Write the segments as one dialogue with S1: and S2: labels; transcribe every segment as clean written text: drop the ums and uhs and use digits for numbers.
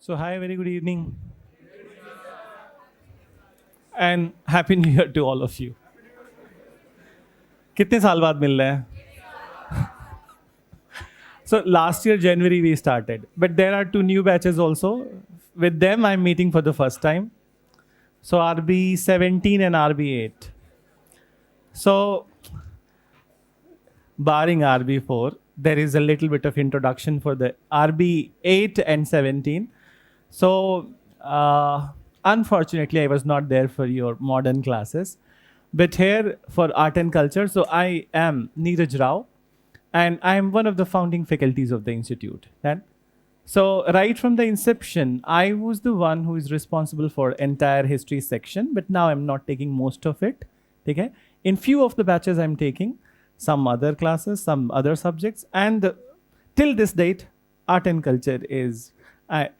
S1: So hi, very good evening, and happy New Year to all of you. कितने साल बाद मिल रहे हैं? So last year January we started, but there are two new batches also. With them I'm meeting for the first time. So RB 17 and RB 8. So barring RB 4, there is a little bit of introduction for the RB 8 and 17. So unfortunately I was not there for your modern classes. But here for art and culture, so I am Neeraj Rao, and I am one of the founding faculties of the institute. And so right from the inception, I was the one who is responsible for entire history section, but now I'm not taking most of it. Okay? In few of the batches I'm taking, some other classes, some other subjects, and till this date, art and culture is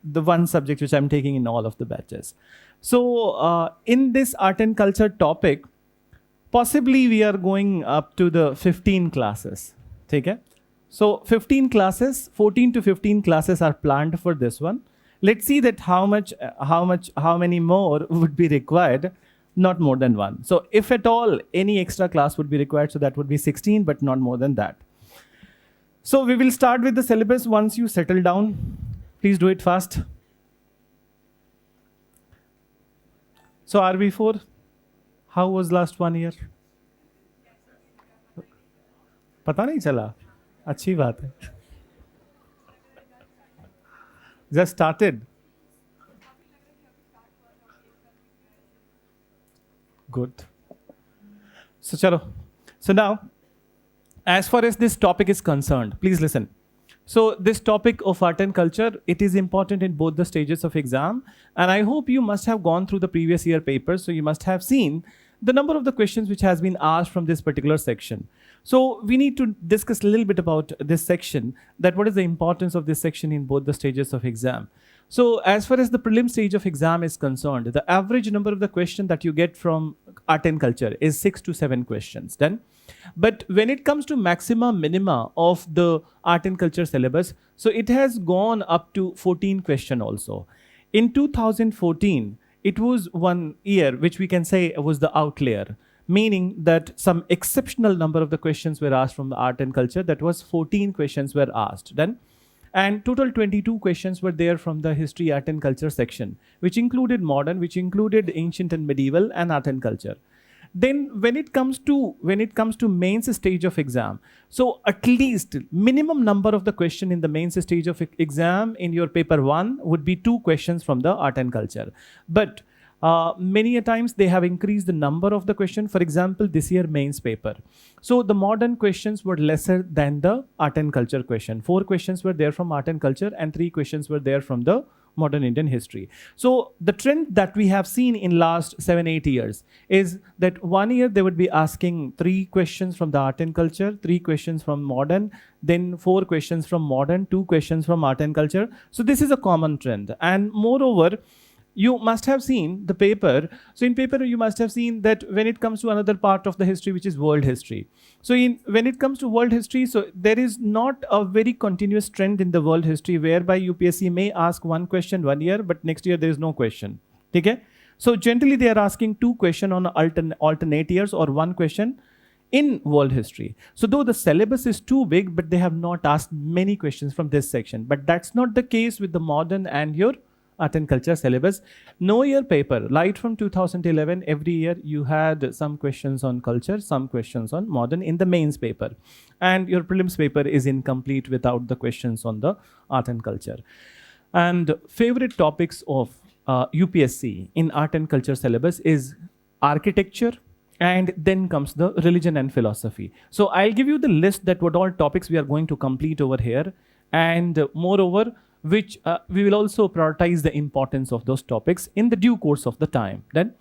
S1: the one subject which I'm taking in all of the batches. So in this art and culture topic, possibly we are going up to the 15 classes. Okay? So 15 classes, 14 to 15 classes are planned for this one. Let's see that how many more would be required. Not more than one. So if at all any extra class would be required, so that would be 16, but not more than that. So we will start with the syllabus once you settle down. Please do it fast. So RB4, how was last 1 year? पता नहीं चला, अच्छी बात है. Just started. Good. So chalo. So now, as far as this topic is concerned, please listen. So this topic of art and culture, it is important in both the stages of exam. And I hope you must have gone through the previous year papers. So you must have seen the number of the questions which has been asked from this particular section. So we need to discuss a little bit about this section, that what is the importance of this section in both the stages of exam. So as far as the prelim stage of exam is concerned, the average number of the question that you get from art and culture is 6 to 7 questions. Done. But when it comes to maxima minima of the art and culture syllabus, so it has gone up to 14 question also. In 2014, it was 1 year which we can say was the outlier, meaning that some exceptional number of the questions were asked from the art and culture. That was 14 questions were asked. Then, and total 22 questions were there from the history, art and culture section, which included modern, which included ancient and medieval, and art and culture. Then when it comes to mains stage of exam, so at least minimum number of the question in the mains stage of exam in your paper 1 would be 2 questions from the art and culture. But many a times they have increased the number of the question. For example, this year mains paper, so the modern questions were lesser than the art and culture question. 4 questions were there from art and culture and 3 questions were there from the modern Indian history. So the trend that we have seen in last 7-8 years is that 1 year they would be asking 3 questions from the art and culture, 3 questions from modern, then 4 questions from modern, 2 questions from art and culture. So this is a common trend. And moreover, you must have seen the paper. So in paper, you must have seen that when it comes to another part of the history, which is world history. So when it comes to world history, so there is not a very continuous trend in the world history whereby UPSC may ask 1 question 1 year, but next year there is no question. Okay? So generally they are asking 2 questions on alternate years or 1 question in world history. So though the syllabus is too big, but they have not asked many questions from this section. But that's not the case with the modern and your art and culture syllabus. No year paper, right from 2011, every year you had some questions on culture, some questions on modern in the mains paper. And your prelims paper is incomplete without the questions on the art and culture. And favorite topics of UPSC in art and culture syllabus is architecture, and then comes the religion and philosophy. So I'll give you the list that what all topics we are going to complete over here. And moreover, which we will also prioritize the importance of those topics in the due course of the time. Then,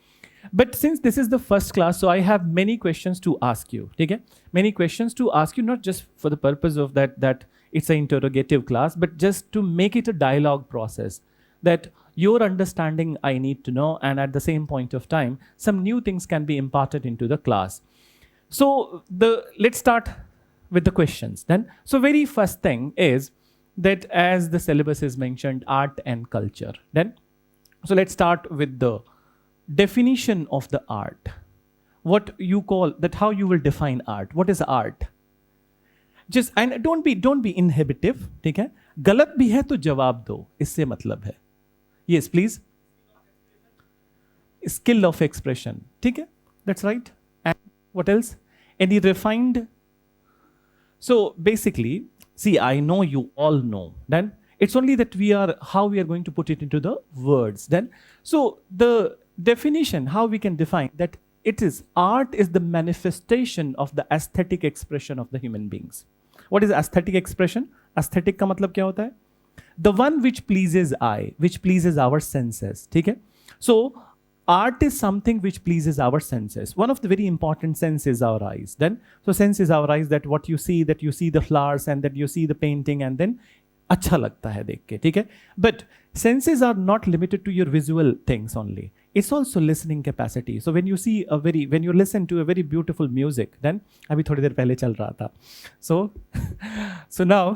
S1: but since this is the first class, so I have many questions to ask you. Okay? Many questions to ask you, not just for the purpose of that it's an interrogative class, but just to make it a dialogue process, that your understanding I need to know, and at the same point of time, some new things can be imparted into the class. So let's start with the questions then. So very first thing is, that as the syllabus is mentioned, art and culture. Then, so let's start with the definition of the art. What you call that, how you will define art. What is art? Just, and don't be inhibitive, ठीक है? गलत भी है तो जवाब दो, इससे मतलब है. Yes, please. Skill of expression, ठीक है? That's right. And what else? Any refined? So basically, see, I know you all know. Then it's only that how we are going to put it into the words. Then, so the definition, how we can define that art is the manifestation of the aesthetic expression of the human beings. What is aesthetic expression? Aesthetic का मतलब क्या होता है? The one which pleases eye, which pleases our senses. ठीक है? So art is something which pleases our senses. One of the very important senses is our eyes. Then, so sense is our eyes, that what you see, that you see the flowers and that you see the painting and then अच्छा लगता है देख के, ठीक है? But senses are not limited to your visual things only. It's also listening capacity. So when you listen to a very beautiful music, then अभी थोड़ी देर पहले चल रहा था. So now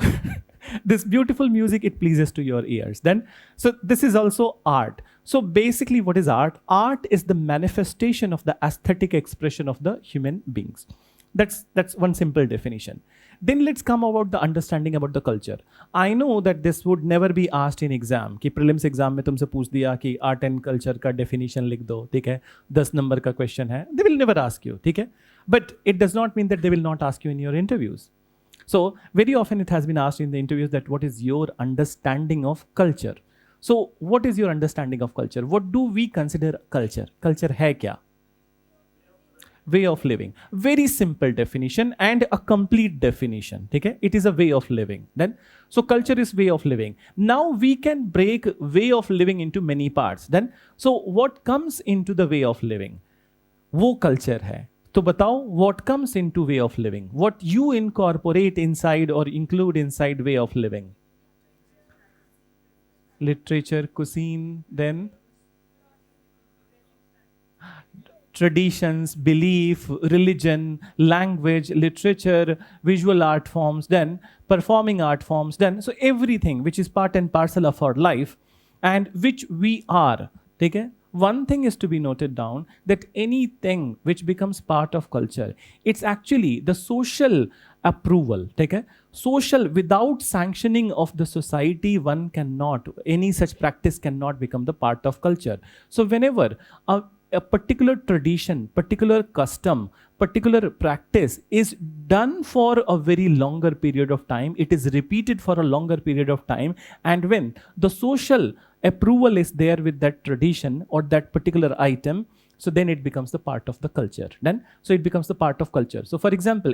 S1: this beautiful music, it pleases to your ears. Then, so this is also art. So basically, what is art? Art is the manifestation of the aesthetic expression of the human beings. That's one simple definition. Then let's come about the understanding about the culture. I know that this would never be asked in exam. कि prelims exam में तुमसे पूछ दिया कि art and culture का definition लिख दो, ठीक है? 10 number का question है. They will never ask you, ठीक है? But it does not mean that they will not ask you in your interviews. So very often it has been asked in the interviews that what is your understanding of culture? So what is your understanding of culture? What do we consider culture? Culture है क्या? Way of living. Very simple definition and a complete definition. Okay? It is a way of living. Then, so culture is way of living. Now we can break way of living into many parts. Then, so what comes into the way of living? वो culture है. तो बताओ, what comes into way of living? What you incorporate inside or include inside way of living? Literature, cuisine, then traditions, belief, religion, language, literature, visual art forms, then performing art forms, then so everything which is part and parcel of our life and which we are. Okay? One thing is to be noted down, that anything which becomes part of culture, it's actually the social approval. Okay? Social, without sanctioning of the society, any such practice cannot become the part of culture. So whenever a particular tradition, particular custom, particular practice is done for a very longer period of time, it is repeated for a longer period of time, and when the social approval is there with that tradition or that particular item, so then it becomes the part of the culture. Then, so it becomes the part of culture. So for example,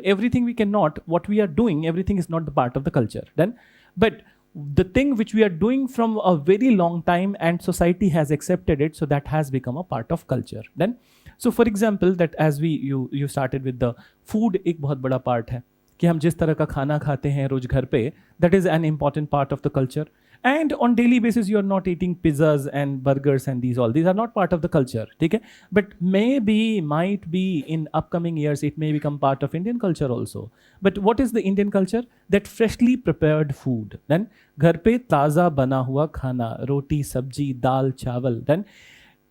S1: what we are doing, everything is not the part of the culture. Then, but the thing which we are doing from a very long time and society has accepted it, so that has become a part of culture. Then, so for example, that as you started with the food, एक बहुत बड़ा part है कि हम जिस तरह का खाना खाते हैं रोज घर पे, that is an important part of the culture. And on daily basis, you are not eating pizzas and burgers and these are not part of the culture. Okay? But might be in upcoming years, it may become part of Indian culture also. But what is the Indian culture? That freshly prepared food. Then, घर पे ताज़ा बना हुआ खाना, रोटी, sabji, dal, chawal. Then,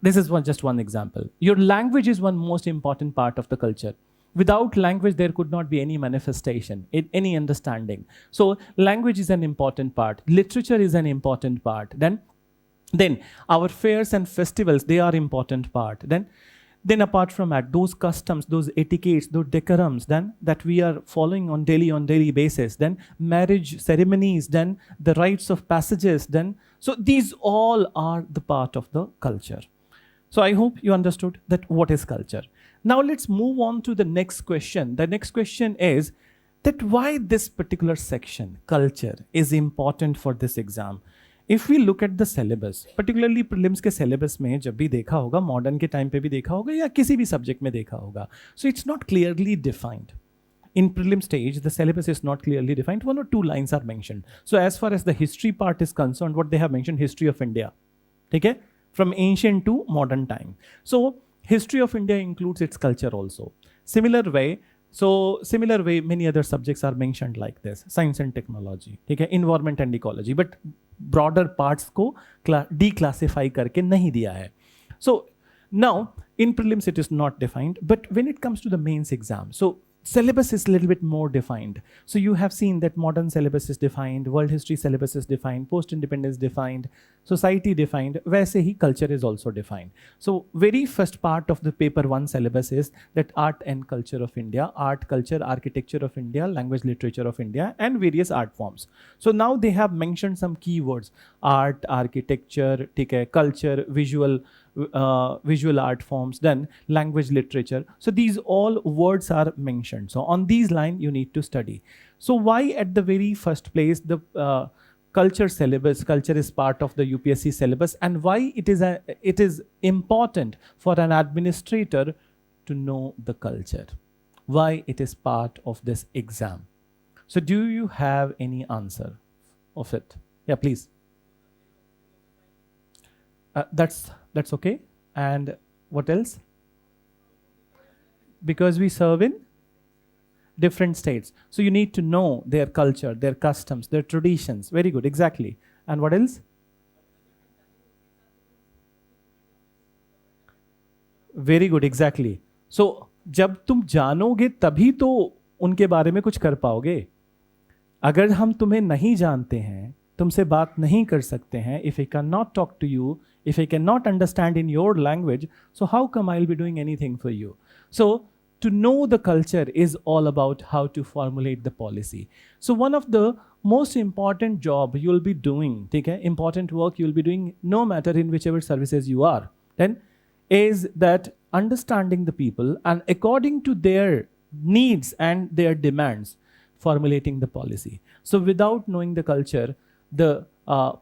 S1: this is just one example. Your language is one most important part of the culture. Without language, there could not be any manifestation, any understanding. So language is an important part. Literature is an important part. Then our fairs and festivals, they are important part. Then apart from that, those customs, those etiquettes, those decorums, then that we are following on daily basis. Then marriage ceremonies, then the rites of passages, then so these all are the part of the culture. So I hope you understood that what is culture. Now let's move on to the next question. The next question is that why this particular section, culture, is important for this exam. If we look at the syllabus, particularly prelims के syllabus में जब भी देखा होगा, modern के time पे भी देखा होगा या किसी भी subject में देखा होगा. So it's not clearly defined. In prelim stage, the syllabus is not clearly defined. 1 or 2 lines are mentioned. So as far as the history part is concerned, what they have mentioned, history of India. Okay? From ancient to modern time. So history of India includes its culture also. Similar way, So similar way many other subjects are mentioned like this, science and technology, ठीक है, environment and ecology, but broader parts को declassify करके नहीं दिया है. So now in prelims it is not defined, but when it comes to the mains exam, so syllabus is a little bit more defined. So you have seen that modern syllabus is defined, world history syllabus is defined, post-independence defined, society defined, वैसे ही culture is also defined. So very first part of the paper 1 syllabus is that art and culture of India, art, culture, architecture of India, language, literature of India, and various art forms. So now they have mentioned some keywords, art, architecture, ठीक है, culture, visual art forms, then language, literature. So these all words are mentioned. So on these line you need to study. So why at the very first place the culture syllabus, culture is part of the UPSC syllabus, and why it is important for an administrator to know the culture, why it is part of this exam. So do you have any answer of it? Yeah, please. That's okay. And what else? Because we serve in different states, so you need to know their culture, their customs, their traditions. Very good, exactly. And what else? Very good, exactly. So जब तुम जानोगे तभी तो उनके बारे में कुछ कर पाओगे. अगर हम तुम्हें नहीं जानते हैं, तुमसे बात नहीं कर सकते हैं, if I cannot talk to you, if I cannot understand in your language, so how come I'll be doing anything for you? So to know the culture is all about how to formulate the policy. So one of the most important job you'll be doing, okay, important work you'll be doing no matter in whichever services you are, then is that understanding the people and according to their needs and their demands, formulating the policy. So without knowing the culture, the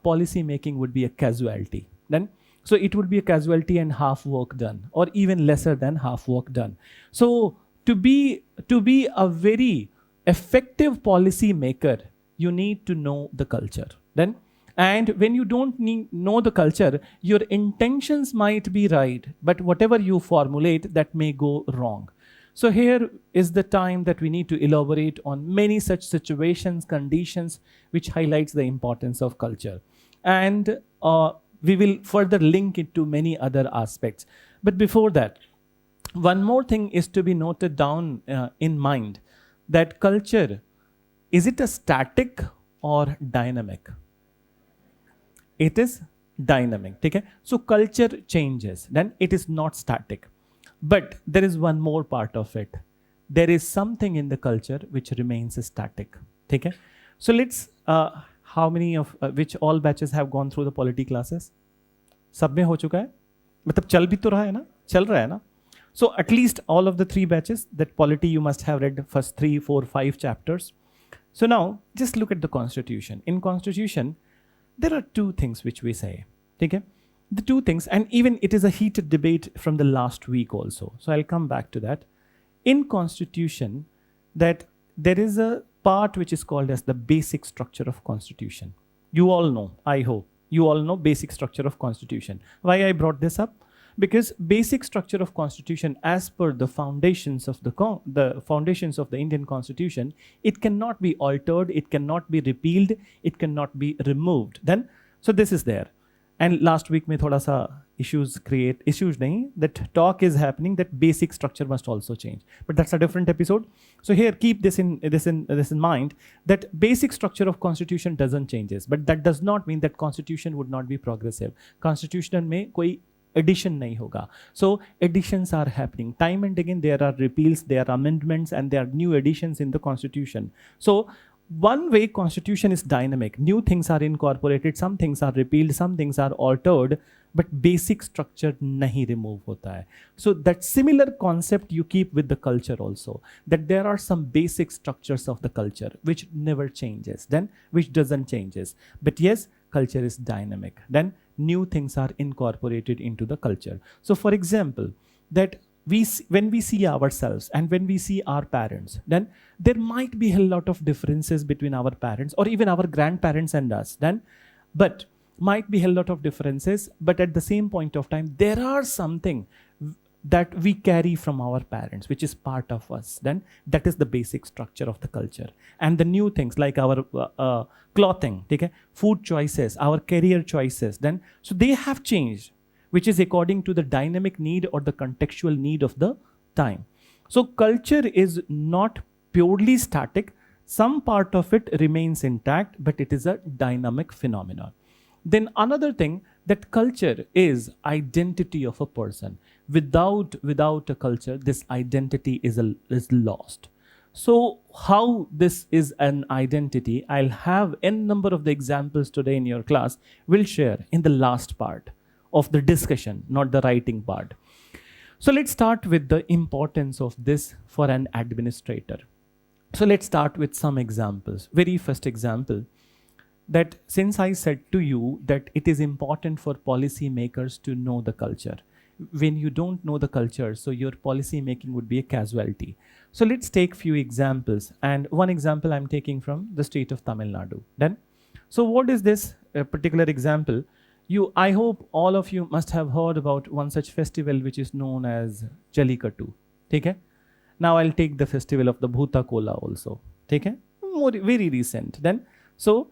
S1: policy making would be a casualty. Then, so it would be a casualty and half work done, or even lesser than half work done. So to be a very effective policy maker, you need to know the culture. Then, and when you don't know the culture, your intentions might be right, but whatever you formulate, that may go wrong. So here is the time that we need to elaborate on many such situations, conditions, which highlights the importance of culture. And we will further link it to many other aspects. But before that, one more thing is to be noted down in mind, that culture, is it a static or dynamic? It is dynamic. Okay? So culture changes, then it is not static. But there is one more part of it. There is something in the culture which remains static. Okay? So let's, how many of which all batches have gone through the polity classes? सब में हो चुका है? मतलब चल भी तो रहा है ना? चल रहा है ना? So at least all of the 3 batches, that polity you must have read first 3, 4, 5 chapters. So now just look at the constitution. In constitution, there are 2 things which we say. Okay? The 2 things, and even it is a heated debate from the last week also. So I'll come back to that. In constitution, that there is a part which is called as the basic structure of constitution. You all know, I hope, you all know basic structure of constitution. Why I brought this up? Because basic structure of constitution, as per the foundations of the foundations of the Indian constitution, it cannot be altered, it cannot be repealed, it cannot be removed. Then, so this is there. And last week mein thoda sa issues nahi, that talk is happening that basic structure must also change. But that's a different episode. So here keep this in mind, that basic structure of constitution doesn't changes. But that does not mean that constitution would not be progressive. Constitution mein koi addition nahi hoga. So additions are happening. Time and again there are repeals, there are amendments, and there are new additions in the constitution. So one way constitution is dynamic. New things are incorporated, some things are repealed, some things are altered, but basic structure nahi remove hota hai. So that similar concept you keep with the culture also, that there are some basic structures of the culture which never changes, then which doesn't changes. But yes, culture is dynamic. Then new things are incorporated into the culture. So for example, that when we see ourselves and when we see our parents, then there might be a lot of differences between our parents or even our grandparents and us, then, but might be a lot of differences, but at the same point of time, there are something that we carry from our parents, which is part of us, then that is the basic structure of the culture. And the new things like our clothing, okay, food choices, our career choices, then so they have changed, which is according to the dynamic need or the contextual need of the time. So culture is not purely static. Some part of it remains intact, but it is a dynamic phenomenon. Then another thing, that culture is identity of a person. Without a culture, this identity is lost. So how this is an identity, I'll have n number of the examples today in your class. We'll share in the last part of the discussion, not the writing part. So let's start with the importance of this for an administrator. So let's start with some examples. Very first example, that since I said to you that it is important for policy makers to know the culture. When you don't know the culture, so your policy making would be a casualty. So let's take few examples. And one example I'm taking from the state of Tamil Nadu. Then, so what is this particular example? I hope all of you must have heard about one such festival which is known as Jallikattu. Okay? Now I'll take the festival of the Bhuta Kola also. Okay? Very recent. Then, so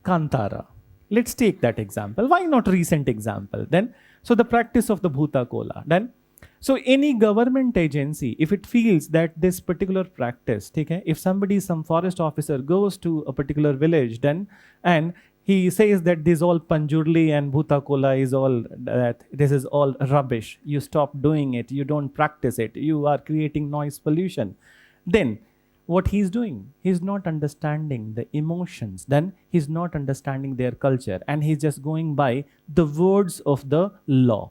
S1: Kantara. Let's take that example. Why not recent example? Then, so the practice of the Bhuta Kola. Then, so any government agency, if it feels that this particular practice, okay, if some forest officer goes to a particular village, then, and he says that this all Panjurli and Bhuta Kola is all that, this is all rubbish. You stop doing it. You don't practice it. You are creating noise pollution. Then what he's doing, he's not understanding the emotions. Then he's not understanding their culture, and he's just going by the words of the law.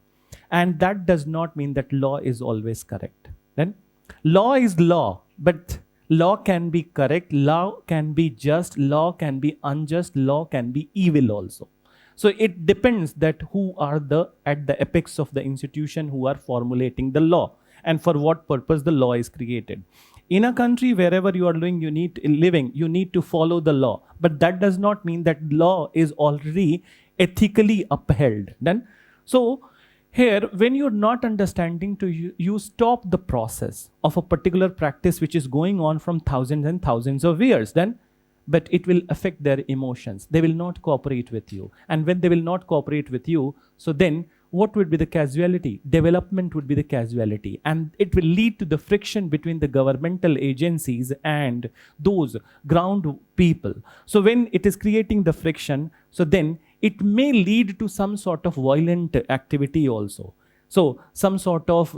S1: And that does not mean that law is always correct. Then law is law, but law can be correct, law can be just, law can be unjust, law can be evil also. So it depends that who are at the apex of the institution who are formulating the law and for what purpose the law is created. In a country, wherever you are living, you need to follow the law. But that does not mean that law is already ethically upheld. Then, so here, when you're not understanding, you stop the process of a particular practice which is going on from thousands and thousands of years. Then, but it will affect their emotions. They will not cooperate with you. And when they will not cooperate with you, so then what would be the casualty? Development would be the casualty. And it will lead to the friction between the governmental agencies and those ground people. So when it is creating the friction, so then it may lead to some sort of violent activity also. So some sort of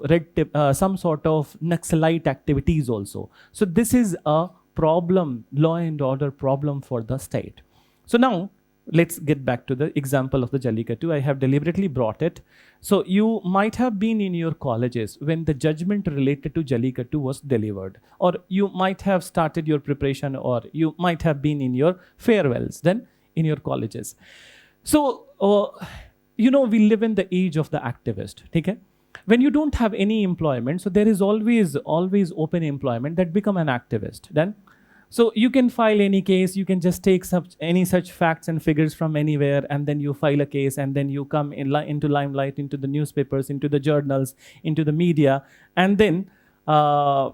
S1: some sort of Naxalite activities also. So this is a problem, law and order problem for the state. So now, let's get back to the example of the Jallikattu. I have deliberately brought it. So you might have been in your colleges when the judgment related to Jallikattu was delivered. Or you might have started your preparation, or you might have been in your farewells then in your colleges. So, we live in the age of the activist. Okay? When you don't have any employment, so there is always open employment, that become an activist. Then, so you can file any case, you can just take any such facts and figures from anywhere, and then you file a case, and then you come into limelight, into the newspapers, into the journals, into the media, and then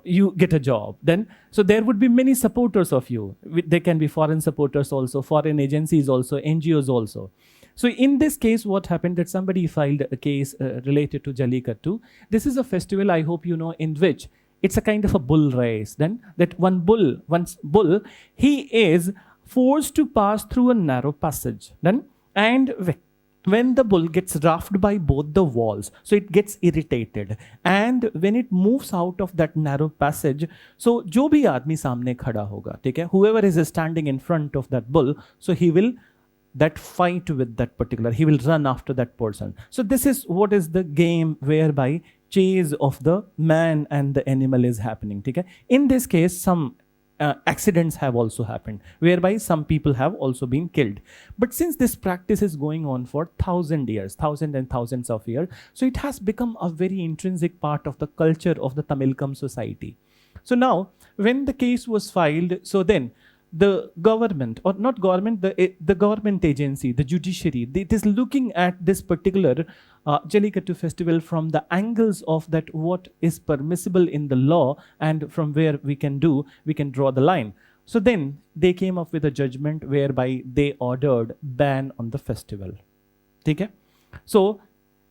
S1: you get a job. Then, so there would be many supporters of you. They can be foreign supporters also, foreign agencies also, NGOs also. So in this case, what happened that somebody filed a case related to Jallikattu. This is a festival, I hope you know, in which it's a kind of a bull race. Then that one bull, he is forced to pass through a narrow passage. Then, and when the bull gets roughed by both the walls, so it gets irritated, and when it moves out of that narrow passage, so jo bhi aadmi samne khada hoga, theek hai, whoever is standing in front of that bull, so he will that fight with that particular, he will run after that person. So this is what is the game whereby chase of the man and the animal is happening. Okay? In this case, some accidents have also happened, whereby some people have also been killed. But since this practice is going on for thousands and thousands of years, so it has become a very intrinsic part of the culture of the Tamilkam society. So now, when the case was filed, so then the government, or not government, the government agency, the judiciary, it is looking at this particular Jallikattu festival from the angles of that what is permissible in the law and from where we can draw the line. So then they came up with a judgment whereby they ordered ban on the festival. Okay? So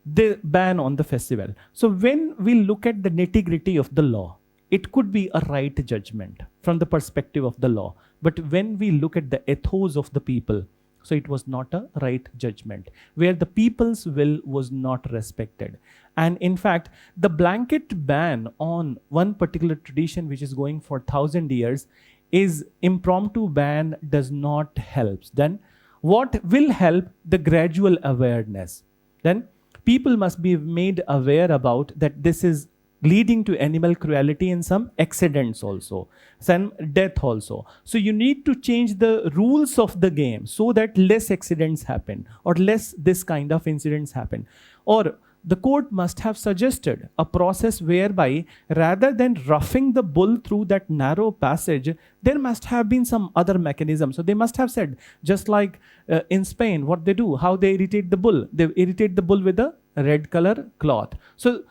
S1: the ban on the festival. So when we look at the nitty-gritty of the law, it could be a right judgment from the perspective of the law. But when we look at the ethos of the people, so it was not a right judgment, where the people's will was not respected. And in fact, the blanket ban on one particular tradition which is going for 1,000 years is impromptu ban does not help. Then what will help? The gradual awareness. Then people must be made aware about that this is leading to animal cruelty and some accidents also, some death also. So you need to change the rules of the game so that less accidents happen or less this kind of incidents happen. Or the court must have suggested a process whereby rather than roughing the bull through that narrow passage, there must have been some other mechanism. So they must have said, just like in Spain, what they do, how they irritate the bull. They irritate the bull with a red color cloth. So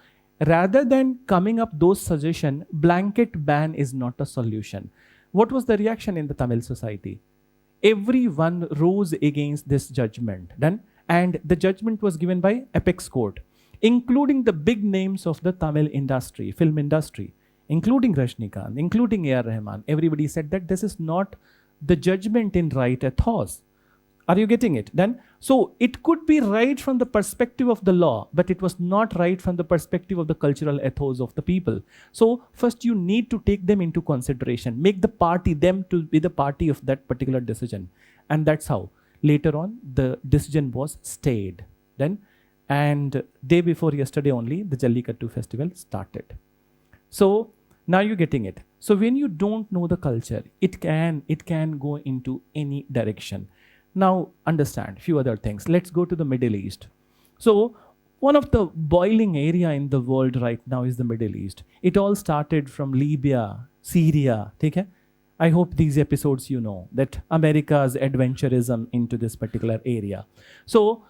S1: rather than coming up those suggestions, blanket ban is not a solution. What was the reaction in the Tamil society? Everyone rose against this judgment. Then, and the judgment was given by apex court, including the big names of the Tamil industry, film industry, including Rajnikant, including A.R. Rahman. Everybody said that this is not the judgment in right ethos. Are you getting it? Then, so it could be right from the perspective of the law, but it was not right from the perspective of the cultural ethos of the people. So first you need to take them into consideration, make the party, them to be the party of that particular decision. And that's how later on the decision was stayed. Then, and day before yesterday only, the Jallikattu festival started. So now you're getting it. So when you don't know the culture, it can go into any direction. Now understand few other things. Let's go to the Middle East. So one of the boiling area in the world right now is the Middle East. It all started from Libya, Syria. Okay? I hope these episodes you know that America's adventurism into this particular area. So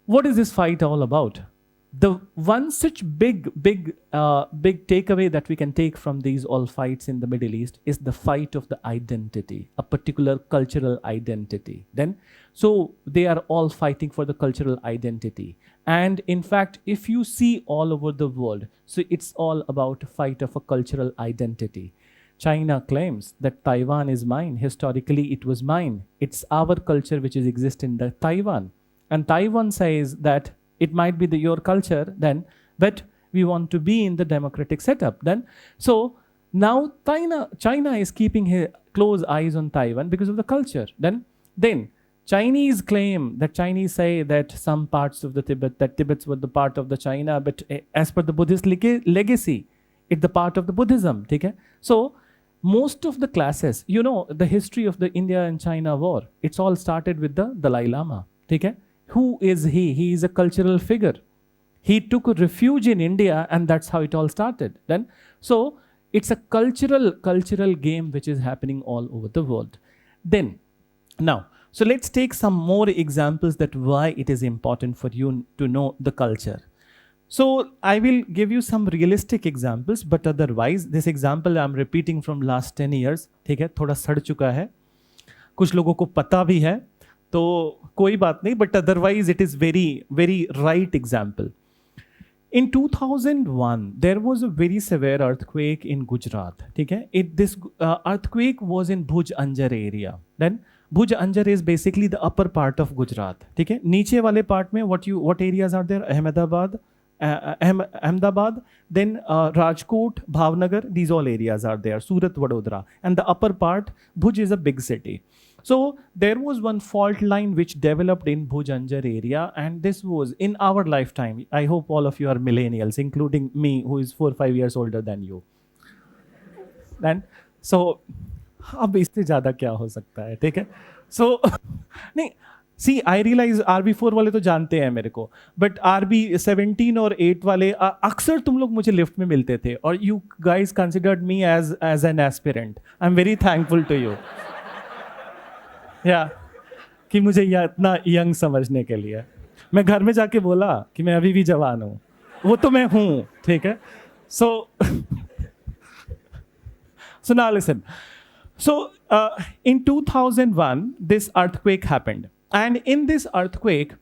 S1: what is this fight all about? The one such big takeaway that we can take from these all fights in the Middle East is the fight of the identity, a particular cultural identity. Then, so they are all fighting for the cultural identity. And in fact, if you see all over the world, so it's all about a fight of a cultural identity. China claims that Taiwan is mine. Historically, it was mine. It's our culture which is exist in the Taiwan. And Taiwan says that it might be your culture then, but we want to be in the democratic setup then. So now China is keeping close eyes on Taiwan because of the culture. Then Chinese claim that Chinese say that some parts of the Tibet, that Tibets were the part of the China, but as per the Buddhist legacy, it's the part of the Buddhism. Okay? So most of the classes, you know, the history of the India and China war, it's all started with the Dalai Lama. Okay? Who is he? He is a cultural figure. He took refuge in India and that's how it all started. Then, so it's a cultural game which is happening all over the world. Then, now, so let's take some more examples that why it is important for you to know the culture. So I will give you some realistic examples, but otherwise, this example I'm repeating from last 10 years. ठीक है, थोड़ा सड़ चुका है. कुछ लोगों को पता भी है. तो कोई बात नहीं, but otherwise it is very right example. In 2001, there was a very severe earthquake in Gujarat. ठीक है? This earthquake was in Bhuj Anjar area. Then Bhuj Anjar is basically the upper part of Gujarat. ठीक है? नीचे वाले part में what areas are there? Ahmedabad, then Rajkot, Bhavnagar, these all areas are there. Surat, Vadodara, and the upper part, Bhuj is a big city. So there was one fault line which developed in Bhuj Anjar area, and this was in our lifetime. I hope all of you are millennials, including me, who is 4 or 5 years older than you. And so, अब इससे ज़्यादा क्या हो सकता है, ठीक है? So, नहीं, see, I realize RB4 वाले तो जानते हैं मेरे को, but RB17 और 8 वाले अक्सर तुम लोग मुझे लिफ्ट में मिलते थे, और you guys considered me as an aspirant. I'm very thankful to you. या कि मुझे यह इतना यंग समझने के लिए मैं घर में जाके बोला कि मैं अभी भी जवान हूँ, वो तो मैं हूँ, ठीक है. सो so now listen. So in 2001 this earthquake happened, and in this earthquake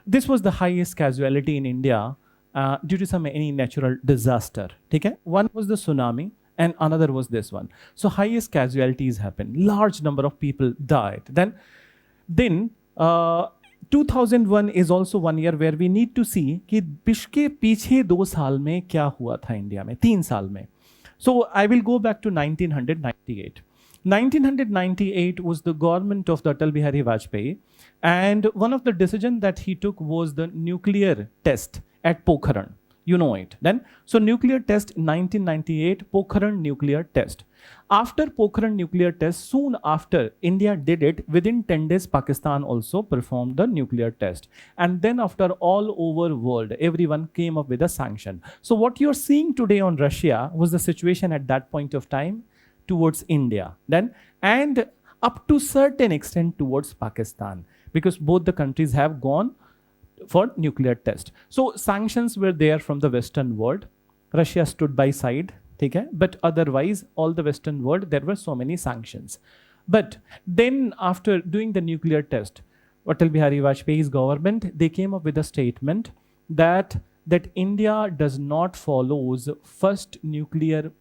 S1: this was the highest casualty in India due to some any natural disaster. Okay? One was the tsunami and another was this one. So highest casualties happened. Large number of people died. Then 2001 is also one year where we need to see कि पिछके पीछे 2 साल में क्या हुआ था India में, 3 साल में. So I will go back to 1998. 1998 was the government of the Atal Bihari Vajpayee, and one of the decisions that he took was the nuclear test at Pokhran. You know it. Then, so nuclear test 1998, Pokhran nuclear test. After Pokhran nuclear test, soon after India did it, within 10 days Pakistan also performed the nuclear test. And then after all over world, everyone came up with a sanction. So what you're seeing today on Russia was the situation at that point of time towards India. Then, and up to certain extent towards Pakistan, because both the countries have gone for nuclear test. So sanctions were there from the Western world. Russia stood by side, okay? But otherwise, all the Western world, there were so many sanctions. But then after doing the nuclear test, Atal Bihari Vajpayee's government, they came up with a statement that India does not follows first nuclear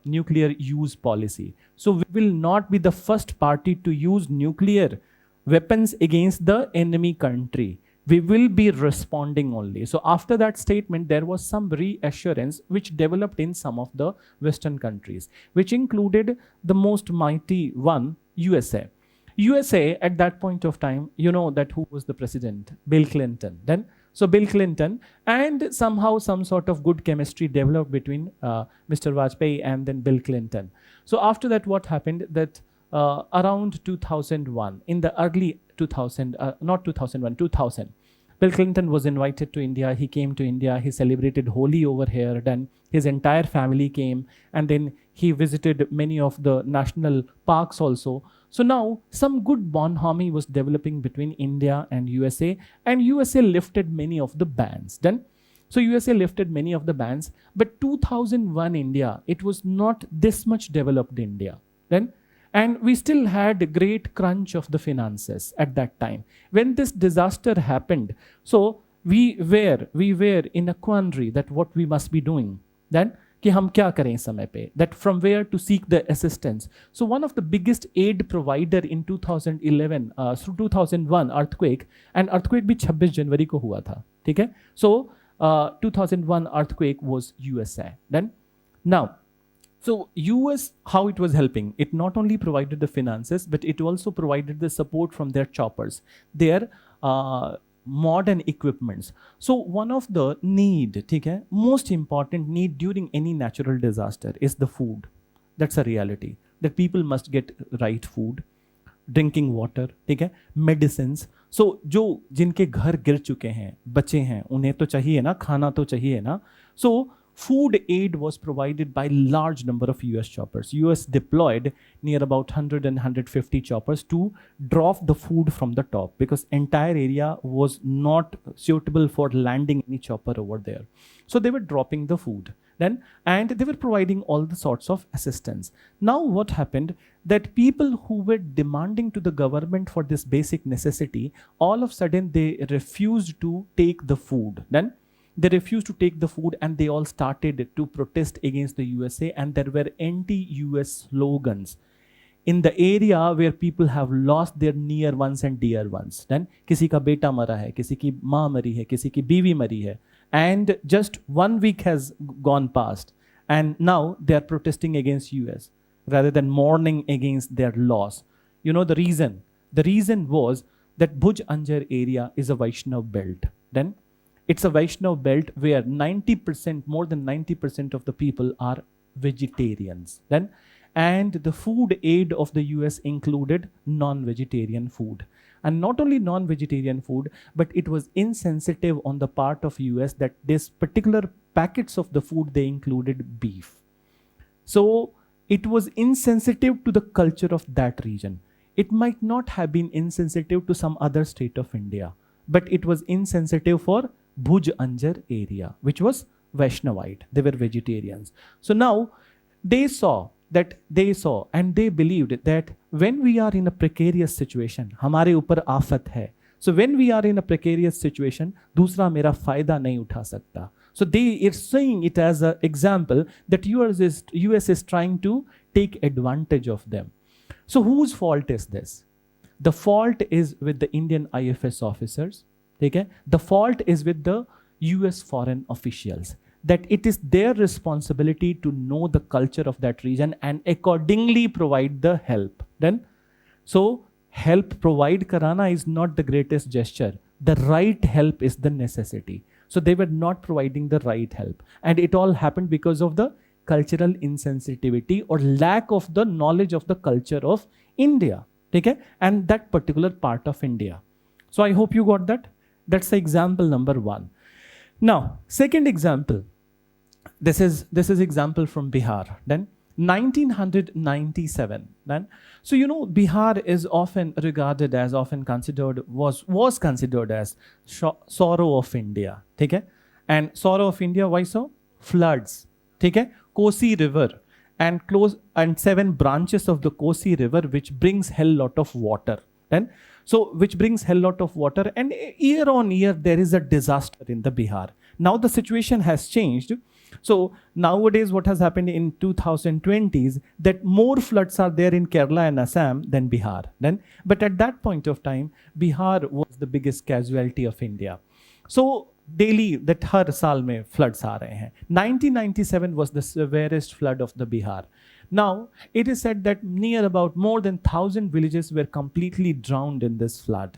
S1: use policy. So we will not be the first party to use nuclear weapons against the enemy country. We will be responding only. So after that statement, there was some reassurance which developed in some of the Western countries, which included the most mighty one, USA. USA at that point of time, you know that who was the president? Bill Clinton. Then, so Bill Clinton, and somehow some sort of good chemistry developed between Mr. Vajpayee and then Bill Clinton. So after that, what happened? That around 2001, in the early 2000, not 2001, 2000, Bill Clinton was invited to India. He came to India. He celebrated Holi over here. Then his entire family came, and then he visited many of the national parks also. So now some good bonhomie was developing between India and USA lifted many of the bans. Then, so USA lifted many of the bans, but 2001 India, it was not this much developed India. Then, and we still had a great crunch of the finances at that time. When this disaster happened, so we were in a quandary that what we must be doing. Then, कि हम क्या करें इस समय पे, that from where to seek the assistance. So one of the biggest aid provider in 2011 through 2001 earthquake, and earthquake भी 26 जनवरी को हुआ था, ठीक है? So 2001 earthquake was USA. Then now, so US, how it was helping? It not only provided the finances, but it also provided the support from their choppers, their modern equipments. So one of the need, ठीक है, most important need during any natural disaster is the food. That's a reality, that people must get right food, drinking water, ठीक है, medicines. So जो जिनके घर गिर चुके हैं, बचे हैं, उन्हें तो चाहिए ना, खाना तो चाहिए ना. So food aid was provided by large number of US choppers. US deployed near about 100 and 150 choppers to drop the food from the top, because entire area was not suitable for landing any chopper over there. So they were dropping the food then, and they were providing all the sorts of assistance. Now what happened, that people who were demanding to the government for this basic necessity, all of a sudden they refused to take the food. Then they refused to take the food, and they all started to protest against the USA, and there were anti-US slogans in the area where people have lost their near ones and dear ones. Then किसी का बेटा मरा है, किसी की माँ मरी है, किसी की बीवी मरी है, and just 1 week has gone past, and now they are protesting against US rather than mourning against their loss. You know the reason? The reason was that Bhuj Anjar area is a Vaishnav belt. Then it's a Vaishnav belt where 90%, more than 90% of the people are vegetarians. Then, and the food aid of the US included non-vegetarian food. And not only non-vegetarian food, but it was insensitive on the part of US that this particular packets of the food, they included beef. So it was insensitive to the culture of that region. it might not have been insensitive to some other state of India, but it was insensitive for Bhuj Anjar area, which was Vaishnavite. They were vegetarians. So now they saw and they believed that when we are in a precarious situation, हमारे ऊपर आफत है. So when we are in a precarious situation, दूसरा मेरा फायदा नहीं उठा सकता. So they are saying it as an example that US is trying to take advantage of them. So whose fault is this? The fault is with the Indian IFS officers. Okay? The fault is with the US foreign officials. That it is their responsibility to know the culture of that region and accordingly provide the help. Then, so help provide karana is not the greatest gesture. The right help is the necessity. So they were not providing the right help. And it all happened because of the cultural insensitivity or lack of the knowledge of the culture of India. Okay? And that particular part of India. So I hope you got that. That's the example number one. Now, second example. This is example from Bihar. Then 1997. Then so Bihar is often regarded as was considered as sorrow of India. Okay? And sorrow of India, why so? Floods. Okay? Kosi River and 7 branches of the Kosi River, which brings hell lot of water. Then so which brings hell lot of water, and year on year there is a disaster in the Bihar. Now the situation has changed. So nowadays what has happened in 2020s that more floods are there in Kerala and Assam than Bihar. But at that point of time, Bihar was the biggest casualty of India. So daily that har saal mein floods aa rahe hain. 1997 was the severest flood of the Bihar. Now it is said that near about more than 1,000 villages were completely drowned in this flood.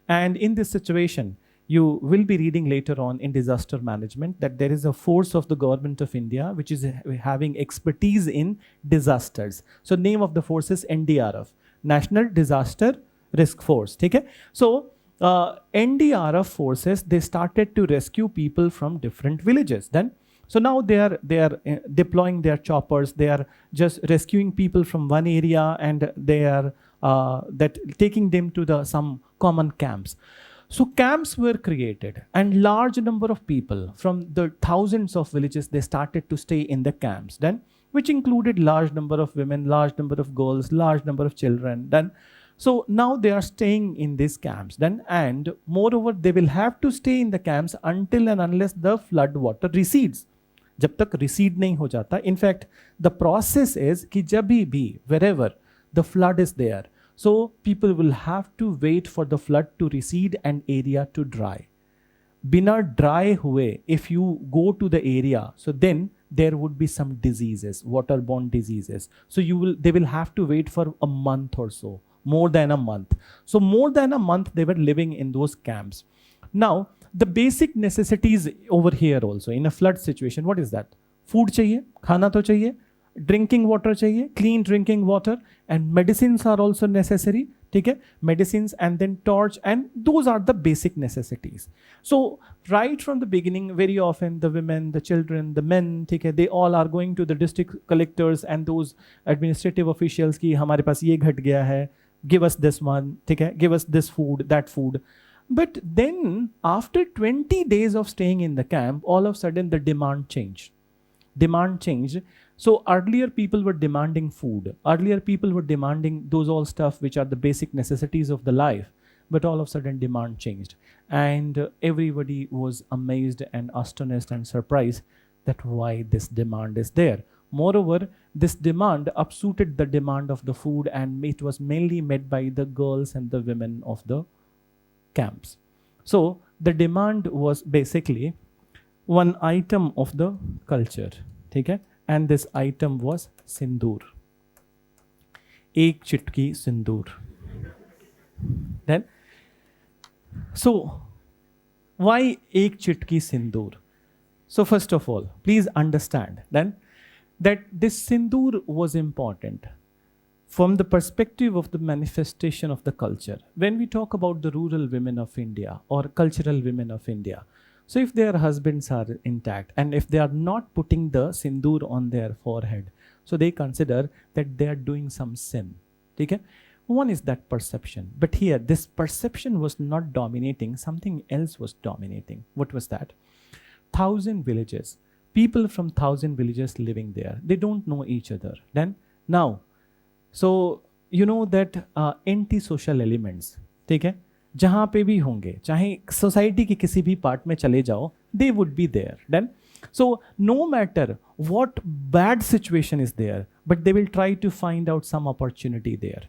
S1: And in this situation, you will be reading later on in disaster management that there is a force of the government of India which is having expertise in disasters. So name of the force is NDRF, National Disaster Risk Force. Okay? So NDRF forces, they started to rescue people from different villages. So now they are deploying their choppers. They are just rescuing people from one area and they are taking them to some common camps. So camps were created and large number of people from the thousands of villages, they started to stay in the camps, which included large number of women, large number of girls, large number of children. So now they are staying in these camps. And moreover, they will have to stay in the camps until and unless the flood water recedes. जब तक recede नहीं हो जाता. In fact, the process is कि जब भी wherever the flood is there, so people will have to wait for the flood to recede and area to dry. Bina dry हुए, if you go to the area, so then there would be some diseases, waterborne diseases. So they will have to wait for a month or so, more than a month. So more than a month they were living in those camps. Now, the basic necessities over here also in a flood situation, what is that? Food चाहिए, खाना तो चाहिए, drinking water चाहिए, clean drinking water, and medicines are also necessary. ठीक है? Medicines and then torch, and those are the basic necessities. So right from the beginning, very often the women, the children, the men, ठीक है, they all are going to the district collectors and those administrative officials कि हमारे पास ये घट गया है, give us this one, ठीक है, give us this food, that food. But then after 20 days of staying in the camp, all of a sudden the demand changed. So earlier people were demanding food. Earlier people were demanding those all stuff which are the basic necessities of the life. But all of a sudden demand changed. And everybody was amazed and astonished and surprised that why this demand is there. Moreover, this demand upsuited the demand of the food, and it was mainly met by the girls and the women of the camps. So the demand was basically one item of the culture, okay? And this item was sindoor. Ek chitki sindoor. Then, so why ek chitki sindoor? So first of all, please understand then that this sindoor was important from the perspective of the manifestation of the culture. When we talk about the rural women of India or cultural women of India, so if their husbands are intact and if they are not putting the sindoor on their forehead, so they consider that they are doing some sin. Okay? One is that perception. But here, this perception was not dominating, something else was dominating. What was that? 1,000 villages. People from 1,000 villages living there. They don't know each other. Then, now, so you know that anti-social elements, ठीक है, जहाँ पे भी होंगे, चाहे society के किसी भी पार्ट में चले जाओ, they would be there. Then, so no matter what bad situation is there, but they will try to find out some opportunity there.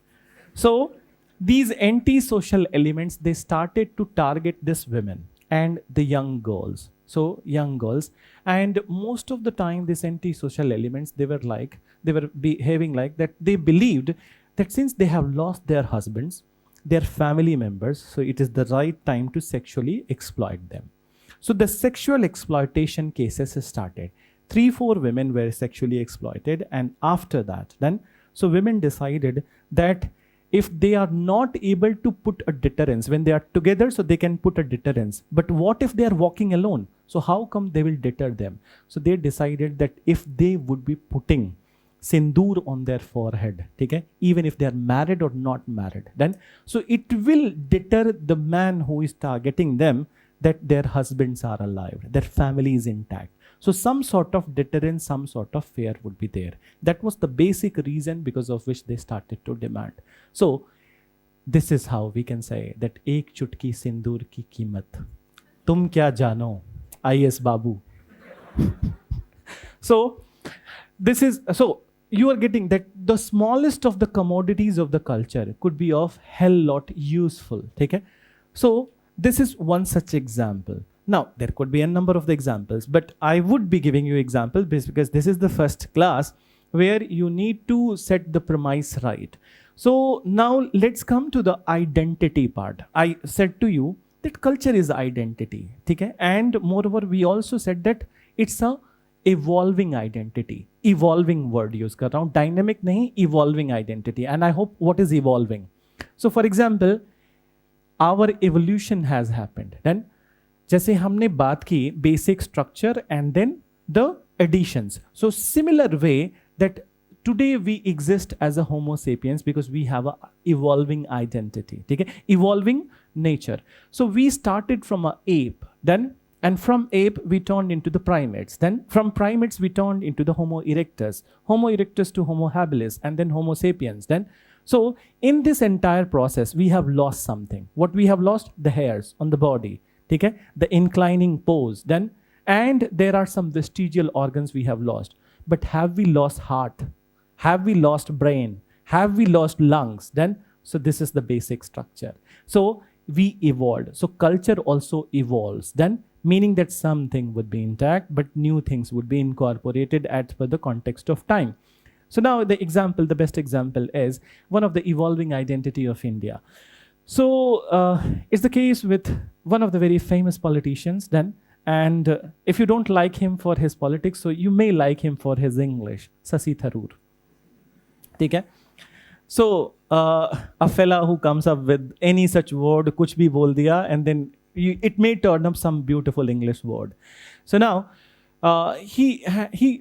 S1: So these anti-social elements, they started to target these women and the young girls. So young girls, and most of the time these anti-social elements, they were behaving like that. They believed that since they have lost their husbands, their family members, so it is the right time to sexually exploit them. So the sexual exploitation cases started. 3-4 women were sexually exploited, and after that, then, so women decided that if they are not able to put a deterrence, when they are together, so they can put a deterrence. But what if they are walking alone? So how come they will deter them? So they decided that if they would be putting sindoor on their forehead, okay, even if they are married or not married, then, so it will deter the man who is targeting them, that their husbands are alive, their family is intact. So some sort of deterrence, some sort of fear would be there. That was the basic reason because of which they started to demand. So this is how we can say that ek chutki sindoor ki कीमत, tum kya jano, IAS babu. So this is, so you are getting that the smallest of the commodities of the culture could be of hell lot useful. Okay? So this is one such example. Now, there could be a number of the examples, but I would be giving you examples because this is the first class where you need to set the premise right. So now let's come to the identity part. I said to you that culture is identity, okay? And moreover, we also said that it's a evolving identity. Evolving word use kar raha hu, dynamic nahi, evolving identity. And I hope what is evolving. So for example, our evolution has happened. Then जैसे हमने बात की basic structure and then the additions. So similar way that today we exist as a Homo sapiens because we have a evolving identity. Okay? Evolving nature. So we started from an ape, then, and from ape we turned into the primates. Then from primates we turned into the Homo erectus to Homo habilis, and then Homo sapiens. Then, so in this entire process we have lost something. What we have lost? The hairs on the body. Okay? The inclining pose, then, and there are some vestigial organs we have lost. But have we lost heart? Have we lost brain? Have we lost lungs? Then, so this is the basic structure. So we evolved. So culture also evolves. Then, meaning that something would be intact, but new things would be incorporated as per the context of time. So now the example, the best example is one of the evolving identity of India. So it's the case with one of the very famous politicians then, and if you don't like him for his politics, so you may like him for his English, Sasi Tharoor. Okay? So a fella who comes up with any such word, kuch bhi bol diya, and then it may turn up some beautiful English word. So now, he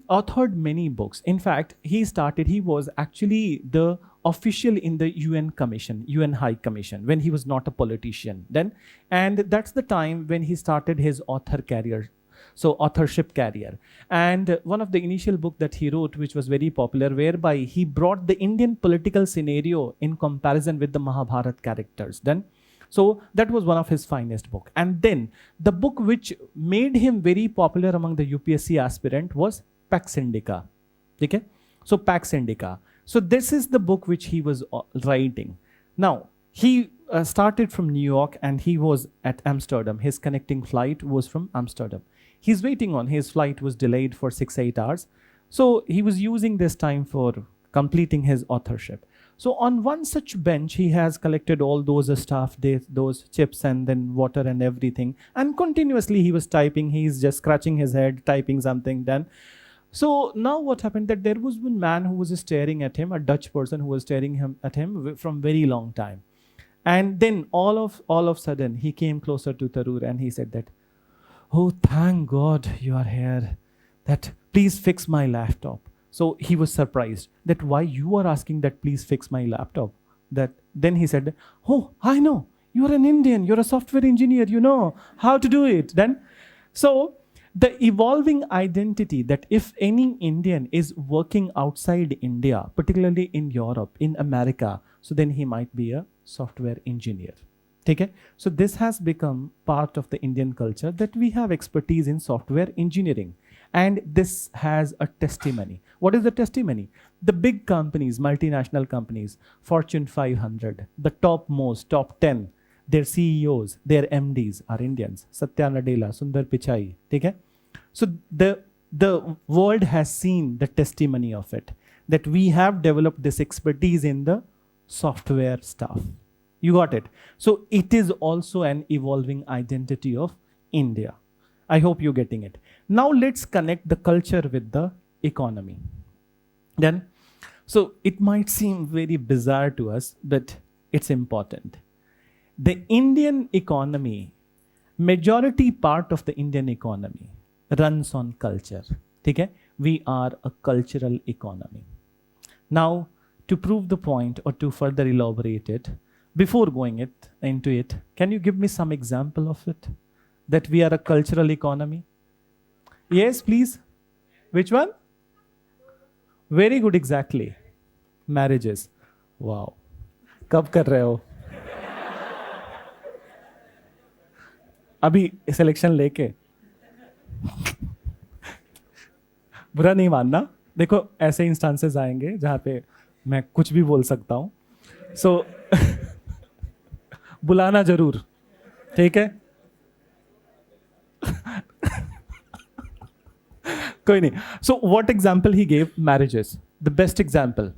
S1: authored many books. In fact, he was actually the official in the UN Commission, UN High Commission, when he was not a politician then. And that's the time when he started his author career, so authorship career. And one of the initial book that he wrote, which was very popular, whereby he brought the Indian political scenario in comparison with the Mahabharata characters then. So that was one of his finest book. And then the book which made him very popular among the UPSC aspirant was Pax Indica. Okay? So Pax Indica. So this is the book which he was writing. Now, he started from New York and he was at Amsterdam. His connecting flight was from Amsterdam. He's waiting on his flight was delayed for 6-8 hours. So he was using this time for completing his authorship. So on one such bench, he has collected all those stuff, those chips and then water and everything. And continuously he was typing, he's just scratching his head, typing something then. So now what happened that there was one man who was staring at him, a Dutch person who was staring at him from very long time. And then all of sudden he came closer to Tharoor and he said that, "Oh, thank God you are here, that please fix my laptop." So he was surprised that why you are asking that please fix my laptop. that then he said, oh, I know, you're an Indian, you're a software engineer, you know how to do it. Then, so the evolving identity that if any Indian is working outside India, particularly in Europe, in America, so then he might be a software engineer. Okay? So this has become part of the Indian culture that we have expertise in software engineering. And this has a testimony. What is the testimony? The big companies, multinational companies, Fortune 500, the topmost, top 10, their CEOs, their MDs are Indians. Satya Nadella, Sundar Pichai. Okay? So the world has seen the testimony of it, that we have developed this expertise in the software stuff. You got it? So it is also an evolving identity of India. I hope you're getting it. Now let's connect the culture with the economy. Then, so it might seem very bizarre to us, but it's important. The Indian economy, majority part of the Indian economy runs on culture. Okay? We are a cultural economy. Now, to prove the point or to further elaborate it, before going into it, can you give me some example of it? That we are a cultural economy? Yes, please. Which one? Very good, exactly. Marriages. Wow. कब कर रहे हो? अभी selection लेके बुरा नहीं मानना, देखो ऐसे इंस्टांसेस आएंगे जहाँ पे मैं कुछ भी बोल सकता हूँ, सो बुलाना जरूर, ठीक है? कोई नहीं. So what example he gave? Marriages. The best example,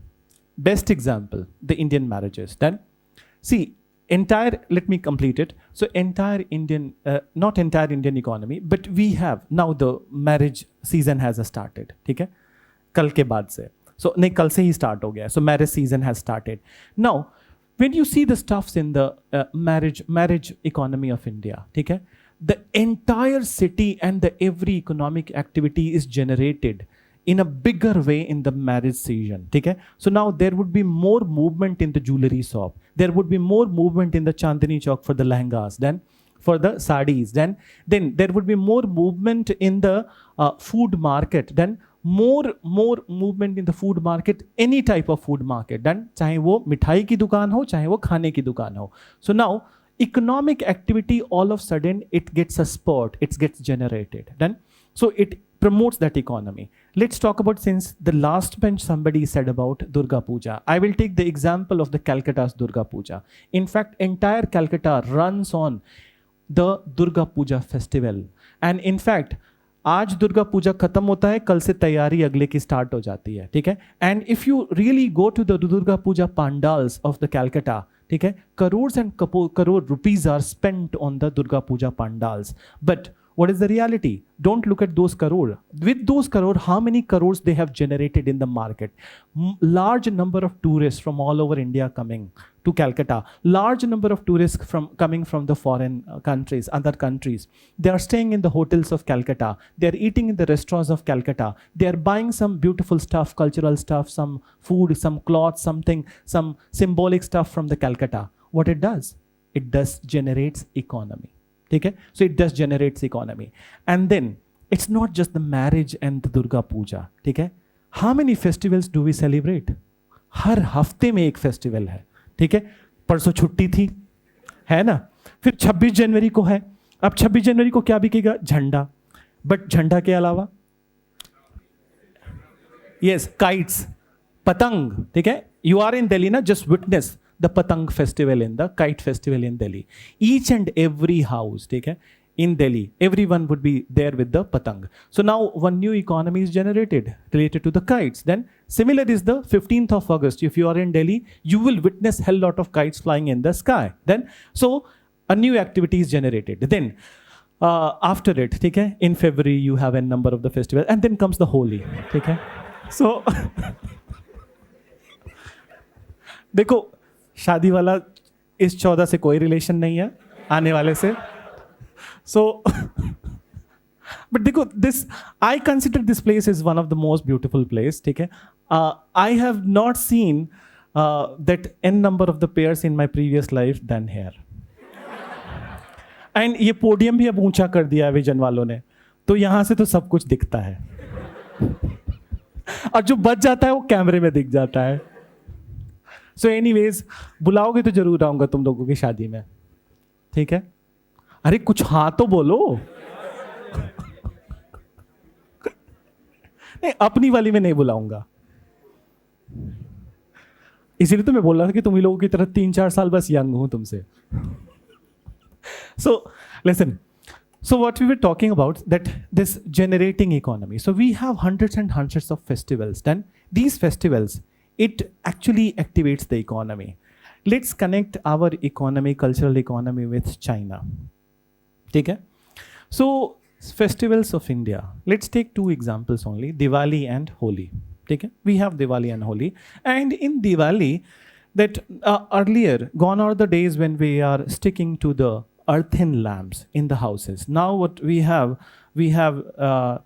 S1: the Indian marriages. Then, see, let me complete it. So entire Indian, not entire Indian economy, but we have, now the marriage season has started, ठीक है? कल के बाद से. So नहीं, कल से ही start हो गया. So marriage season has started. Now, when you see the stuffs in the marriage economy of India, ठीक है? The entire city and the every economic activity is generated in a bigger way in the marriage season. Okay? So now there would be more movement in the jewelry shop. There would be more movement in the Chandni Chowk for the lehengas, then for the sarees. Then there would be more movement in the food market. Then more movement in the food market, any type of food market. Then चाहे वो मिठाई की दुकान हो, चाहे वो खाने की दुकान हो. So now economic activity, all of a sudden it gets a spurt, it gets generated. Then, so it promotes that economy. Let's talk about, since the last bench somebody said about Durga Puja. I will take the example of the Calcutta's Durga Puja. In fact, entire Calcutta runs on the Durga Puja festival. And in fact, आज दुर्गा पूजा खत्म होता है, कल से तैयारी अगले की start हो जाती है, ठीक है? And if you really go to the Durga Puja pandals of the Calcutta, ठीक है, crores and crore rupees are spent on the Durga Puja pandals. But what is the reality? Don't look at those crore. With those crore, how many crores they have generated in the market? Large number of tourists from all over India coming to Calcutta. Large number of tourists coming from the foreign countries, other countries. They are staying in the hotels of Calcutta. They are eating in the restaurants of Calcutta. They are buying some beautiful stuff, cultural stuff, some food, some clothes, something, some symbolic stuff from the Calcutta. What it does? It does generates economy. Okay? So it does generates economy. And then it's not just the marriage and the Durga Puja. Okay? How many festivals do we celebrate? हर हफ्ते में एक festival है, ठीक है? परसों छुट्टी थी, है ना? फिर 26 जनवरी को है. अब 26 जनवरी को क्या बिकेगा? झंडा. बट झंडा के अलावा यस, काइट्स, पतंग, ठीक है? यू आर इन दिल्ली ना, just witness the Patang festival and the kite festival in Delhi. Each and every house, okay, in Delhi, everyone would be there with the Patang. So now one new economy is generated related to the kites. Then similar is the 15th of August. If you are in Delhi, you will witness hell lot of kites flying in the sky. Then, so a new activity is generated. Then after it, okay, in February, you have a number of the festival, and then comes the Holi, okay? So, देखो, शादी वाला इस 14 से कोई relation नहीं है आने वाले से. So, but देखो, this, I consider this place is one of the most beautiful place, ठीक है? I have not seen that n number of the pairs in my previous life than here. And ये podium भी अब ऊंचा कर दिया है विजन वालों ने, तो यहां से तो सब कुछ दिखता है और जो बच जाता है वो कैमरे में दिख जाता है. सो एनीवेज, बुलाओगे तो जरूर आऊंगा तुम लोगों की शादी में, ठीक है? अरे कुछ हाँ तो बोलो. नहीं, अपनी वाली में नहीं बुलाऊंगा, इसीलिए तो मैं बोल रहा था कि तुम ही लोगों की तरह 3-4 साल बस यंग हूं तुमसे. So listen, so what we were talking about, that this generating economy. So we have hundreds and hundreds of festivals. Then these festivals, it actually activates the economy. Let's connect our economy, cultural economy with China. Okay? So festivals of India. Let's take 2 examples only, Diwali and Holi. Okay? We have Diwali and Holi. And in Diwali, that earlier, gone are the days when we are sticking to the earthen lamps in the houses. Now what we have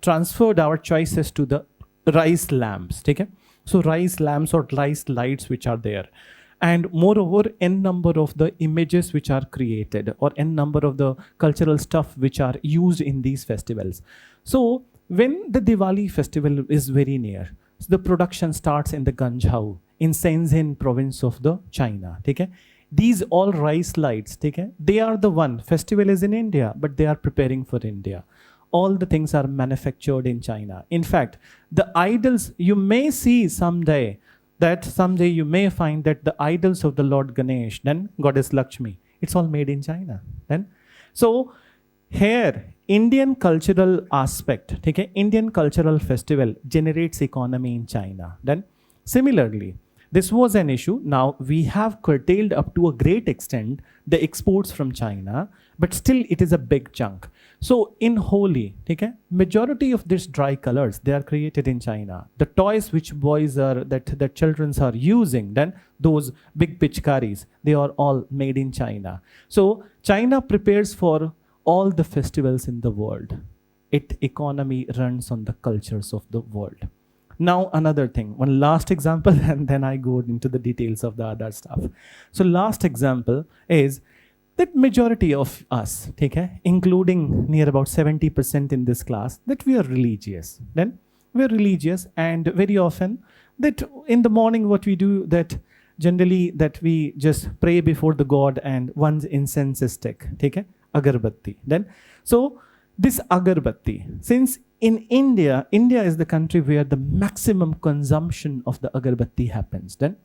S1: transferred our choices to the rice lamps. Okay? So rice lamps or rice lights which are there. And moreover, n number of the images which are created, or n number of the cultural stuff which are used in these festivals. So when the Diwali festival is very near, so the production starts in the Ganzhou, in Shenzhen province of the China. Okay? These all rice lights, okay, they are the one. Festival is in India, but they are preparing for India. All the things are manufactured in China. In fact, the idols, you may see someday you may find that the idols of the Lord Ganesh, then Goddess Lakshmi, it's all made in China. Then, so here, Indian cultural aspect, okay, Indian cultural festival generates economy in China. Then, similarly, this was an issue. Now we have curtailed up to a great extent the exports from China, but still it is a big chunk. So in Holi, okay, majority of these dry colors, they are created in China. The toys which boys are, that children are using, then those big pichkaris, they are all made in China. So China prepares for all the festivals in the world. Its economy runs on the cultures of the world. Now another thing, one last example, and then I go into the details of the other stuff. So last example is that majority of us, okay, including near about 70% in this class, that we are religious. Then we're religious, and very often that in the morning what we do, that generally that we just pray before the God and one's incense stick, okay, agarbatti. Then so this agarbatti, since in India is the country where the maximum consumption of the agarbatti happens. Then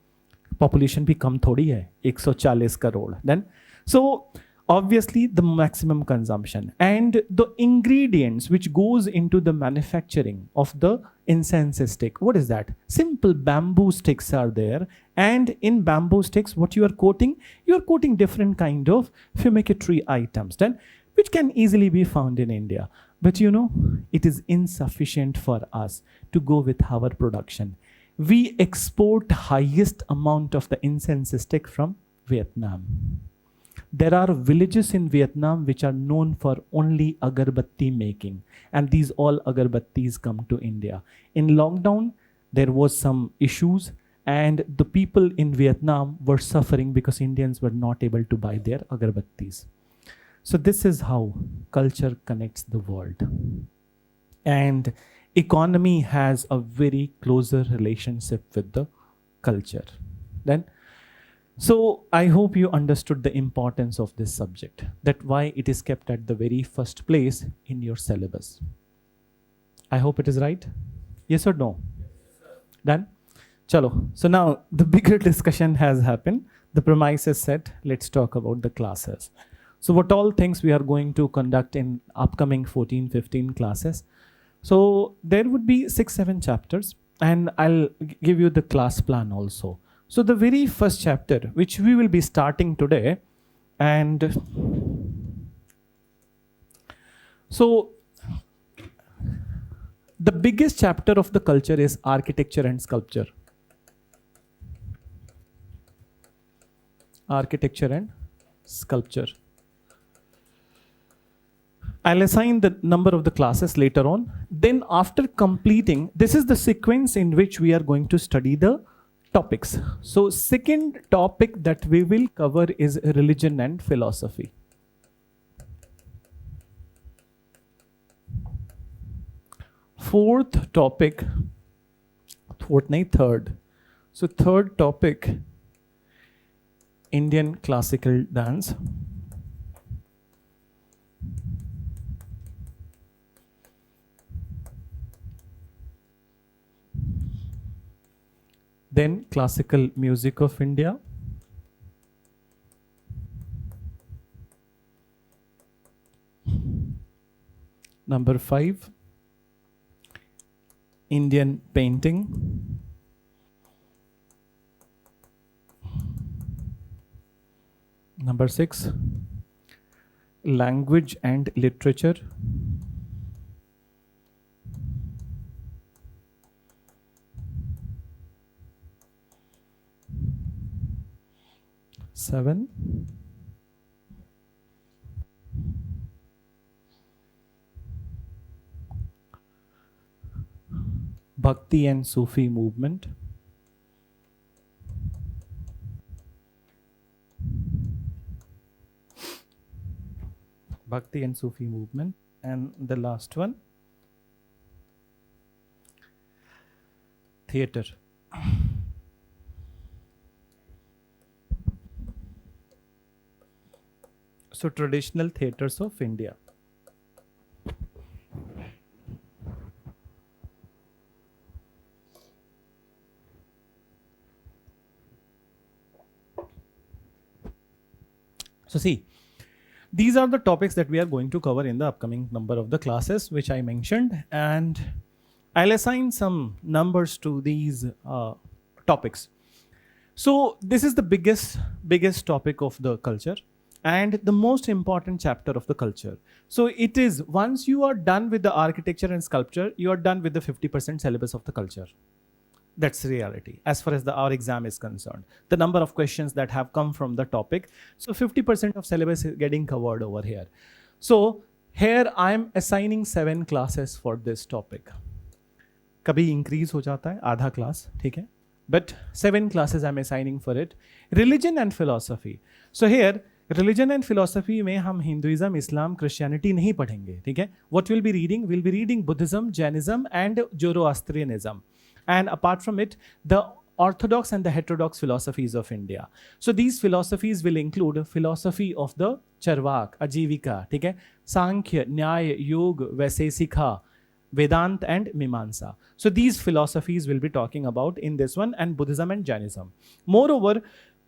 S1: population bhi kam thodi hai, 140 crore. Then so obviously the maximum consumption, and the ingredients which goes into the manufacturing of the incense stick, what is that? Simple bamboo sticks are there, and in bamboo sticks what you are coating different kind of fumigatory items, then which can easily be found in India. But you know, it is insufficient for us to go with our production. We export highest amount of the incense stick from Vietnam. There are villages in Vietnam which are known for only agarbatti making, and these all agarbattis come to India. In lockdown, there was some issues, and the people in Vietnam were suffering because Indians were not able to buy their agarbattis. So this is how culture connects the world. And economy has a very closer relationship with the culture. Then, so I hope you understood the importance of this subject, that why it is kept at the very first place in your syllabus. I hope it is right. Yes or no? Done? Chalo. So now the bigger discussion has happened. The premise is set. Let's talk about the classes. So what all things we are going to conduct in upcoming 14-15 classes. So there would be 6-7 chapters, and I'll give you the class plan also. So the very first chapter, which we will be starting today, and so the biggest chapter of the culture is architecture and sculpture. Architecture and sculpture. I'll assign the number of the classes later on. Then after completing, this is the sequence in which we are going to study the topics. So second topic that we will cover is religion and philosophy. Fourth topic, third. So third topic, Indian classical dance. Then classical music of India. Number 5, Indian painting. Number 6, language and literature. Seven, Bhakti and Sufi movement. Bhakti and Sufi movement. And the last one, theatre. So traditional theatres of India. So see, these are the topics that we are going to cover in the upcoming number of the classes which I mentioned, and I'll assign some numbers to these topics. So this is the biggest topic of the culture and the most important chapter of the culture. So it is, once you are done with the architecture and sculpture, you are done with the 50% syllabus of the culture. That's reality as far as our exam is concerned. The number of questions that have come from the topic. So 50% of syllabus is getting covered over here. So here I am assigning 7 classes for this topic. कभी increase हो जाता है आधा class, ठीक है? But 7 classes I am assigning for it. Religion and philosophy. So here religion and philosophy में हम Hinduism, Islam, Christianity नहीं पढ़ेंगे, ठीक है? What we'll be reading? We'll be reading Buddhism, Jainism and Zoroastrianism. And apart from it, the orthodox and the heterodox philosophies of India. So these philosophies will include philosophy of the Charvak, Ajivika, ठीक है? Sankhya, Nyaya, Yoga, Vaiseshika, Vedant and Mimamsa. So these philosophies will be talking about in this one, and Buddhism and Jainism. Moreover,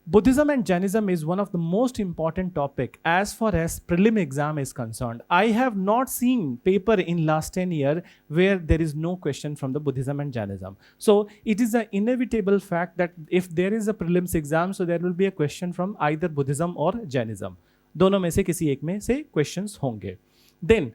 S1: Buddhism and Jainism is one of the most important topic as far as prelim exam is concerned. I have not seen paper in last 10 years where there is no question from the Buddhism and Jainism. So it is an inevitable fact that if there is a prelims exam, so there will be a question from either Buddhism or Jainism. दोनों में से किसी एक में से questions होंगे. Then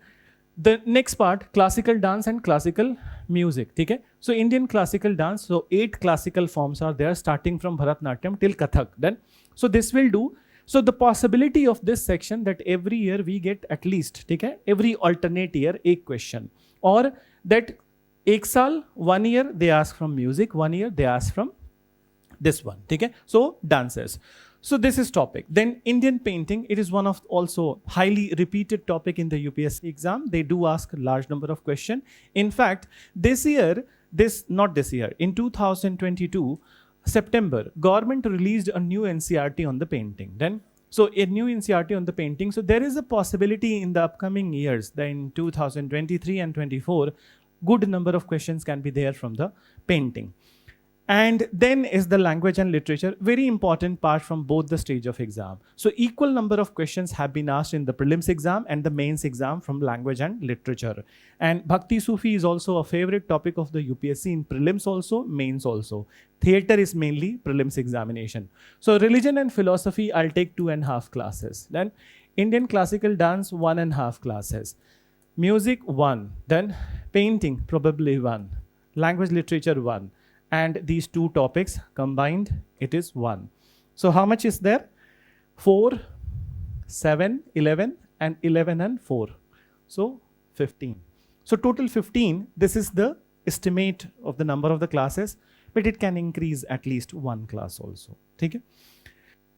S1: the next part, classical dance and classical music, ठीक है? So Indian classical dance, so 8 classical forms are there starting from Bharatanatyam till Kathak. Then, so this will do. So the possibility of this section that every year we get at least, ठीक है? Every alternate year एक question, or that एक साल 1 year they ask from music, 1 year they ask from this one, ठीक है? So dances. So this is topic. Then Indian painting, it is one of also highly repeated topic in the UPSC exam. They do ask a large number of questions. In fact, in 2022, September, government released a new NCERT on the painting. Then, so a new NCERT on the painting. So there is a possibility in the upcoming years, that in 2023 and 24, good number of questions can be there from the painting. And then is the language and literature, very important part from both the stage of exam. So equal number of questions have been asked in the prelims exam and the mains exam from language and literature. And Bhakti Sufi is also a favorite topic of the UPSC in prelims also, mains also. Theatre is mainly prelims examination. So religion and philosophy, I'll take 2.5 classes. Then Indian classical dance, 1.5 classes. Music, 1. Then painting, probably 1. Language literature, 1. And these 2 topics combined, it is 1. So how much is there? 4, 7, 11 and 11 and 4. So 15. So total 15, this is the estimate of the number of the classes. but it can increase at least one class also. Okay?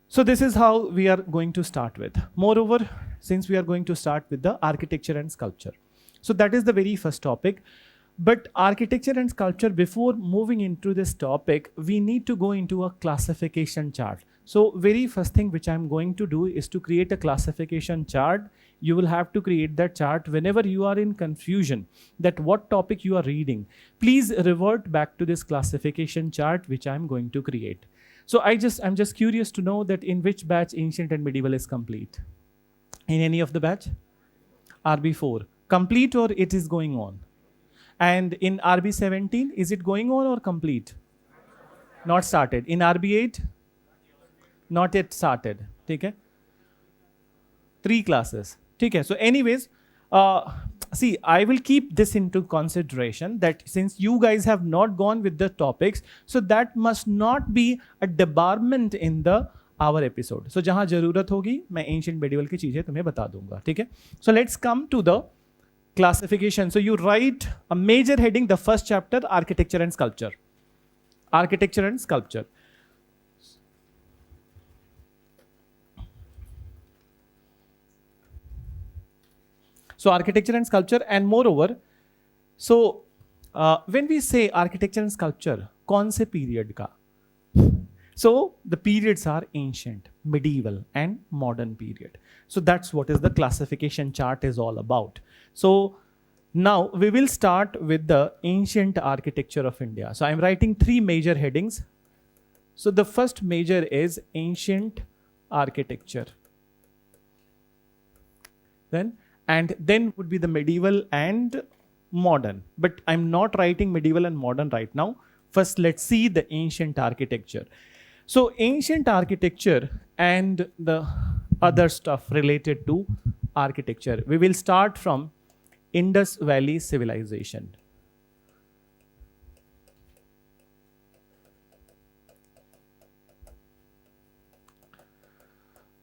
S1: So this is how we are going to start with. Moreover, since we are going to start with the architecture and sculpture. So that is the very first topic. But architecture and sculpture, before moving into this topic, we need to go into a classification chart. So very first thing which I'm going to do is to create a classification chart. You will have to create that chart whenever you are in confusion that what topic you are reading. Please revert back to this classification chart which I'm going to create. So I'm just curious to know that in which batch ancient and medieval is complete. In any of the batch? RB4. Complete or it is going on? And in RB17, is it going on or complete? Not started. In RB8? Not yet started. Okay? 3 classes. Okay? So anyways, see, I will keep this into consideration that since you guys have not gone with the topics, so that must not be a debarment in the our episode. So जहाँ जरूरत होगी मैं ancient medieval की चीजें तुम्हें बता दूंगा. ठीक है? So let's come to the classification. So you write a major heading, the first chapter, architecture and sculpture. Architecture and sculpture. So architecture and sculpture, and moreover, so when we say architecture and sculpture, कौन से period का? So the periods are ancient, medieval, and modern period. So that's what is the classification chart is all about. So now we will start with the ancient architecture of India. So I'm writing 3 major headings. So the first major is ancient architecture. Then would be the medieval and modern. But I'm not writing medieval and modern right now. First, let's see the ancient architecture. So ancient architecture and the other stuff related to architecture. We will start from Indus Valley civilization.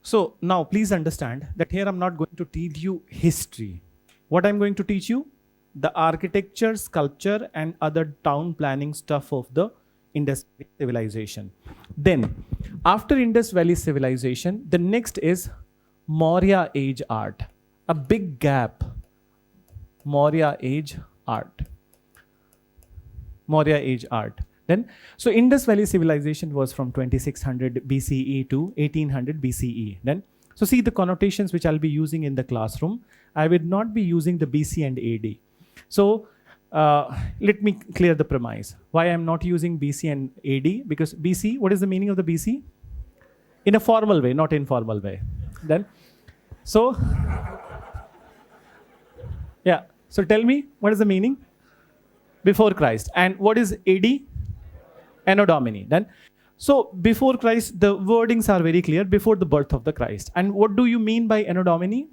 S1: So now please understand that here I'm not going to teach you history. What I'm going to teach you? The architecture, sculpture, and other town planning stuff of the Indus Valley civilization. Then after Indus Valley civilization, the next is Maurya age art. A big gap. Maurya age art. Maurya age art. Then, so Indus Valley civilization was from 2600 BCE to 1800 BCE. Then, so see the connotations which I'll be using in the classroom. I will not be using the BC and AD. So let me clear the premise. Why I'm not using BC and AD? Because BC, what is the meaning of the BC? In a formal way, not informal way. Then, so, yeah. So tell me, what is the meaning? Before Christ. And what is AD? Anno Domini. Then, so before Christ, the wordings are very clear. Before the birth of the Christ. And what do you mean by Anno Domini?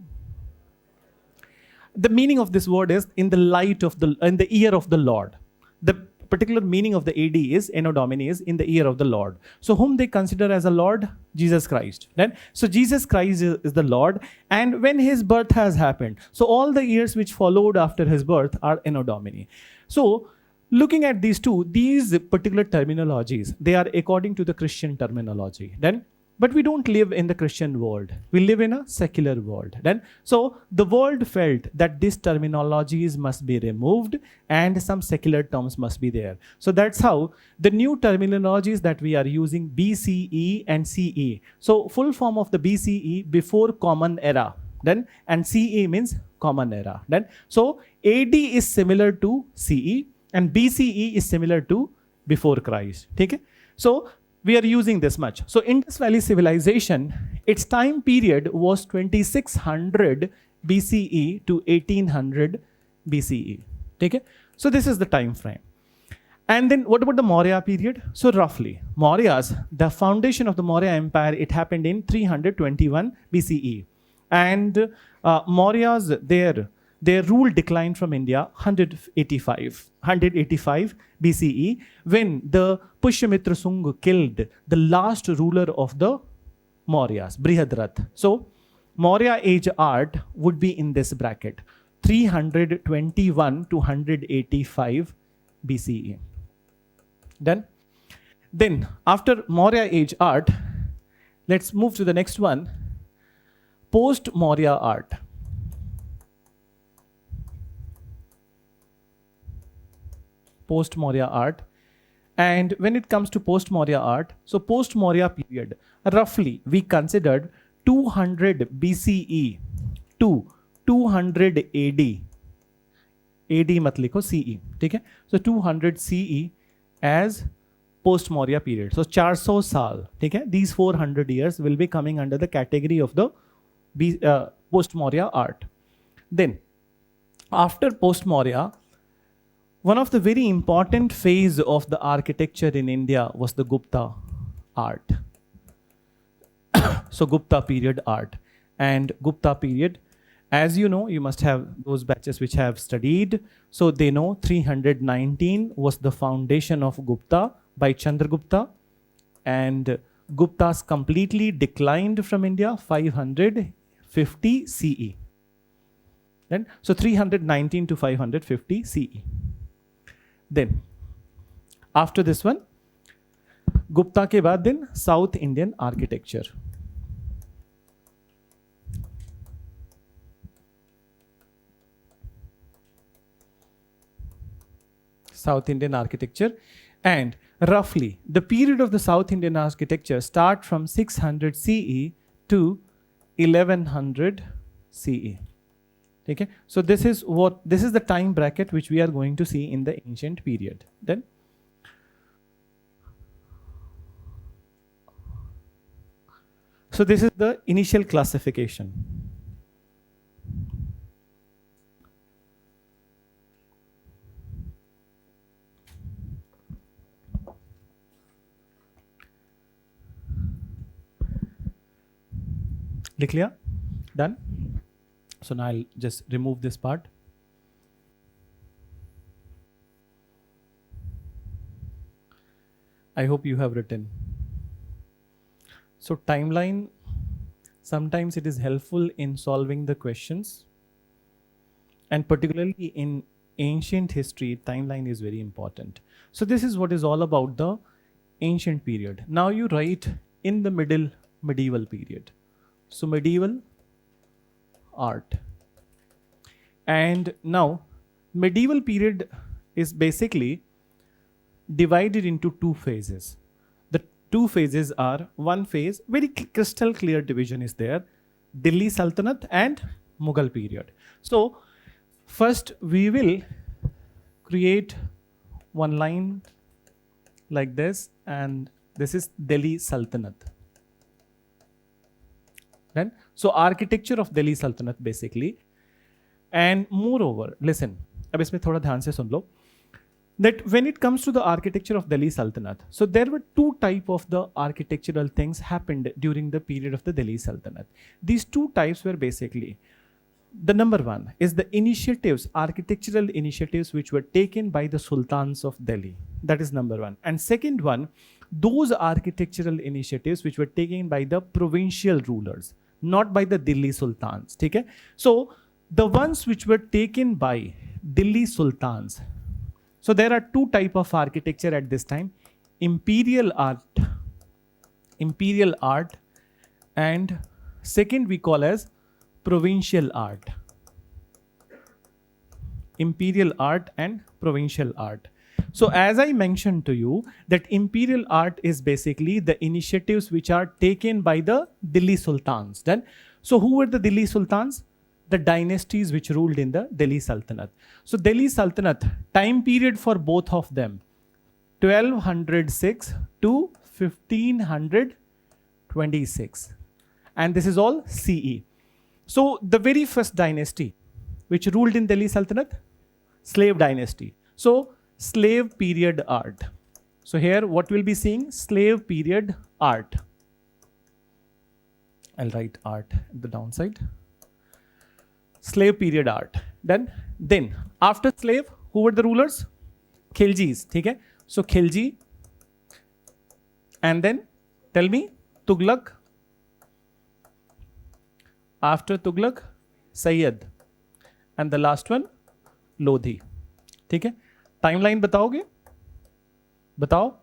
S1: The meaning of this word is in the light of in the year of the Lord. The particular meaning of the AD is Anno Domini is in the year of the Lord. So whom they consider as a Lord? Jesus Christ. Then, so Jesus Christ is the Lord, and when his birth has happened, so all the years which followed after his birth are Anno Domini. So looking at these particular terminologies, they are according to the Christian terminology. Then, but we don't live in the Christian world. We live in a secular world. Then, so the world felt that these terminologies must be removed and some secular terms must be there. So that's how the new terminologies that we are using, BCE and CE. So full form of the BCE, before common era. Then, and CE means common era. Then, so AD is similar to CE and BCE is similar to before Christ. Okay? So we are using this much. So Indus Valley civilization, its time period was 2600 BCE to 1800 BCE. Okay? So this is the time frame. And then what about the Maurya period? So roughly, Mauryas, the foundation of the Maurya Empire, it happened in 321 BCE. And Mauryas, their rule declined from India 185 BCE when the Pushyamitra Sung killed the last ruler of the Mauryas, Brihadratha. So Maurya age art would be in this bracket, 321 to 185 BCE. Done? Then after Maurya age art, let's move to the next one, post Maurya art. Post Maurya art. And when it comes to post Maurya art, so post Maurya period, roughly we considered 200 BCE to 200 AD. AD मत लिखो, CE, ठीक है? So 200 CE as post Maurya period. So 400 साल, ठीक है? These 400 years will be coming under the category of the post Maurya art. Then after post Maurya, one of the very important phase of the architecture in India was the Gupta art. So Gupta period art. And Gupta period, as you know, you must have those batches which have studied. So they know 319 was the foundation of Gupta by Chandragupta. And Guptas completely declined from India 550 CE. Then, so 319 to 550 CE. Then, after this one, Gupta के बाद then South Indian architecture. South Indian architecture, and roughly the period of the South Indian architecture start from 600 CE to 1100 CE. Okay, so this is the time bracket which we are going to see in the ancient period. Then so this is the initial classification. Clear? Done? So now I'll just remove this part. I hope you have written. So timeline, sometimes it is helpful in solving the questions. And particularly in ancient history, timeline is very important. So this is what is all about the ancient period. Now you write in the medieval period. So medieval art. And now medieval period is basically divided into two phases. The two phases are, one phase, very crystal clear division is there, Delhi Sultanate and Mughal period. So first we will create one line like this, and this is Delhi Sultanate. Then, so architecture of Delhi Sultanate basically. And moreover, listen, अब इसमें थोड़ा ध्यान से सुन लो, that when it comes to the architecture of Delhi Sultanate, so there were two types of the architectural things happened during the period of the Delhi Sultanate. These two types were basically, the number one is the initiatives, architectural initiatives which were taken by the sultans of Delhi. That is number one. And second one, those architectural initiatives which were taken by the provincial rulers, not by the Delhi sultans. Okay? So the ones which were taken by Delhi sultans. So there are two types of architecture at this time: imperial art, and second we call as provincial art. Imperial art and provincial art. So as I mentioned to you, that imperial art is basically the initiatives which are taken by the Delhi sultans. Then, so who were the Delhi sultans? The dynasties which ruled in the Delhi Sultanate. So Delhi Sultanate, time period for both of them, 1206 to 1526. And this is all CE. So the very first dynasty which ruled in Delhi Sultanate, slave dynasty. So slave period art. So here what we'll be seeing, slave period art. I'll write art at the downside. Slave period art. Then after slave, who were the rulers? Khiljis. Okay? So Khilji. And then tell me, Tughlaq. After Tughlaq, Sayyid. And the last one, Lodhi. ठीक है? Timeline बताओगे? बताओ.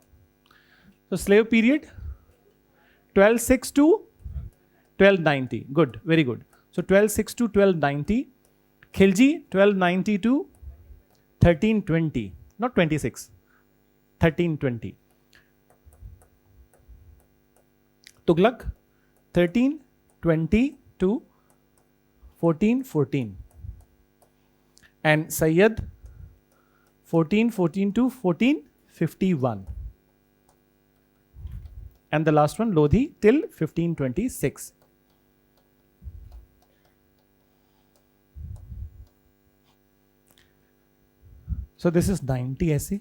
S1: So slave period 1206 to 1290. Good, very good. So 1206 to 1290. Khilji 1290 to 1320, not 26, 1320. Tughlaq 1320 to 1414. And Sayyid 1414 to 1451. And the last one, Lodhi, till 1526. So this is 90 essay,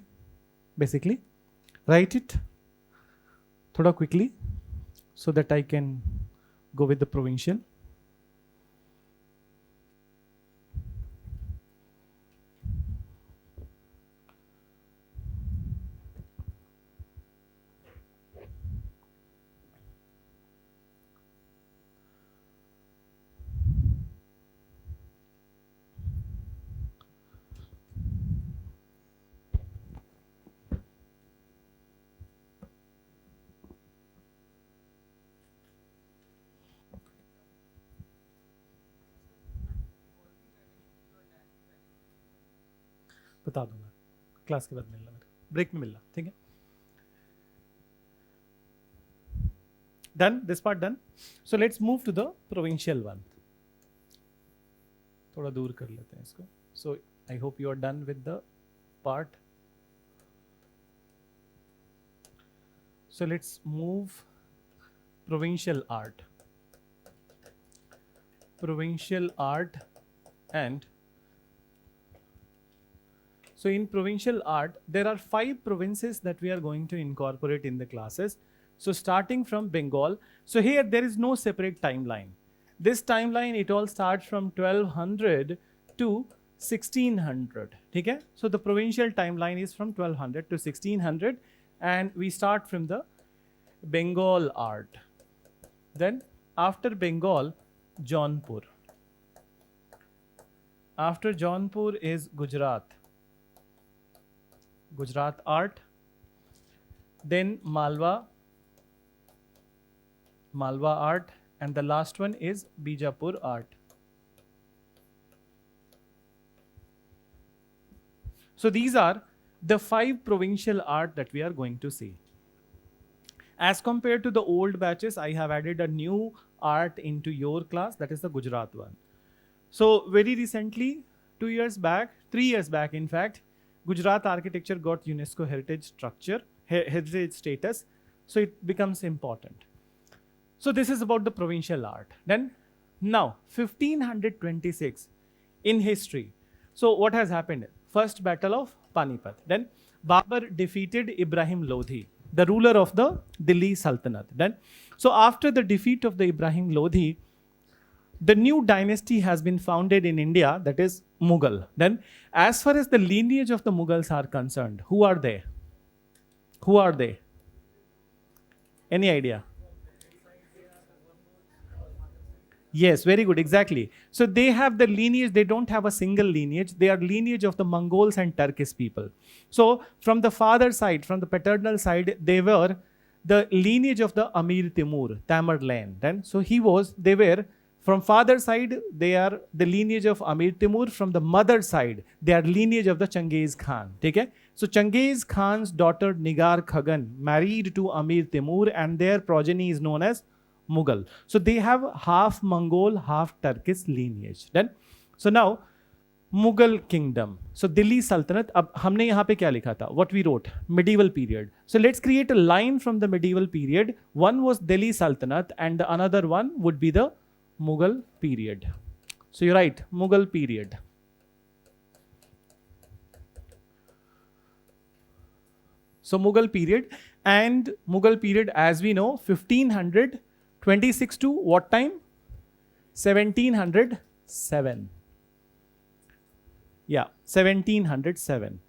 S1: basically. Write it thoda quickly so that I can go with the provincial. बता दूंगा class के बाद मिलना, break में मिलना, ठीक है? Done, this part done. So let's move to the provincial one. थोड़ा दूर कर लेते हैं इसको. So I hope you are done with the part. So let's move provincial art. Provincial art. And so in provincial art, there are 5 provinces that we are going to incorporate in the classes. So starting from Bengal, so here there is no separate timeline. This timeline, it all starts from 1200 to 1600. Okay? So the provincial timeline is from 1200 to 1600, and we start from the Bengal art. Then after Bengal, Jaunpur. After Jaunpur is Gujarat. Gujarat art. Then Malwa. Malwa art. And the last one is Bijapur art. So these are the 5 provincial art that we are going to see. As compared to the old batches, I have added a new art into your class, that is the Gujarat one. So very recently, 2 years back, 3 years back in fact, Gujarat architecture got UNESCO heritage structure, heritage status, so it becomes important. So this is about the provincial art. Then now 1526 in history. So what has happened? First battle of Panipat. Then Babur defeated Ibrahim Lodhi, the ruler of the Delhi Sultanate. Then so after the defeat of the Ibrahim Lodhi, the new dynasty has been founded in India, that is Mughal. Then as far as the lineage of the Mughals are concerned, who are they? Who are they? Any idea? Yes, very good, exactly. So they have the lineage, they don't have a single lineage, they are lineage of the Mongols and Turkish people. So from the father side, from the paternal side, they were the lineage of the Amir Timur, Tamerlane. Then so they were from father side, they are the lineage of Amir Timur. From the mother side, they are lineage of the Changiz Khan. Okay? So Changiz Khan's daughter Nigar Khagan married to Amir Timur, and their progeny is known as Mughal. So they have half Mongol, half Turkish lineage. Then so now Mughal kingdom. So Delhi Sultanate. अब हमने यहाँ पे क्या लिखा था? What we wrote? Medieval period. So let's create a line from the medieval period. One was Delhi Sultanate, and the another one would be the Mughal period. So you're right, Mughal period. So Mughal period, and Mughal period, as we know, 1526 to what time? 1707. Yeah, 1707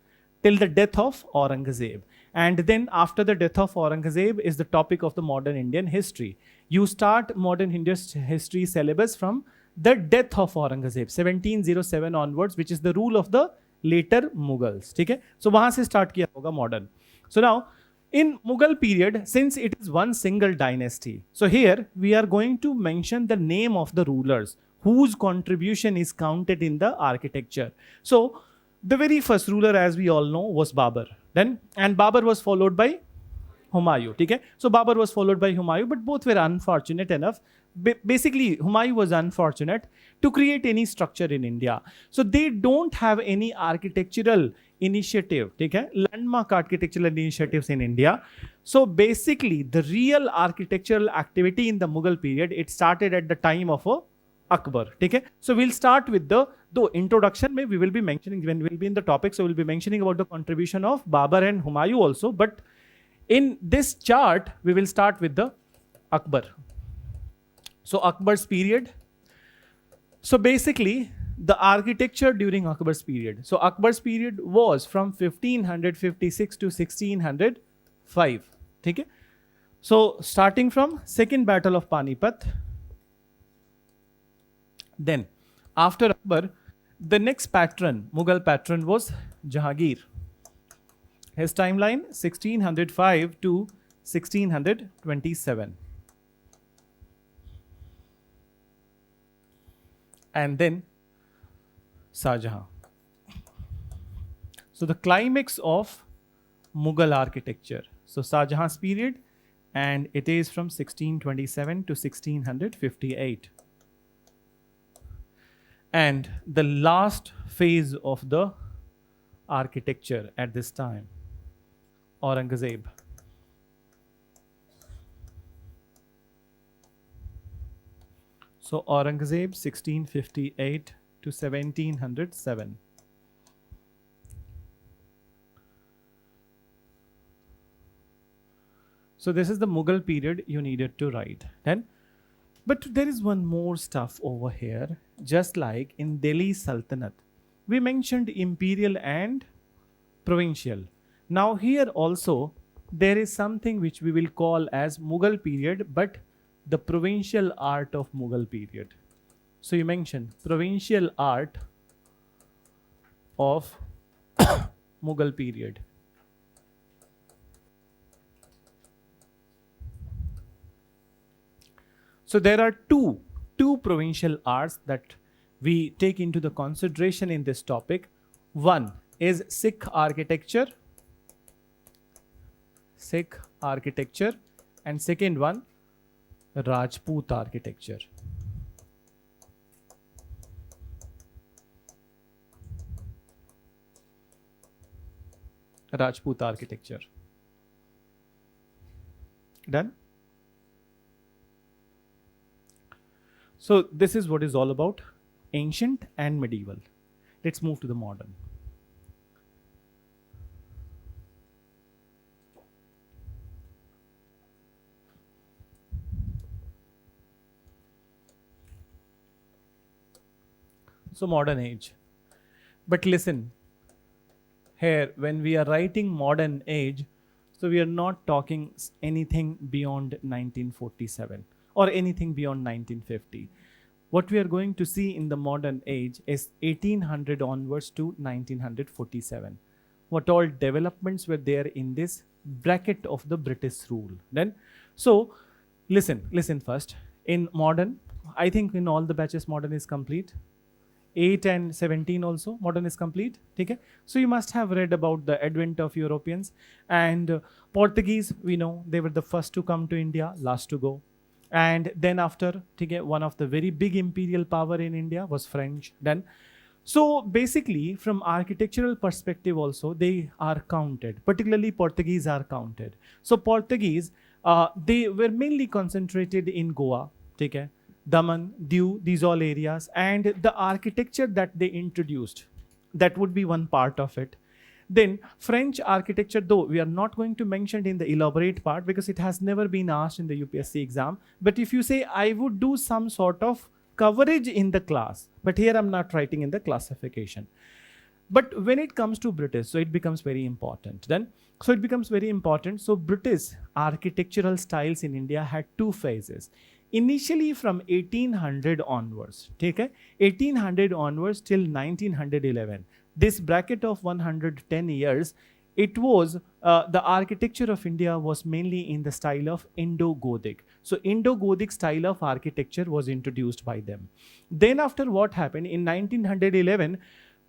S1: till the death of Aurangzeb. And then after the death of Aurangzeb is the topic of the modern Indian history. You start modern Indian history syllabus from the death of Aurangzeb, 1707 onwards, which is the rule of the later Mughals. ठीक है? So वहाँ से start किया होगा modern. So now In Mughal period, since it is one single dynasty, so here we are going to mention the name of the rulers whose contribution is counted in the architecture. So the very first ruler, as we all know, was Babur. Then, and Babur was followed by Humayun. Okay? So Babur was followed by Humayun, but both were unfortunate enough. Basically, Humayun was unfortunate to create any structure in India. So they don't have any architectural initiative, okay? Landmark architectural initiatives in India. So basically, the real architectural activity in the Mughal period, it started at the time of Akbar. Okay? So we'll start with the introduction. We will be mentioning when we'll be in the topic. So we'll be mentioning about the contribution of Babur and Humayun also. But in this chart, we will start with the Akbar. So Akbar's period. So basically, the architecture during Akbar's period. So Akbar's period was from 1556 to 1605. Okay? So starting from Second Battle of Panipat. Then after Akbar, the next patron, Mughal patron, was Jahangir. His timeline 1605 to 1627. And then Shah Jahan. So the climax of Mughal architecture. So Shah Jahan's period, and it is from 1627 to 1658. And the last phase of the architecture at this time, Aurangzeb. So Aurangzeb 1658 to 1707. So this is the Mughal period you needed to write. Then, but there is one more stuff over here. Just like in Delhi Sultanate, we mentioned imperial and provincial. Now here also there is something which we will call as Mughal period, but the provincial art of Mughal period. So you mentioned provincial art of Mughal period. So there are two provincial arts that we take into the consideration in this topic. One is Sikh architecture, and second one, Rajput architecture. Rajput architecture. Done? So this is what is all about ancient and medieval. Let's move to the modern. So modern age. But listen, here when we are writing modern age, so we are not talking anything beyond 1947 or anything beyond 1950. What we are going to see in the modern age is 1800 onwards to 1947. What all developments were there in this bracket of the British rule. Then, so listen first. In modern, I think in all the batches modern is complete. 8 and 17 also modern is complete. Okay? So you must have read about the advent of Europeans and Portuguese. We know they were the first to come to India, last to go. And then after, one of the very big imperial power in India was French. Then, so basically from architectural perspective also they are counted. Particularly Portuguese are counted. So Portuguese, they were mainly concentrated in Goa. Okay? Daman, Diu, these all areas, and the architecture that they introduced, that would be one part of it. Then French architecture, though we are not going to mention in the elaborate part because it has never been asked in the UPSC exam. But if you say I would do some sort of coverage in the class, but here I'm not writing in the classification. But when it comes to British, so it becomes very important. So British architectural styles in India had two phases. Initially from 1800 onwards, 1800 onwards till 1911. This bracket of 110 years, it was the architecture of India was mainly in the style of Indo-Gothic. So Indo-Gothic style of architecture was introduced by them. Then after what happened in 1911,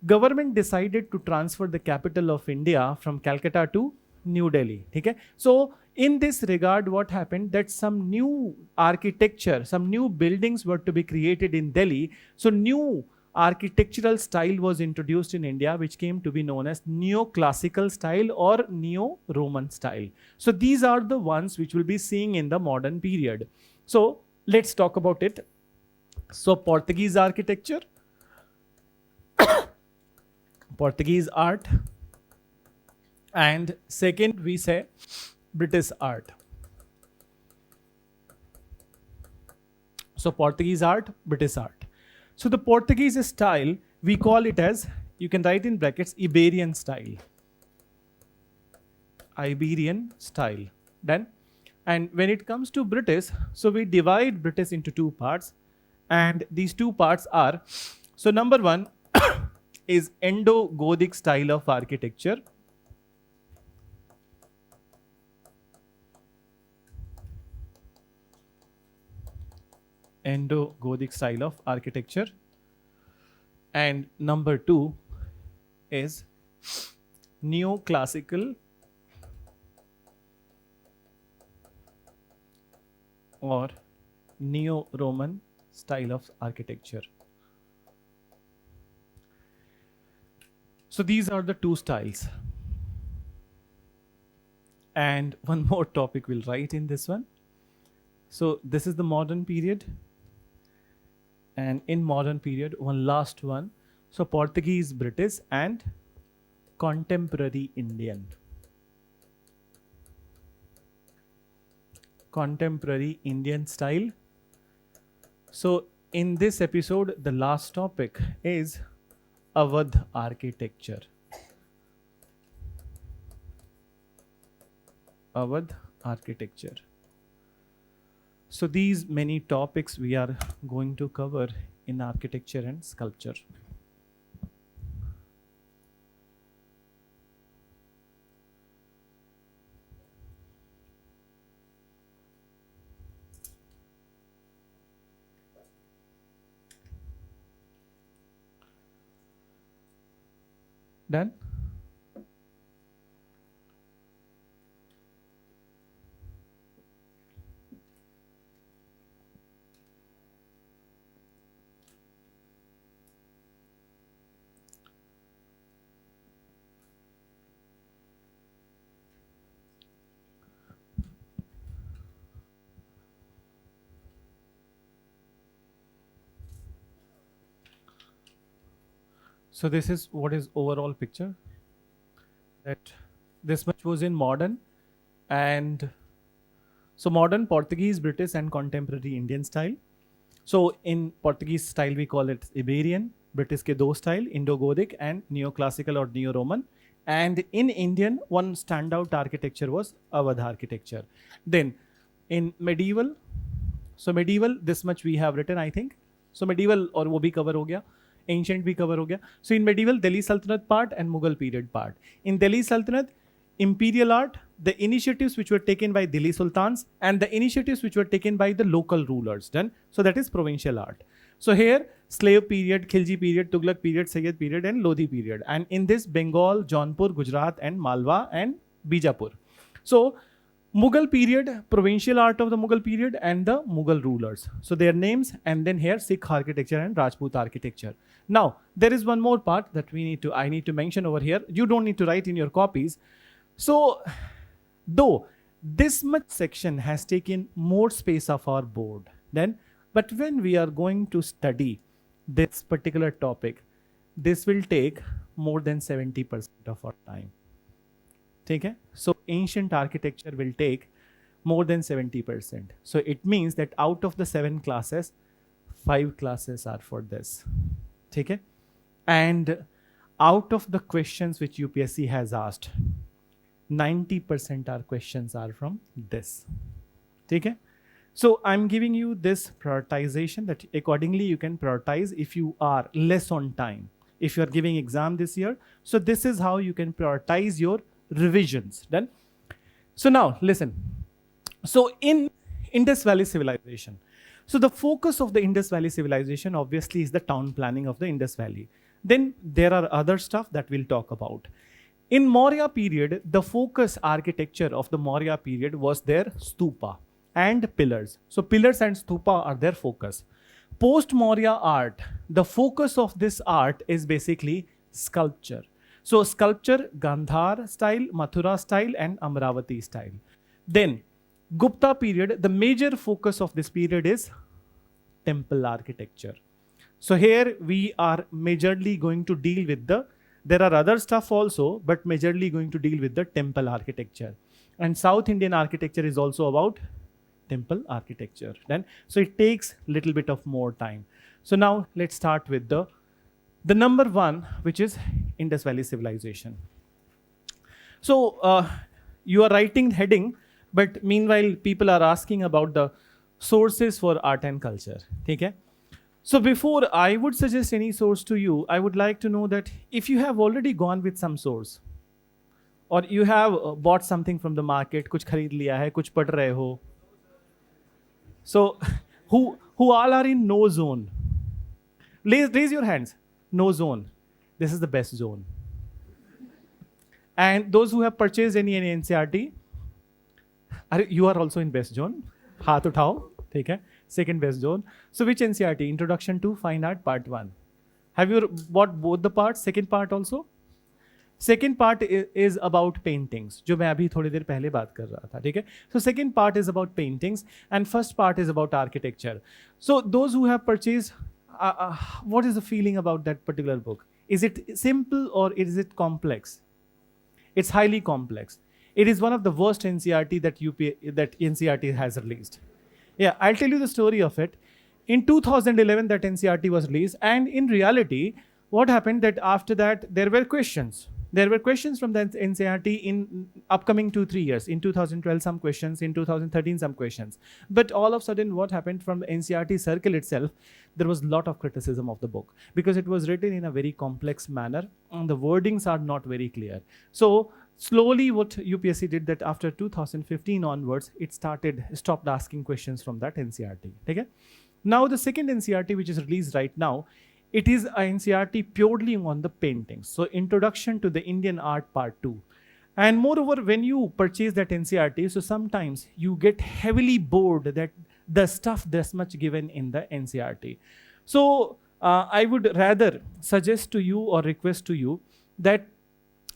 S1: government decided to transfer the capital of India from Calcutta to New Delhi. Okay? So in this regard, what happened that some new architecture, some new buildings were to be created in Delhi. So new architectural style was introduced in India, which came to be known as neoclassical style or neo-Roman style. So these are the ones which we'll be seeing in the modern period. So let's talk about it. So Portuguese architecture, Portuguese art, and second we say British art. So Portuguese art, British art. So the Portuguese style, we call it as, you can write in brackets, Iberian style. Iberian style. Done. And when it comes to British, so we divide British into two parts. And these two parts are, so number one is Indo-Gothic style of architecture. Indo-Gothic style of architecture. And number two is neoclassical or neo-Roman style of architecture. So these are the two styles. And one more topic we'll write in this one. So this is the modern period. And in modern period, one last one. So Portuguese, British, and contemporary Indian. Contemporary Indian style. So in this episode, the last topic is Awadh architecture. Awadh architecture. So these many topics we are going to cover in architecture and sculpture. Done? So this is what is overall picture, that this much was in modern, and so modern Portuguese, British, and contemporary Indian style. So in Portuguese style we call it Iberian, British ke do style, Indo-Gothic and neoclassical or neo-Roman. And in Indian, one standout architecture was Awadh architecture. Then in medieval, so medieval, this much we have written, I think. So medieval और वो भी cover हो गया, ancient भी cover हो गया. So in medieval, Delhi Sultanate part and Mughal period part. In Delhi Sultanate, imperial art, the initiatives which were taken by Delhi Sultans and the initiatives which were taken by the local rulers. Done. So that is provincial art. So here, slave period, Khilji period, Tughlaq period, Sayyid period, and Lodhi period. And in this, Bengal, Jaunpur, Gujarat, and Malwa and Bijapur. So Mughal period, provincial art of the Mughal period, and the Mughal rulers. So their names, and then here Sikh architecture and Rajput architecture. Now there is one more part that I need to mention over here. You don't need to write in your copies. So though this much section has taken more space of our board, but when we are going to study this particular topic, this will take more than 70% of our time. Okay? So ancient architecture will take more than 70%. So it means that out of the 7 classes, 5 classes are for this. Okay? And out of the questions which UPSC has asked, 90% are questions are from this. Okay? So I'm giving you this prioritization that accordingly you can prioritize if you are less on time. If you are giving exam this year, so this is how you can prioritize your revisions. Done? So now, listen. So in Indus Valley civilization, so the focus of the Indus Valley civilization obviously is the town planning of the Indus Valley. Then there are other stuff that we'll talk about. In Maurya period, the focus architecture of the Maurya period was their stupa and pillars. So pillars and stupa are their focus. Post-Maurya art, the focus of this art is basically sculpture. So sculpture, Gandhar style, Mathura style and Amravati style. Then Gupta period, the major focus of this period is temple architecture. So here we are majorly going to deal with there are other stuff also, but majorly going to deal with the temple architecture. And South Indian architecture is also about temple architecture. Then, so it takes little bit of more time. So now let's start with the number one, which is Indus Valley civilization. So you are writing heading, but meanwhile people are asking about the sources for art and culture. Okay? So before I would suggest any source to you, I would like to know that if you have already gone with some source, or you have bought something from the market, कुछ खरीद लिया है, कुछ पढ़ रहे हो. So who all are in no zone? Raise your hands. No zone. This is the best zone. And those who have purchased any NCERT, you are also in best zone. हाथ उठाओ, ठीक है? Second best zone. So which NCERT? Introduction to Fine Art Part 1. Have you bought both the parts? Second part also? Second part is about paintings, जो मैं अभी थोड़ी देर पहले बात कर रहा था, ठीक है? So second part is about paintings and first part is about architecture. So those who have purchased, what is the feeling about that particular book? Is it simple or is it complex? It's highly complex. It is one of the worst NCERT that NCERT has released. Yeah, I'll tell you the story of it. In 2011, that NCERT was released, and in reality, what happened that after that, there were questions. There were questions from the NCERT in upcoming 2-3 years. In 2012, some questions. In 2013, some questions. But all of a sudden, what happened from the NCERT circle itself, there was a lot of criticism of the book because it was written in a very complex manner and the wordings are not very clear. So slowly what UPSC did that after 2015 onwards, it stopped asking questions from that NCERT. Okay? Now the second NCERT which is released right now, it is an NCERT purely on the paintings. So Introduction to the Indian Art Part 2. And moreover, when you purchase that NCERT, so sometimes you get heavily bored that the stuff this much given in the NCERT. So I would rather suggest to you or request to you that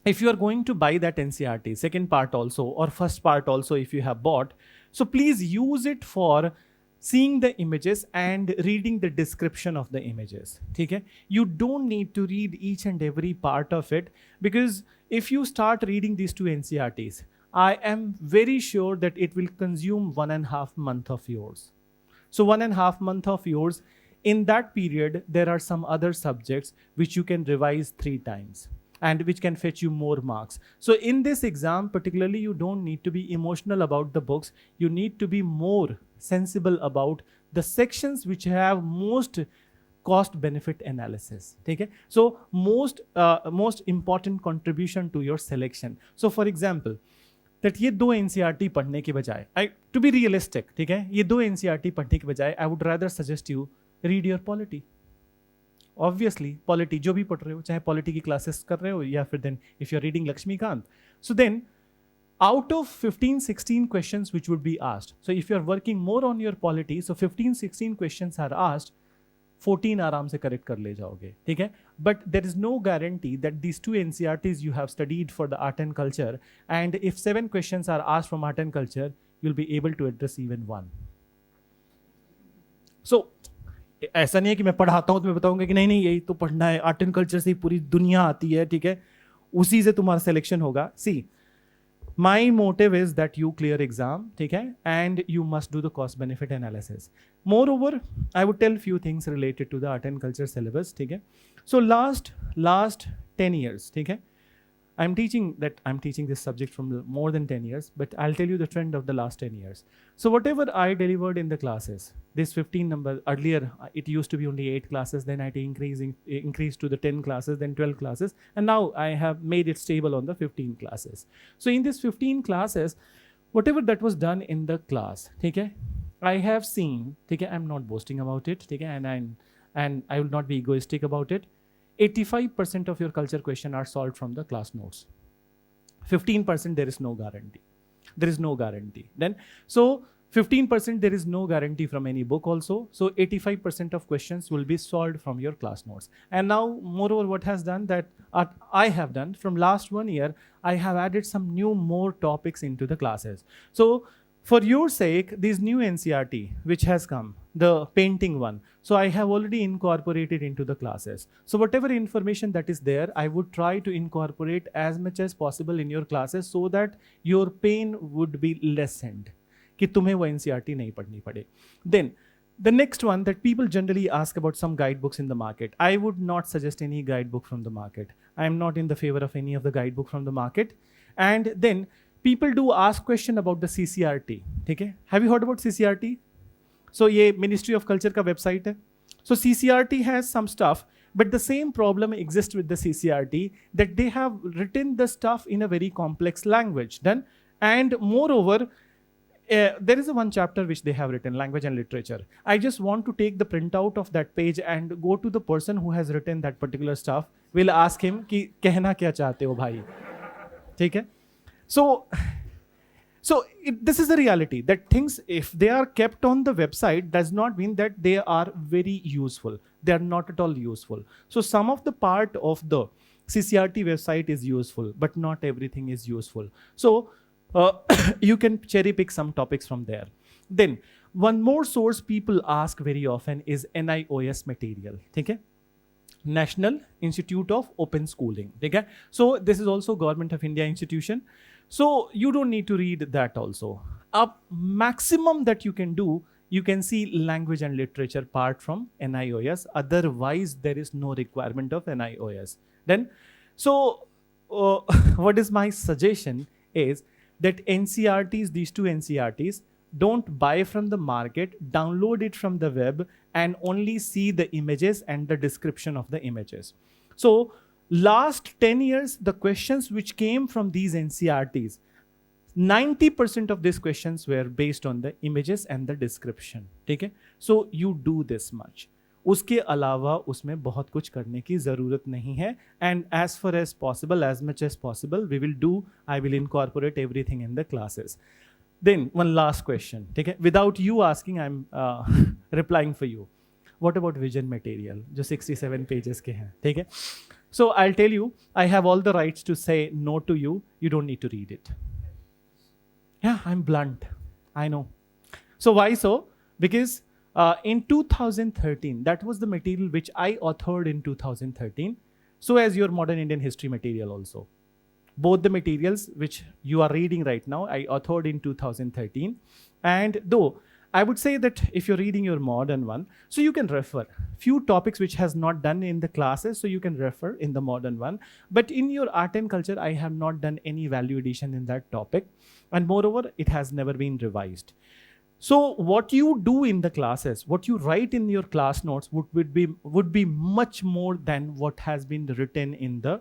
S1: if you are going to buy that NCERT, second part also or first part also if you have bought, so please use it for seeing the images and reading the description of the images. Okay? You don't need to read each and every part of it because if you start reading these two NCERTs, I am very sure that it will consume 1.5 months of yours. So 1.5 months of yours, in that period, there are some other subjects which you can revise 3 times and which can fetch you more marks. So in this exam, particularly, you don't need to be emotional about the books. You need to be more sensible about the sections which have most cost benefit analysis. Okay? So most important contribution to your selection. So for example, that ये 2 NCERT पढ़ने के बजाय, to be realistic, ठीक है? ये 2 NCERT पढ़ने के बजाय, I would rather suggest you read your polity. Obviously, polity जो भी पढ़ रहे हो, चाहे polity की classes कर रहे हो या फिर then if you're reading Lakshmikant. So then, out of 15-16 questions which would be asked, so if you're working more on your polity, so 15-16 questions are asked, 14 आराम से correct कर ले जाओगे, ठीक है? But there is no guarantee that these 2 NCERTs you have studied for the art and culture, and if 7 questions are asked from art and culture, you'll be able to address even 1. So ऐसा नहीं है कि मैं पढ़ाता हूँ तो मैं बताऊंगा कि नहीं यही तो पढ़ना है, आर्ट एंड कल्चर से पूरी दुनिया आती है, ठीक है? उसी से तुम्हारा सिलेक्शन होगा. See, my motive is that you clear exam, okay? And you must do the cost benefit analysis. Moreover, I would tell few things related to the art and culture syllabus, okay? So last 10 years, okay? I'm teaching this subject from more than 10 years, but I'll tell you the trend of the last 10 years. So whatever I delivered in the classes, this 15 number, earlier it used to be only 8 classes, then I increased to the 10 classes, then 12 classes, and now I have made it stable on the 15 classes. So in this 15 classes, whatever that was done in the class, okay, I have seen, okay, I'm not boasting about it, okay, and I will not be egoistic about it. 85% of your culture question are solved from the class notes. 15% there is no guarantee. There is no guarantee. Then, so 15% there is no guarantee from any book also. So 85% of questions will be solved from your class notes. And now, moreover, what has done that I have done from last 1 year, I have added some more topics into the classes. So for your sake, this new NCRT which has come, the painting one, so I have already incorporated into the classes. So whatever information that is there, I would try to incorporate as much as possible in your classes so that your pain would be lessened. कि तुम्हें वो NCRT नहीं पढ़नी पड़े. Then the next one that people generally ask about some guidebooks in the market. I would not suggest any guidebook from the market. I am not in the favor of any of the guidebook from the market. And then people do ask question about the CCRT. ठीक है? Have you heard about CCRT? So ये Ministry of Culture का website है. So CCRT has some stuff, but the same problem exists with the CCRT that they have written the stuff in a very complex language. Then, and moreover, there is one chapter which they have written, language and literature. I just want to take the printout of that page and go to the person who has written that particular stuff. We'll ask him कि कहना क्या चाहते हो भाई, ठीक है? So this is the reality that things, if they are kept on the website, does not mean that they are very useful. They are not at all useful. So some of the part of the CCRT website is useful, but not everything is useful. So you can cherry pick some topics from there. Then one more source people ask very often is NIOS material. Okay? National Institute of Open Schooling. Okay? So this is also Government of India institution. So you don't need to read that also. A maximum that you can do, you can see language and literature part from NIOS. Otherwise, there is no requirement of NIOS. Then, so what is my suggestion is that NCRTs, these two NCRTs, don't buy from the market, download it from the web, and only see the images and the description of the images. So last 10 years, the questions which came from these NCRTs, 90% of these questions were based on the images and the description. ठीक है? So you do this much. उसके अलावा उसमें बहुत कुछ करने की ज़रूरत नहीं है. And as far as possible, as much as possible, I will incorporate everything in the classes. Then one last question. ठीक है? Without you asking, I'm replying for you. What about vision material? जो 67 pages के हैं. ठीक है? So I'll tell you, I have all the rights to say no to you. You don't need to read it. Yeah, I'm blunt. I know. So why so? Because in 2013, that was the material which I authored in 2013. So as your modern Indian history material also. Both the materials which you are reading right now, I authored in 2013. And though I would say that if you're reading your modern one, so you can refer few topics which has not done in the classes, so you can refer in the modern one. But in your art and culture, I have not done any value addition in that topic. And moreover, it has never been revised. So what you do in the classes, what you write in your class notes would be much more than what has been written in the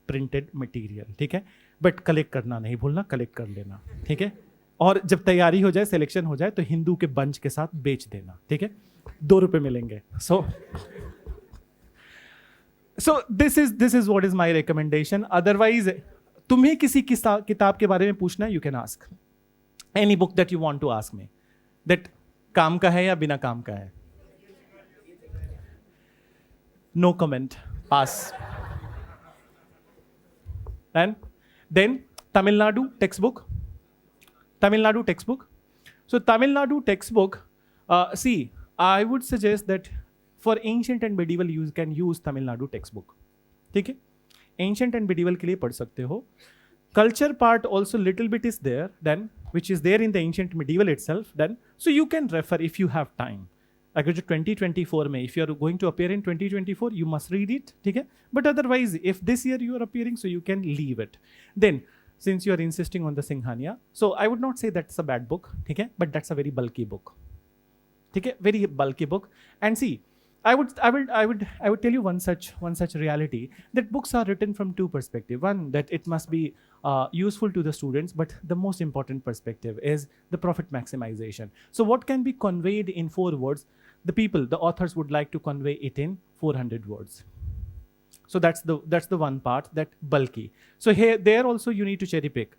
S1: printed material. ठीक है? But collect करना नहीं भूलना, collect कर लेना. ठीक है? और जब तैयारी हो जाए, सिलेक्शन हो जाए, तो हिंदू के बंच के साथ बेच देना. ठीक है? ₹2 मिलेंगे. So this is what is my recommendation. Otherwise, तुम्हें किसी किताब के बारे में पूछना है, you can ask. Any book that you want to ask me. That काम का है या बिना काम का है? No comment. Pass. And then Tamil Nadu textbook. So Tamil Nadu textbook, see, I would suggest that for ancient and medieval you can use Tamil Nadu textbook. ठीक है? Ancient and medieval के लिए पढ़ सकते हो. Culture part also little bit is there, then which is there in the ancient medieval itself, then so you can refer if you have time. अगर जो 2024 में, if you are going to appear in 2024, you must read it, ठीक है? But otherwise, if this year you are appearing, so you can leave it. Then, since you are insisting on the Singhania, so I would not say that's a bad book, ठीक है? But that's a very bulky book, ठीक है? Very bulky book. And see, I would tell you one such reality, that books are written from two perspectives. One, that it must be useful to the students, but the most important perspective is the profit maximization. So what can be conveyed in 4 words? The authors would like to convey it in 400 words. So that's the one part, that bulky. So there also you need to cherry pick.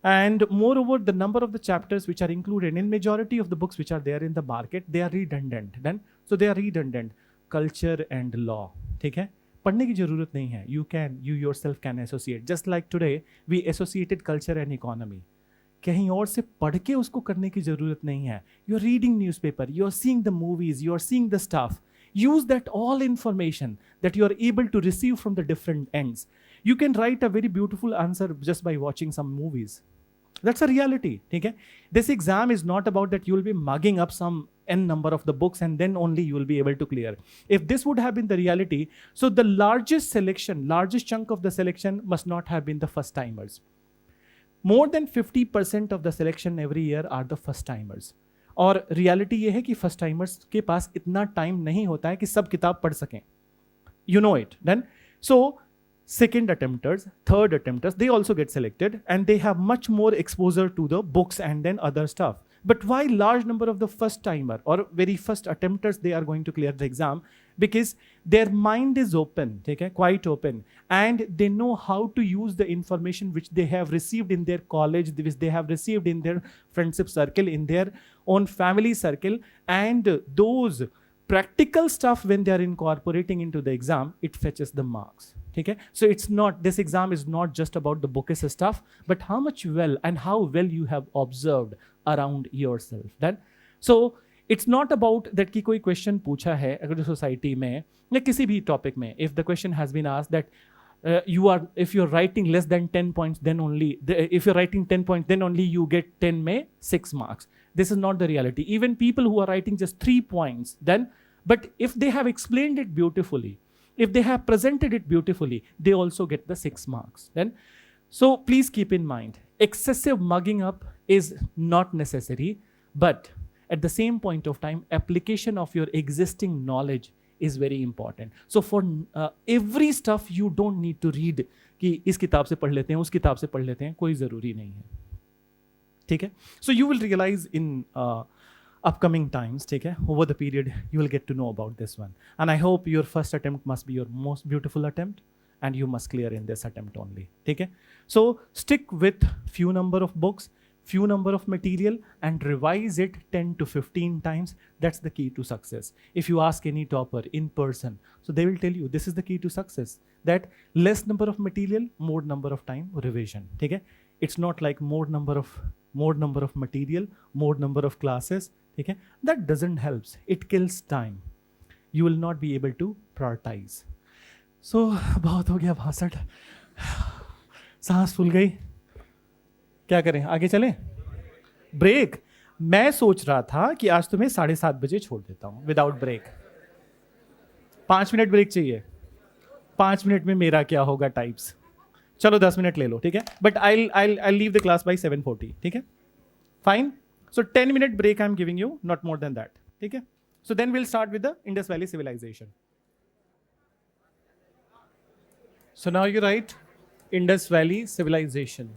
S1: And moreover, the number of the chapters which are included in majority of the books which are there in the market, they are redundant. So they are redundant. Culture and law, ठीक है? पढ़ने की जरूरत नहीं है. You yourself can associate. Just like today, we associated culture and economy. कहीं और से पढ़ के उसको करने की जरूरत नहीं है. You are reading newspaper, you are seeing the movies, you are seeing the stuff. Use that all information that you are able to receive from the different ends. You can write a very beautiful answer just by watching some movies. That's a reality, ठीक है? This exam is not about that you will be mugging up some n number of the books and then only you will be able to clear. If this would have been the reality, so the largest chunk of the selection must not have been the first timers. More than 50% of the selection every year are the first timers. और reality ये है कि first timers के पास इतना time नहीं होता है कि सब किताब पढ़ सकें. You know it. Then, so second attempters, third attempters, they also get selected and they have much more exposure to the books and then other stuff. But why large number of the first timer or very first attempters, they are going to clear the exam? Because their mind is open, okay, quite open, and they know how to use the information which they have received in their college, which they have received in their friendship circle, in their own family circle, and those practical stuff, when they are incorporating into the exam, it fetches the marks. Okay? So this exam is not just about the bookish stuff, but how much well and how well you have observed around yourself. Then, so it's not about that कि कोई question पूछा है अगर society में या किसी भी topic में, if the question has been asked that if you're writing less than 10 points, then only if you're writing 10 points, then only you get 10 में 6 marks. This is not the reality. Even people who are writing just 3 points, but if they have explained it beautifully, if they have presented it beautifully, they also get the 6 marks. So please keep in mind, excessive mugging up is not necessary, but at the same point of time, application of your existing knowledge is very important. So for every stuff, you don't need to read कि इस किताब से पढ़ लेते हैं, उस किताब से पढ़ लेते हैं, कोई ज़रूरी नहीं है. ठीक है? So you will realize in upcoming times, ठीक है? Over the period, you will get to know about this one. And I hope your first attempt must be your most beautiful attempt, and you must clear in this attempt only. ठीक है? So stick with few number of books, few number of material, and revise it 10 to 15 times. That's the key to success. If you ask any topper in person, so they will tell you this is the key to success, that less number of material, more number of time revision. ठीक है? It's not like more number of material, more number of classes. ठीक है? That doesn't help. It kills time. You will not be able to prioritize. So बहुत हो गया भाषण, सांस फूल गई. क्या करें, आगे चलें? ब्रेक. मैं सोच रहा था कि आज तुम्हें 7:30 बजे छोड़ देता हूं विदाउट ब्रेक. 5 मिनट ब्रेक चाहिए. 5 मिनट में मेरा क्या होगा टाइप्स. चलो 10 मिनट ले लो, ठीक है? But I leave the class by 7:40. ठीक है? Fine. So 10 minute break I am giving you, not more than that. ठीक है? So then will start with the Indus valley civilisation. So now you write Indus valley civilisation.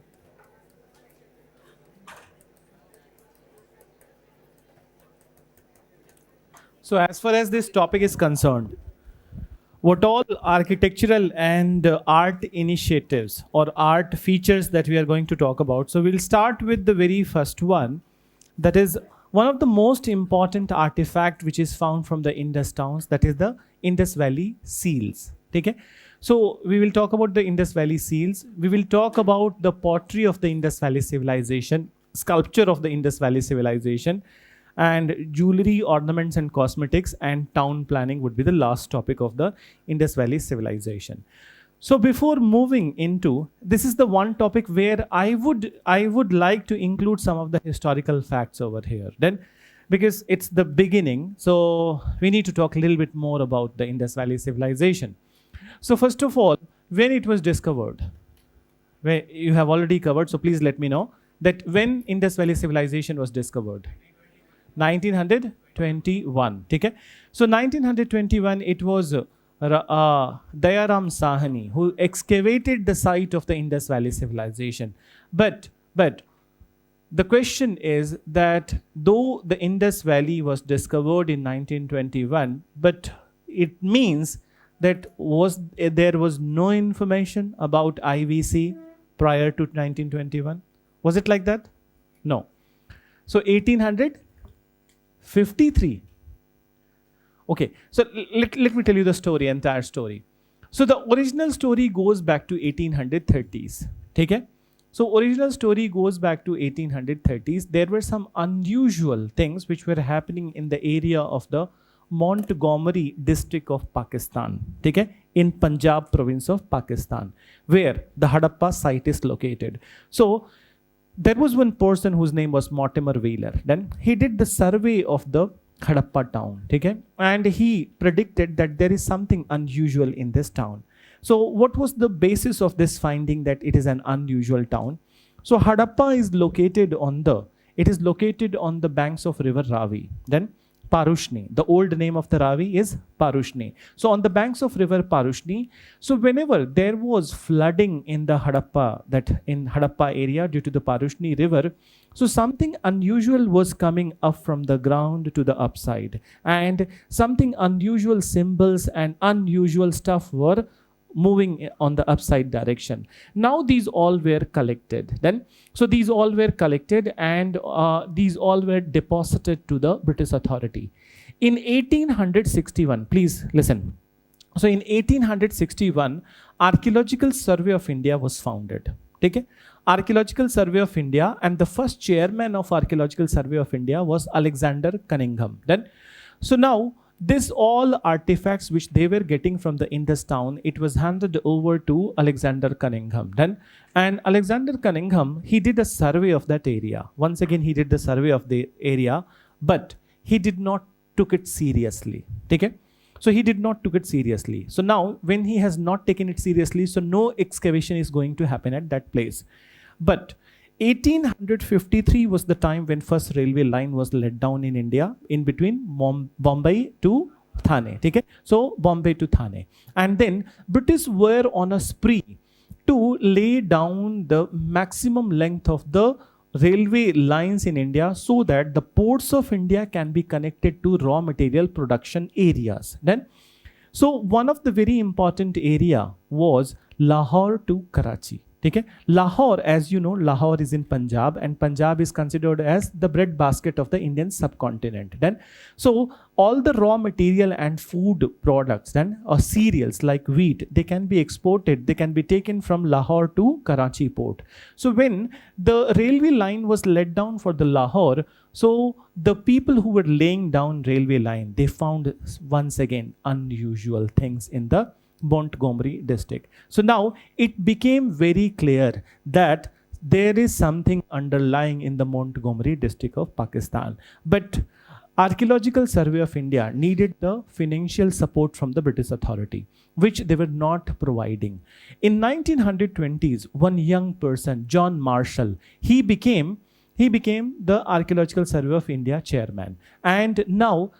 S1: So as far as this topic is concerned, what all architectural and art initiatives or art features that we are going to talk about. So we'll start with the very first one. That is one of the most important artifact which is found from the Indus towns. That is the Indus Valley seals. Okay? So we will talk about the Indus Valley seals. We will talk about the pottery of the Indus Valley civilization, sculpture of the Indus Valley civilization, and jewelry, ornaments and cosmetics, and town planning would be the last topic of the Indus Valley civilization. So before moving into, this is the one topic where I would like to include some of the historical facts over here. Then because it's the beginning. So we need to talk a little bit more about the Indus Valley civilization. So first of all, when it was discovered, where you have already covered, so please let me know that when Indus Valley civilization was discovered. 1921. Okay? So 1921, it was Dayaram Sahani who excavated the site of the Indus Valley civilization. But the question is that though the Indus Valley was discovered in 1921, but it means that there was no information about IVC prior to 1921. Was it like that? No. So 1853. Okay, so let me tell you the story, entire story. So the original story goes back to 1830s. Okay? So original story goes back to 1830s. There were some unusual things which were happening in the area of the Montgomery district of Pakistan, okay, in Punjab province of Pakistan, where the Hadappa site is located. So there was one person whose name was Mortimer Wheeler. Then he did the survey of the Hadappa town, okay, and he predicted that there is something unusual in this town. So what was the basis of this finding that it is an unusual town? So Hadappa is located on the banks of river Ravi. Then Parushni, the old name of the Ravi is Parushni. So on the banks of river Parushni, so whenever there was flooding in the Hadappa area due to the Parushni river, so something unusual was coming up from the ground to the upside, and something unusual symbols and unusual stuff were moving on the upside direction. Now these all were collected. These all were collected, and these all were deposited to the British authority. In 1861, please listen. So in 1861, Archaeological Survey of India was founded. Okay? Archaeological Survey of India, and the first chairman of Archaeological Survey of India was Alexander Cunningham. So now, this all artifacts which they were getting from the Indus town, it was handed over to Alexander Cunningham. And Alexander Cunningham, he did a survey of that area. Once again, he did the survey of the area, but he did not took it seriously. Okay? So he did not took it seriously. So now, when he has not taken it seriously, so no excavation is going to happen at that place. But 1853 was the time when first railway line was let down in India, in between Bombay to Thane. Okay? So Bombay to Thane. And then British were on a spree to lay down the maximum length of the railway lines in India so that the ports of India can be connected to raw material production areas. So one of the very important area was Lahore to Karachi. Okay? Lahore, as you know, Lahore is in Punjab, and Punjab is considered as the breadbasket of the Indian subcontinent. So all the raw material and food products or cereals like wheat, they can be exported, they can be taken from Lahore to Karachi port. So when the railway line was let down for the Lahore, so the people who were laying down railway line, they found once again unusual things in the Montgomery district. So now it became very clear that there is something underlying in the Montgomery district of Pakistan. But Archaeological Survey of India needed the financial support from the British authority, which they were not providing. In 1920s, one young person, John Marshall, he became the Archaeological Survey of India chairman. And now,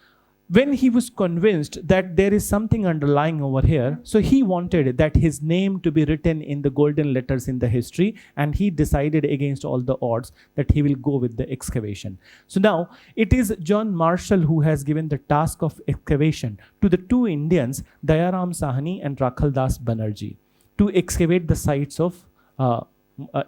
S1: when he was convinced that there is something underlying over here, so he wanted that his name to be written in the golden letters in the history, and he decided against all the odds that he will go with the excavation. So now it is John Marshall who has given the task of excavation to the two Indians, Dayaram Sahani and Rakhal Das Banerjee, to excavate the sites of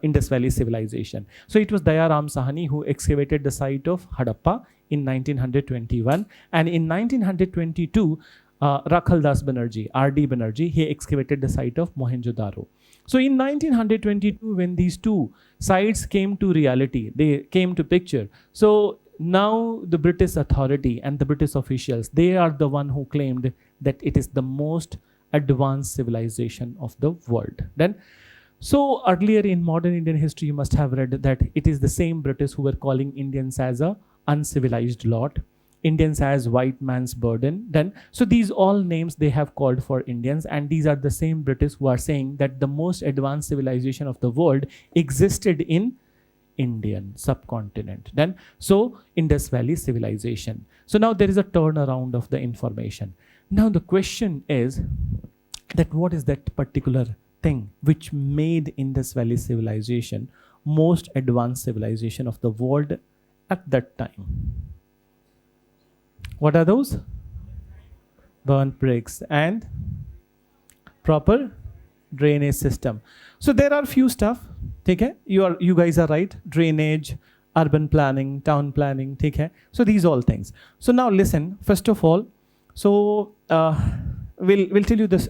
S1: Indus Valley civilization. So it was Dayaram Sahani who excavated the site of Hadappa in 1921, and in 1922, Rakhal Das Banerjee, R.D. Banerjee, he excavated the site of Mohenjo-daro. So in 1922, when these two sites came to reality, they came to picture. So now the British authority and the British officials, they are the one who claimed that it is the most advanced civilization of the world. So earlier in modern Indian history, you must have read that it is the same British who were calling Indians as a uncivilized lot, Indians as white man's burden. Then, so these all names they have called for Indians, and these are the same British who are saying that the most advanced civilization of the world existed in Indian subcontinent. Then, so Indus Valley civilization. So now there is a turnaround of the information. Now the question is that what is that particular thing which made Indus Valley civilization most advanced civilization of the world at that time? What are those? Burnt bricks and proper drainage system. So there are few stuff. Okay, you guys are right. Drainage, urban planning, town planning. Okay, so these all things. So now listen. First of all, so we'll tell you this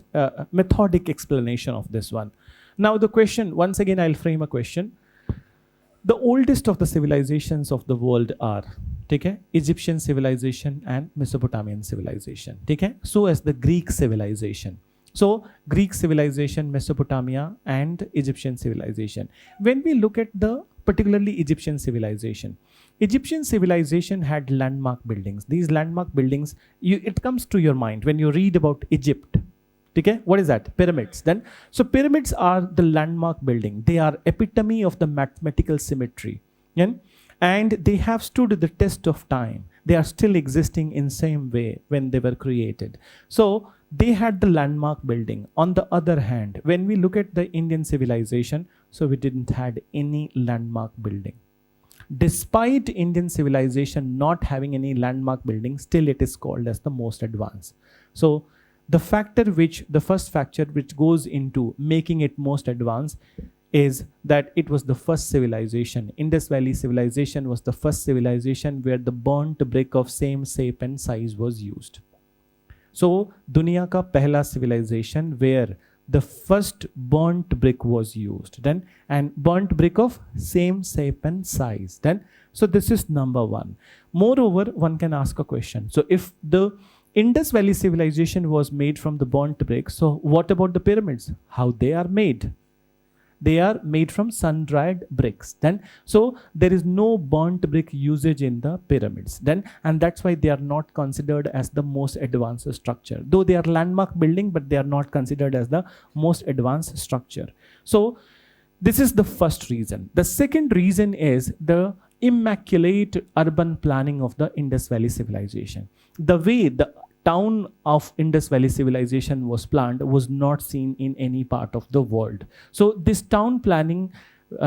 S1: methodic explanation of this one. Now the question, once again, I'll frame a question. The oldest of the civilizations of the world are, okay, Egyptian civilization and Mesopotamian civilization. Okay, so as the Greek civilization. So Greek civilization, Mesopotamia, and Egyptian civilization. When we look at the particularly Egyptian civilization had landmark buildings. These landmark buildings, it comes to your mind when you read about Egypt. Okay, what is that? Pyramids. Then, so pyramids are the landmark building. They are epitome of the mathematical symmetry. Yeah? And they have stood the test of time. They are still existing in same way when they were created. So they had the landmark building. On the other hand, when we look at the Indian civilization, so we didn't had any landmark building. Despite Indian civilization not having any landmark building, still it is called as the most advanced. So the first factor which goes into making it most advanced is that it was the first civilization. Indus Valley civilization was the first civilization where the burnt brick of same shape and size was used. So, दुनिया का पहला civilization where the first burnt brick was used. Then, and burnt brick of same shape and size. Then, so this is number one. Moreover, one can ask a question. So, if the Indus Valley civilization was made from the burnt brick, so what about the pyramids? How they are made? They are made from sun-dried bricks. Then, so there is no burnt brick usage in the pyramids. Then, and that's why they are not considered as the most advanced structure. Though they are landmark building, but they are not considered as the most advanced structure. So, this is the first reason. The second reason is the immaculate urban planning of the Indus Valley civilization. The way the town of Indus Valley civilization was planned was not seen in any part of the world. So this town planning,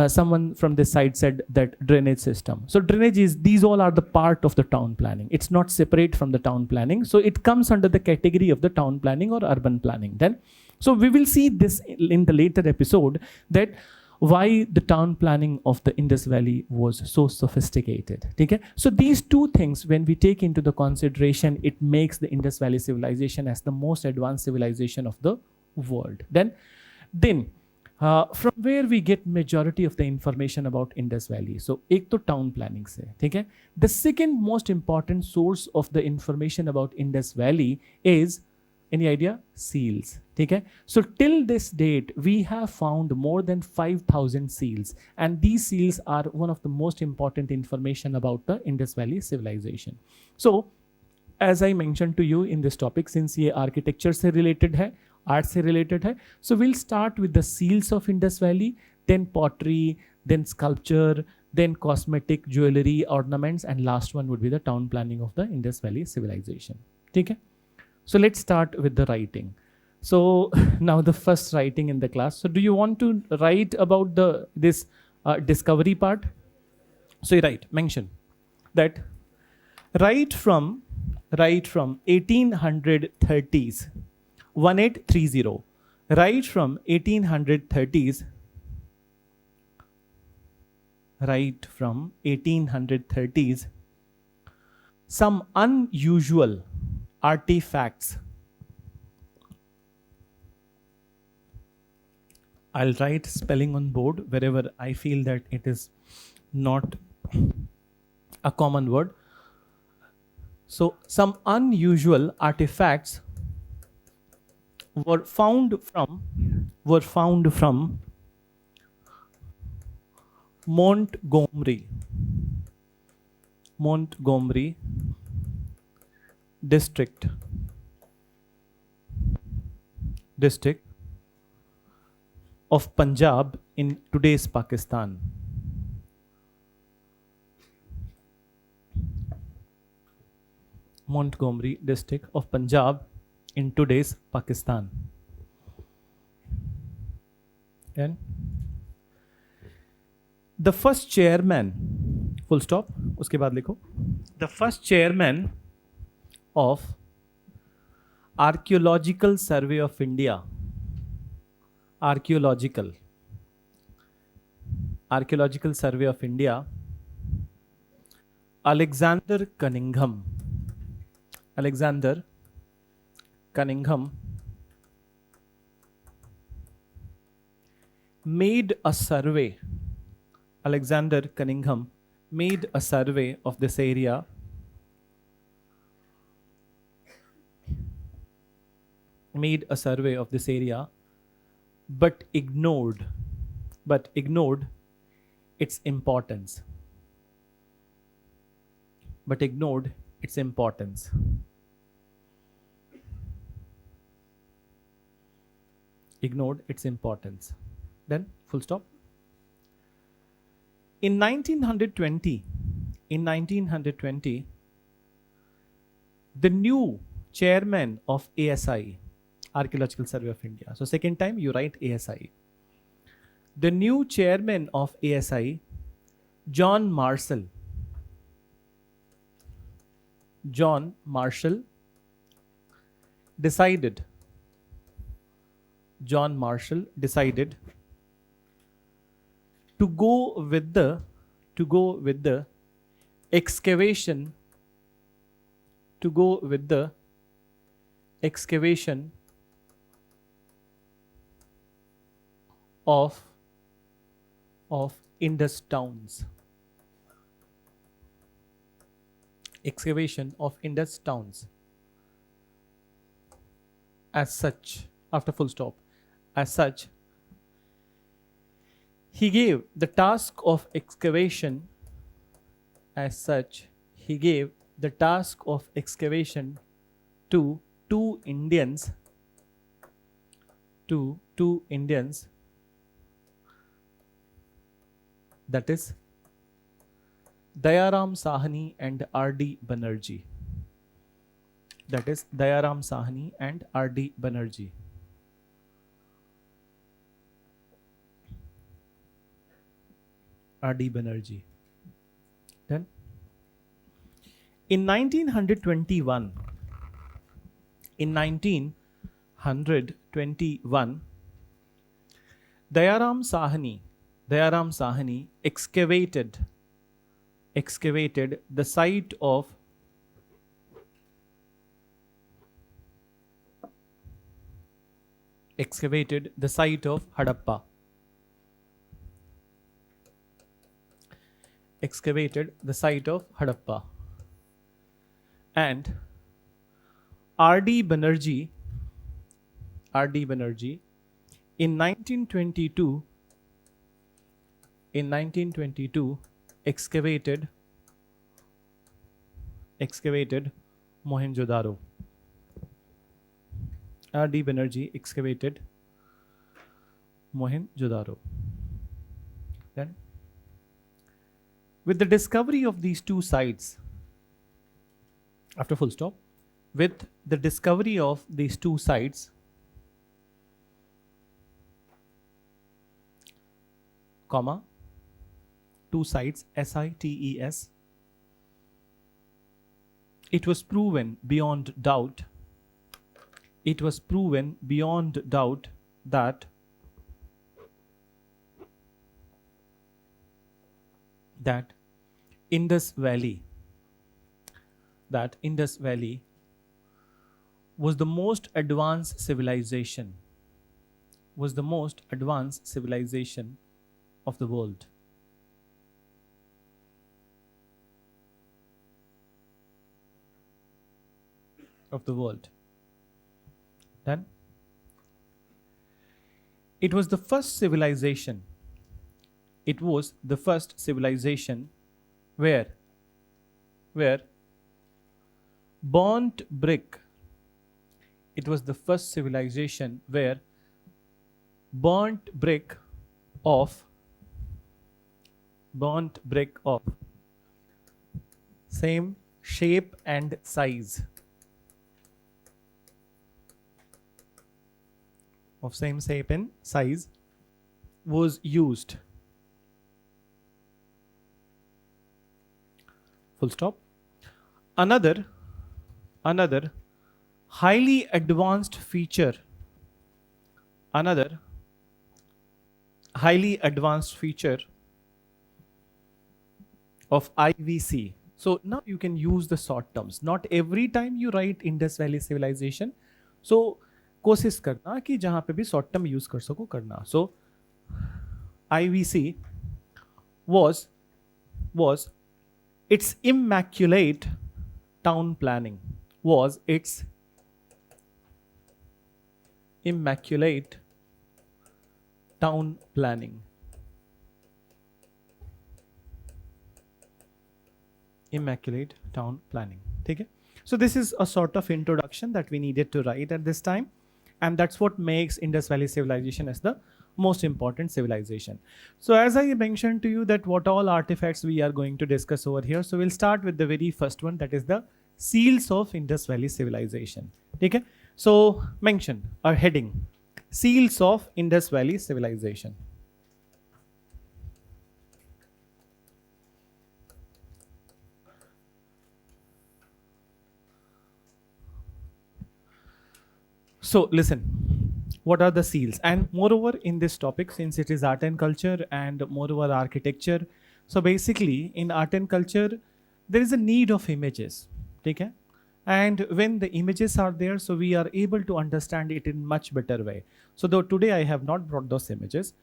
S1: someone from this side said that drainage system. So drainage is, these all are the part of the town planning. It's not separate from the town planning. So it comes under the category of the town planning or urban planning. Then, so we will see this in the later episode that why the town planning of the Indus Valley was so sophisticated. Okay? So these two things, when we take into the consideration, it makes the Indus Valley civilization as the most advanced civilization of the world. Then from where we get majority of the information about Indus Valley. So, एक तो town planning से, ठीक है? The second most important source of the information about Indus Valley is, any idea? Seals. Okay? So till this date, we have found more than 5,000 seals. And these seals are one of the most important information about the Indus Valley civilization. So, as I mentioned to you in this topic, since ये architecture से related है, art से related है, so we'll start with the seals of Indus Valley, then pottery, then sculpture, then cosmetic, jewelry, ornaments, and last one would be the town planning of the Indus Valley civilization. Okay? So let's start with the writing. So now the first writing in the class. So do you want to write about this discovery part? So you write, mention that right from 1830s, 1830, right from 1830s, right from 1830s, some unusual artifacts. I'll write spelling on board wherever I feel that it is not a common word. So some unusual artifacts were found from Montgomery. Montgomery district of Punjab in today's Pakistan. Montgomery district of Punjab in today's Pakistan. And the first chairman, full stop, उसके बाद लिखो, the first chairman of Archaeological Survey of India, Archaeological Survey of India, Alexander Cunningham made a survey. Alexander Cunningham made a survey of this area but ignored its importance. Then full stop. In 1920, the new chairman of ASI, Archaeological Survey of India. So second time you write ASI. The new chairman of ASI, John Marshall decided to go with the excavation of Indus towns. As such, after full stop, he gave the task of excavation to two Indians, that is Dayaram Sahni and R.D. Banerjee. Then in 1921, Dayaram Sahni excavated the site of Harappa. And R.D. Banerjee in 1922 excavated Mohenjo-daro. R.D. Banerjee excavated Mohenjo-daro. Then, with the discovery of these two sites, after full stop, with the discovery of these two sites, comma, two sites, SITES, it was proven beyond doubt that Indus Valley was the most advanced civilization of the world. Then it was the first civilization where where burnt brick, it was the first civilization where burnt brick of same shape and size was used. Full stop. Another highly advanced feature of IVC. So now you can use the short terms. Not every time you write Indus Valley Civilization. So कोशिश करना कि जहाँ पे भी short term use कर सको करना. So IVC was its immaculate town planning. Immaculate town planning. ठीक है. So this is a sort of introduction that we needed to write at this time, and that's what makes Indus Valley Civilization as the most important civilization. So as I mentioned to you that what all artifacts we are going to discuss over here. So we'll start with the very first one, that is the seals of Indus Valley Civilization. Okay. So mention or heading, seals of Indus Valley Civilization. So listen, what are the seals? And moreover in this topic, since it is art and culture and moreover architecture, so basically in art and culture, there is a need of images. Okay? And when the images are there, so we are able to understand it in much better way. So though today I have not brought those images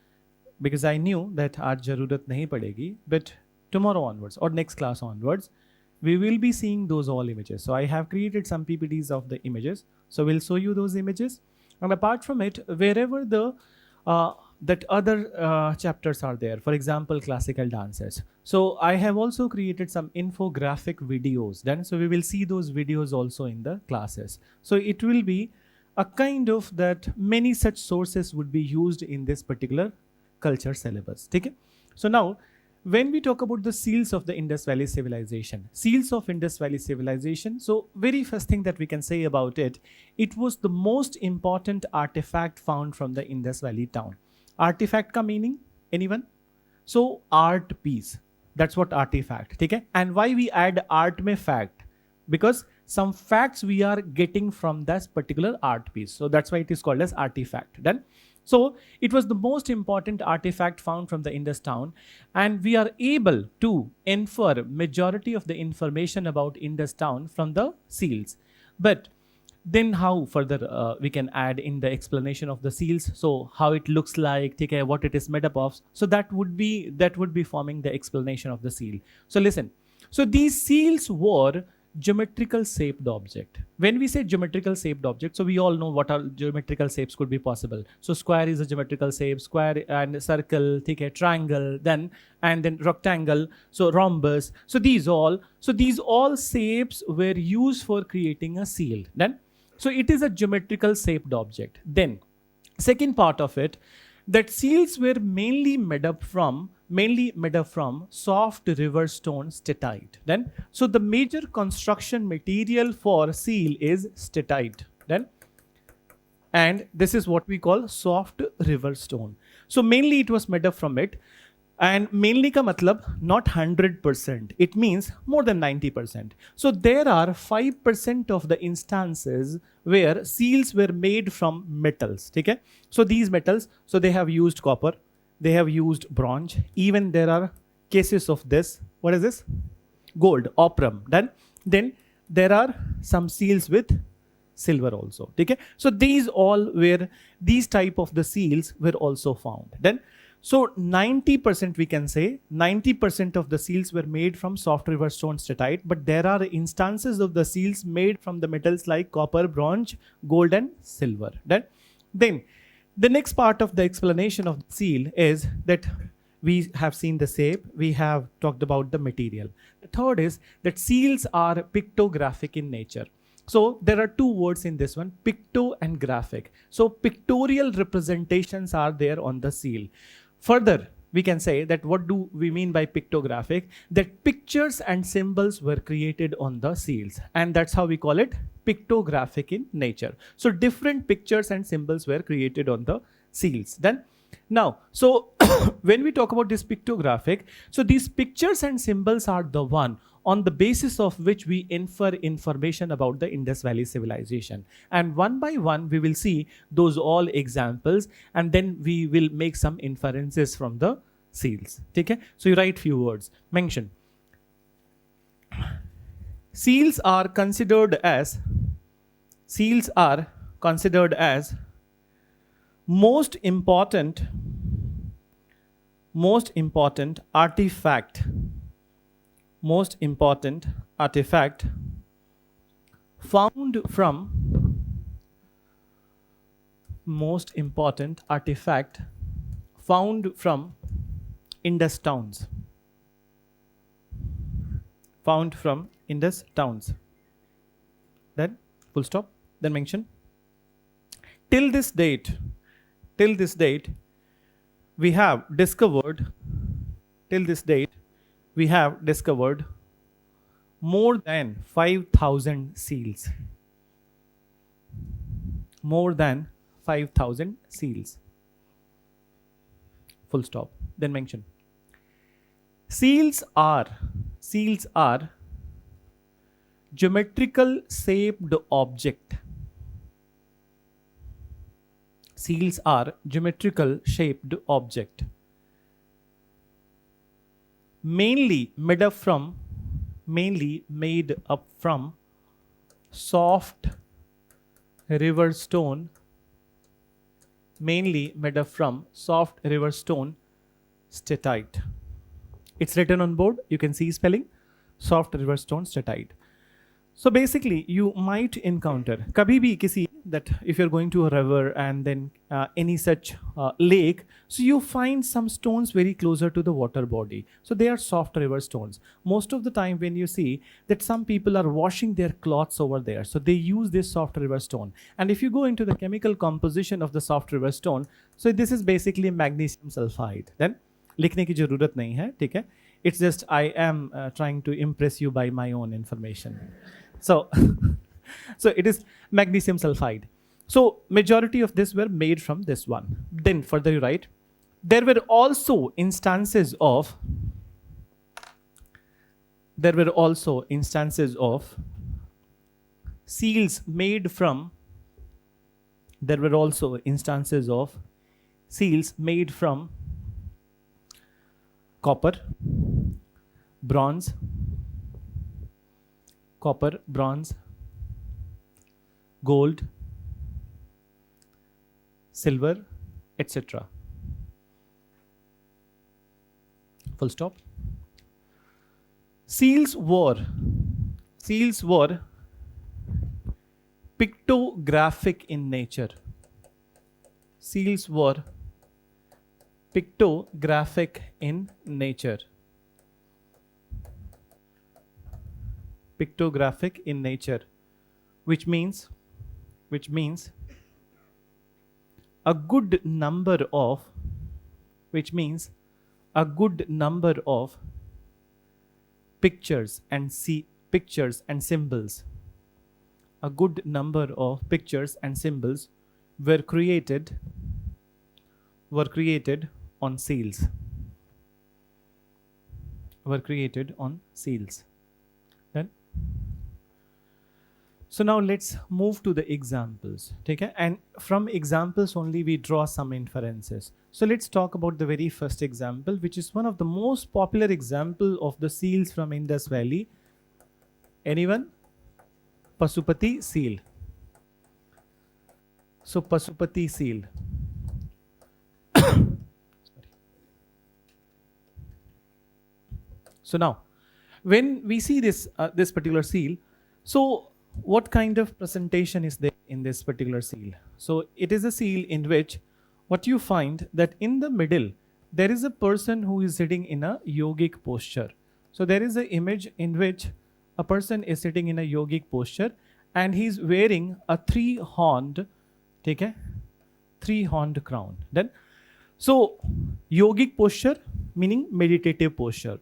S1: because I knew that aaj jarurat nahi padegi, but tomorrow onwards or next class onwards, we will be seeing those all images. So I have created some PPTs of the images. So we'll show you those images. And apart from it, wherever the that other chapters are there, for example, classical dances. So I have also created some infographic videos then. So we will see those videos also in the classes. So it will be a kind of that many such sources would be used in this particular culture syllabus. Okay? So now, when we talk about the seals of the Indus Valley Civilization, so very first thing that we can say about it, it was the most important artifact found from the Indus Valley town. Artifact ka meaning, anyone? So art piece, that's what artifact, okay? And why we add art mein fact? Because some facts we are getting from that particular art piece. So that's why it is called as artifact. Then, so it was the most important artifact found from the Indus town, and we are able to infer majority of the information about Indus town from the seals. But then how further we can add in the explanation of the seals? So how it looks like, take care what it is made up of. So that would be forming the explanation of the seal. So listen. So these seals were geometrical shaped object. When we say geometrical shaped object, so we all know what are geometrical shapes could be possible. So square is a geometrical shape, square and circle, okay, triangle, then rectangle, so rhombus. So these all shapes were used for creating a seal. Then, so it is a geometrical shaped object. Then, second part of it, that seals were mainly made up from soft river stone statite. Then, so the major construction material for seal is statite. Then, and this is what we call soft river stone. So mainly it was made up from it, and mainly ka matlab not 100%. It means more than 90%. So there are 5% of the instances where seals were made from metals. Okay? So these metals, so they have used copper, they have used bronze. Even there are cases of this. What is this? Gold, oprum. Then there are some seals with silver also. Okay? So these type of the seals were also found. Then, so 90% we can say, 90% of the seals were made from soft river stone statite, but there are instances of the seals made from the metals like copper, bronze, gold and silver. Then the next part of the explanation of the seal is that we have seen the shape, we have talked about the material. The third is that seals are pictographic in nature. So there are two words in this one, picto and graphic. So pictorial representations are there on the seal. Further, we can say that what do we mean by pictographic? That pictures and symbols were created on the seals, and that's how we call it pictographic in nature. So different pictures and symbols were created on the seals. Then now, so when we talk about this pictographic, so these pictures and symbols are the one on the basis of which we infer information about the Indus Valley civilization. And one by one, we will see those all examples, and then we will make some inferences from the seals. Okay? So you write few words. Mention. Seals are considered as most important artifact found from Indus towns. Then full stop. Then mention. Till this date, we have discovered more than 5,000 seals. More than 5,000 seals. Full stop. Then mention. Seals are geometrical shaped object. Seals are geometrical shaped object, mainly made up from soft river stone, statite. It's written on board. You can see spelling, soft river stone statite. So basically, you might encounter kabhi bhi kisi that if you're going to a river and then any such lake, so you find some stones very closer to the water body. So they are soft river stones. Most of the time when you see that some people are washing their clothes over there, so they use this soft river stone. And if you go into the chemical composition of the soft river stone, so this is basically magnesium sulfide. Then लिखने की जरूरत नहीं है, ठीक है? It's just I am trying to impress you by my own information. So, so it is magnesium sulfide. So majority of this were made from this one. Then further you write, there were also instances of seals made from copper, bronze, gold, silver, etc. Full stop. Seals were pictographic in nature. Seals were pictographic in nature. Pictographic in nature, which means a good number of pictures and symbols. A good number of pictures and symbols were created on seals. Then, so now let's move to the examples. Okay? And from examples only we draw some inferences. So let's talk about the very first example, which is one of the most popular example of the seals from Indus Valley. Anyone? Pasupati seal. So Pasupati seal. So now, when we see this particular seal, so what kind of presentation is there in this particular seal? So it is a seal in which what you find that in the middle there is a person who is sitting in a yogic posture. So there is an image in which a person is sitting in a yogic posture and he's wearing a three-horned, ठीक है, three-horned crown. Then, so yogic posture meaning meditative posture.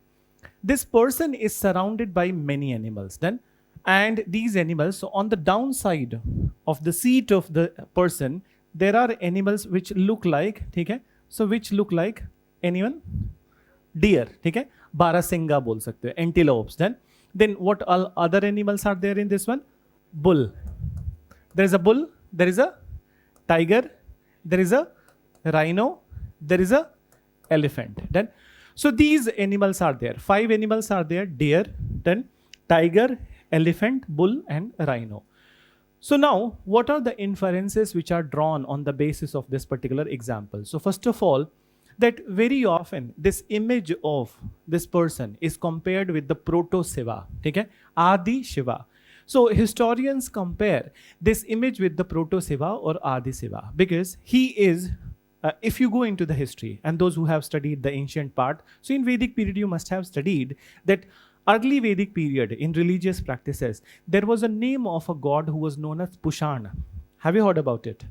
S1: This person is surrounded by many animals. Then, and these animals, so on the downside of the seat of the person, there are animals which look like, ठीक है, so which look like anyone? Deer, ठीक है, बारहसिंगा बोल सकते हो, antelopes. Then what all other animals are there in this one? Bull. There is a bull, there is a tiger, there is a rhino, there is a elephant. Then, so these animals are there. 5 animals are there: deer, then tiger, elephant, bull, and rhino. So now, what are the inferences which are drawn on the basis of this particular example? So first of all, that very often this image of this person is compared with the proto-Shiva, okay? Adi Shiva. So historians compare this image with the proto-Shiva or Adi Shiva because he is, if you go into the history and those who have studied the ancient part, so in Vedic period you must have studied that early Vedic period in religious practices, there was a name of a god who was known as Pushan. Have you heard about it?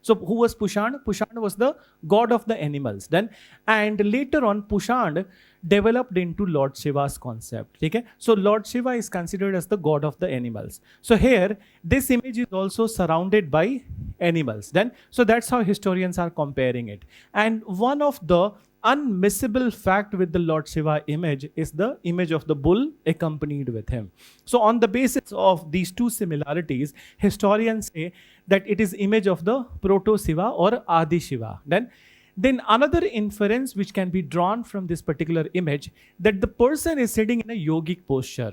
S1: So who was Pushan? Pushan was the god of the animals. Then, and later on, Pushan developed into Lord Shiva's concept. Okay? So Lord Shiva is considered as the god of the animals. So here, this image is also surrounded by animals. Then, so that's how historians are comparing it. And one of the unmissable fact with the Lord Shiva image is the image of the bull accompanied with him. So on the basis of these two similarities, historians say that it is image of the proto-Shiva or Adi Shiva. Then another inference which can be drawn from this particular image, that the person is sitting in a yogic posture.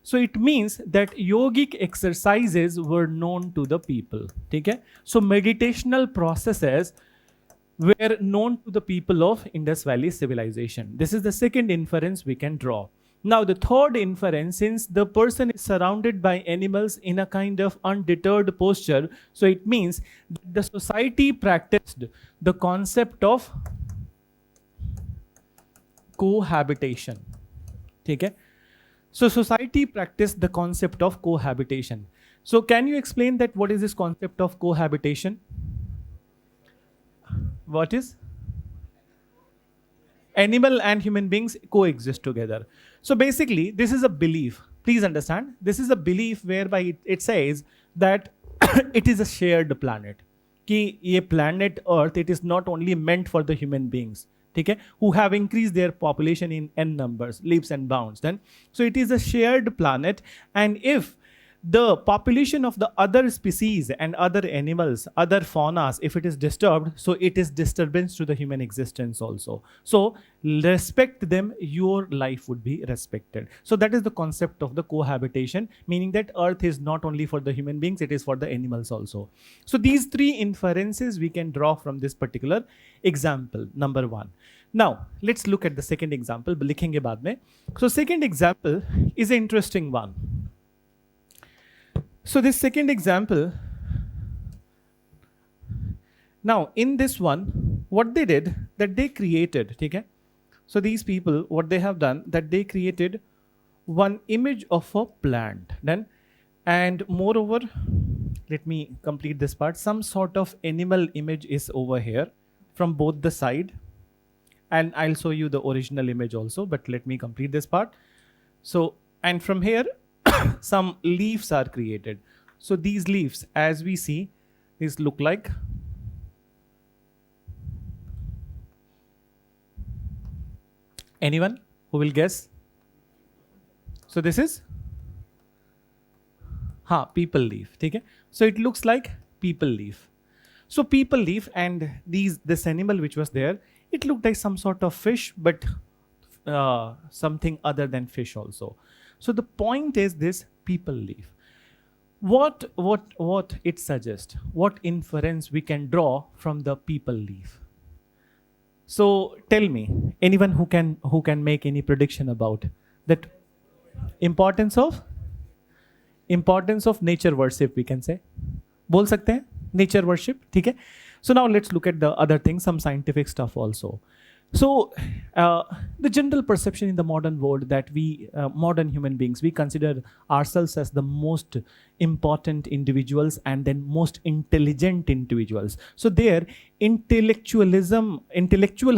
S1: So it means that yogic exercises were known to the people. Okay? So meditational processes were known to the people of Indus Valley civilization. This is the second inference we can draw. Now the third inference, since the person is surrounded by animals in a kind of undeterred posture, so it means that the society practiced the concept of cohabitation. Okay? So society practiced the concept of cohabitation. So can you explain that what is this concept of cohabitation? What is? Animal and human beings coexist together. So basically, this is a belief. Please understand, this is a belief whereby it says that it is a shared planet. Ki ye planet Earth, it is not only meant for the human beings, okay, who have increased their population in n numbers, leaps and bounds. So it is a shared planet, and if the population of the other species and other animals, other faunas, if it is disturbed, so it is disturbance to the human existence also. So respect them, your life would be respected. So that is the concept of the cohabitation, meaning that Earth is not only for the human beings, it is for the animals also. So these three inferences we can draw from this particular example, number one. Now, let's look at the second example. लिखेंगे बाद में. So second example is an interesting one. So this second example, now in this one, what they did, that they created, okay? So these people, what they have done, that they created one image of a plant. And moreover, let me complete this part. Some sort of animal image is over here from both the side. And I'll show you the original image also, but let me complete this part. So, and from here, some leaves are created. So these leaves, as we see, these look like anyone who will guess? So this is people leaf. Okay? So it looks like people leaf. So people leaf, and this animal which was there, it looked like some sort of fish, but something other than fish also. So the point is this people leaf. What it suggests, what inference we can draw from the people leaf? So tell me, anyone who can make any prediction about that? Importance of nature worship, we can say. बोल सकते हैं nature worship, ठीक है? So now let's look at the other things, some scientific stuff also. So, uh, the general perception in the modern world that we, modern human beings, we consider ourselves as the most important individuals and then most intelligent individuals. So, there, intellectual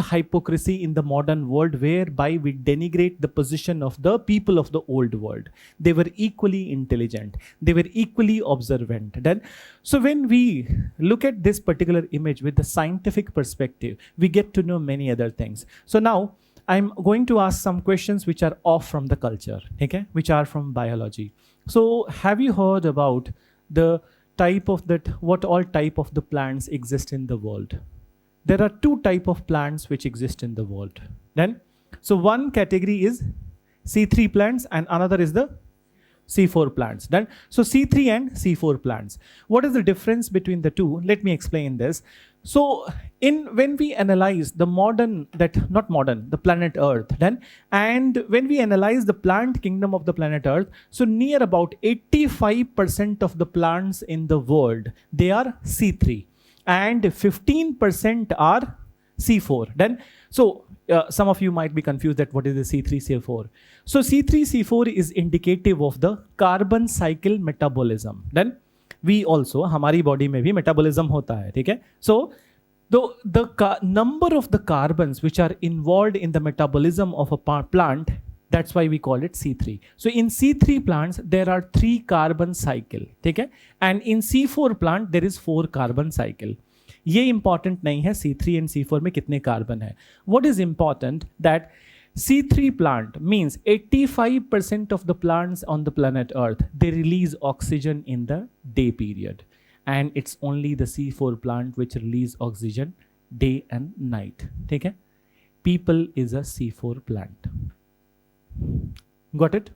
S1: hypocrisy in the modern world, whereby we denigrate the position of the people of the old world. They were equally intelligent, they were equally observant. Then, so when we look at this particular image with the scientific perspective, we get to know many other things. So now I'm going to ask some questions which are off from the culture, okay, which are from biology. So have you heard about the type of that, what all type of the plants exist in the world? There are two type of plants which exist in the world. Then, so one category is C3 plants and another is the C4 plants. Then, so C3 and C4 plants. What is the difference between the two? Let me explain this. So, when we analyze the the planet Earth, then, and when we analyze the plant kingdom of the planet Earth, so near about 85% of the plants in the world, they are C3 and 15% are C4. Then, so some of you might be confused that what is the C3, C4. So C3, C4 is indicative of the carbon cycle metabolism. Then we also, हमारी body में भी metabolism होता है, ठीक है? So the number of the carbons which are involved in the metabolism of a plant, that's why we call it C3. So in C3 plants, there are 3 carbon cycle, ठीक है? And in C4 plant, there is 4 carbon cycle. ये important नहीं है C3 and C4 में कितने carbon है. What is important that C3 plant means 85% of the plants on the planet Earth, they release oxygen in the day period, and it's only the C4 plant which release oxygen day and night. ठीक है? People is a C4 plant. Got it?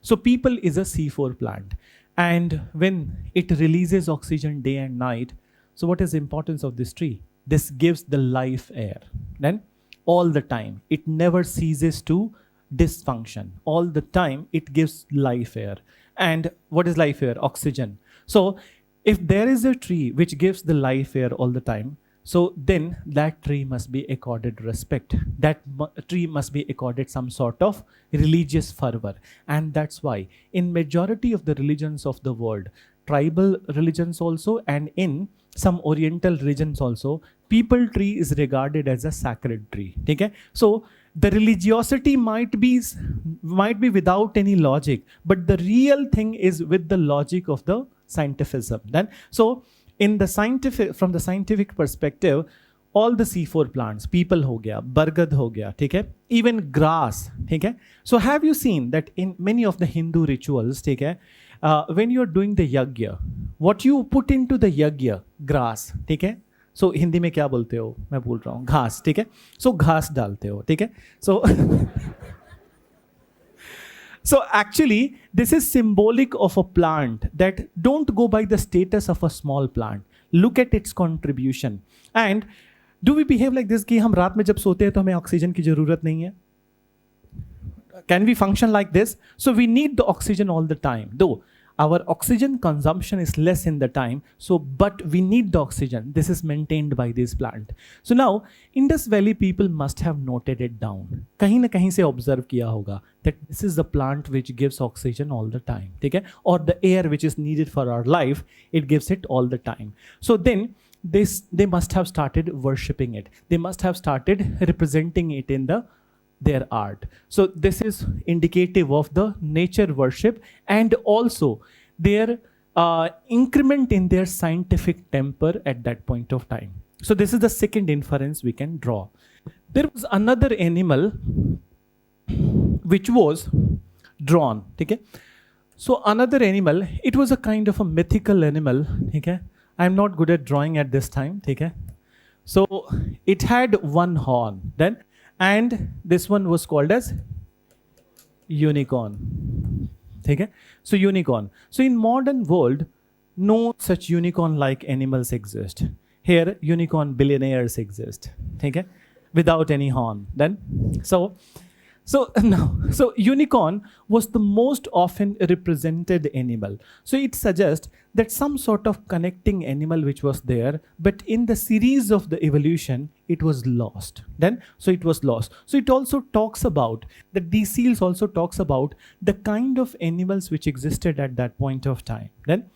S1: So people is a C4 plant, and when it releases oxygen day and night, so what is the importance of this tree? This gives the life air. Then all the time, it never ceases to dysfunction. All the time, it gives life air. And what is life air? Oxygen. So if there is a tree which gives the life air all the time, so then that tree must be accorded respect. That tree must be accorded some sort of religious fervor. And that's why in majority of the religions of the world, tribal religions also, and in some oriental religions also, people tree is regarded as a sacred tree. Okay? So the religiosity might be without any logic, but the real thing is with the logic of the scientificism. Then, so in the scientific, from the scientific perspective, all the C4 plants, people हो गया, बरगद हो गया, ठीक है, even grass, ठीक है. So have you seen that in many of the Hindu rituals, ठीक है, when you are doing the yagya, what you put into the yagya, grass, ठीक है. So हिंदी में क्या बोलते हो? मैं बोल रहा हूँ घास, ठीक है. So घास डालते हो, ठीक है. So so actually, this is symbolic of a plant that don't go by the status of a small plant. Look at its contribution. And do we behave like this कि हम रात में जब सोते हैं तो हमें ऑक्सीजन की जरूरत नहीं है? Can we function like this? So we need the oxygen all the time. Though our oxygen consumption is less in the time, so but we need the oxygen. This is maintained by this plant. So now Indus Valley people must have noted it down. कहीं ना कहीं से observe किया होगा that this is the plant which gives oxygen all the time. ठीक है? Or the air which is needed for our life, it gives it all the time. So then they must have started worshipping it. They must have started representing it in their art. So this is indicative of the nature worship and also their increment in their scientific temper at that point of time. So this is the second inference we can draw. There was another animal which was drawn. Okay? So another animal, it was a kind of a mythical animal. Okay? I'm not good at drawing at this time. Okay? So it had one horn. Then and this one was called as unicorn. Okay? So unicorn. So in modern world, no such unicorn-like animals exist. Here, unicorn billionaires exist. Okay? Without any horn. Then, so So now, so unicorn was the most often represented animal. So it suggests that some sort of connecting animal which was there, but in the series of the evolution, it was lost. Then, so it was lost. So it also talks about that these seals also talks about the kind of animals which existed at that point of time. Then,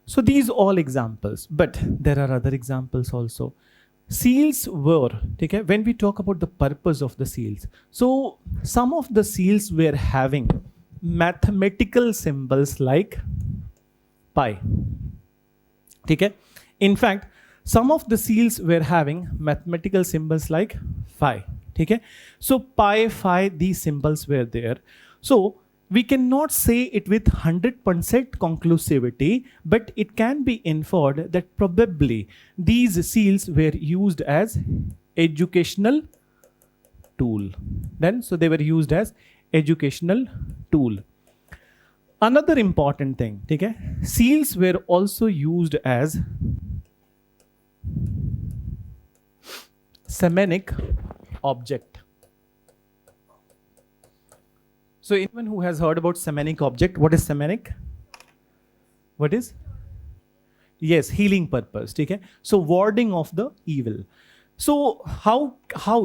S1: so these all examples, but there are other examples also. Seals were, okay, when we talk about the purpose of the seals, so some of the seals were having mathematical symbols like pi. Okay? In fact, some of the seals were having mathematical symbols like phi. Okay? So pi, phi, these symbols were there. So we cannot say it with 100% conclusivity, but it can be inferred that probably these seals were used as educational tool. Then, so they were used as educational tool. Another important thing, okay? Seals were also used as semanic object. So anyone who has heard about semanic object, what is semanic? What is? Yes, healing purpose. Okay? So warding of the evil. So how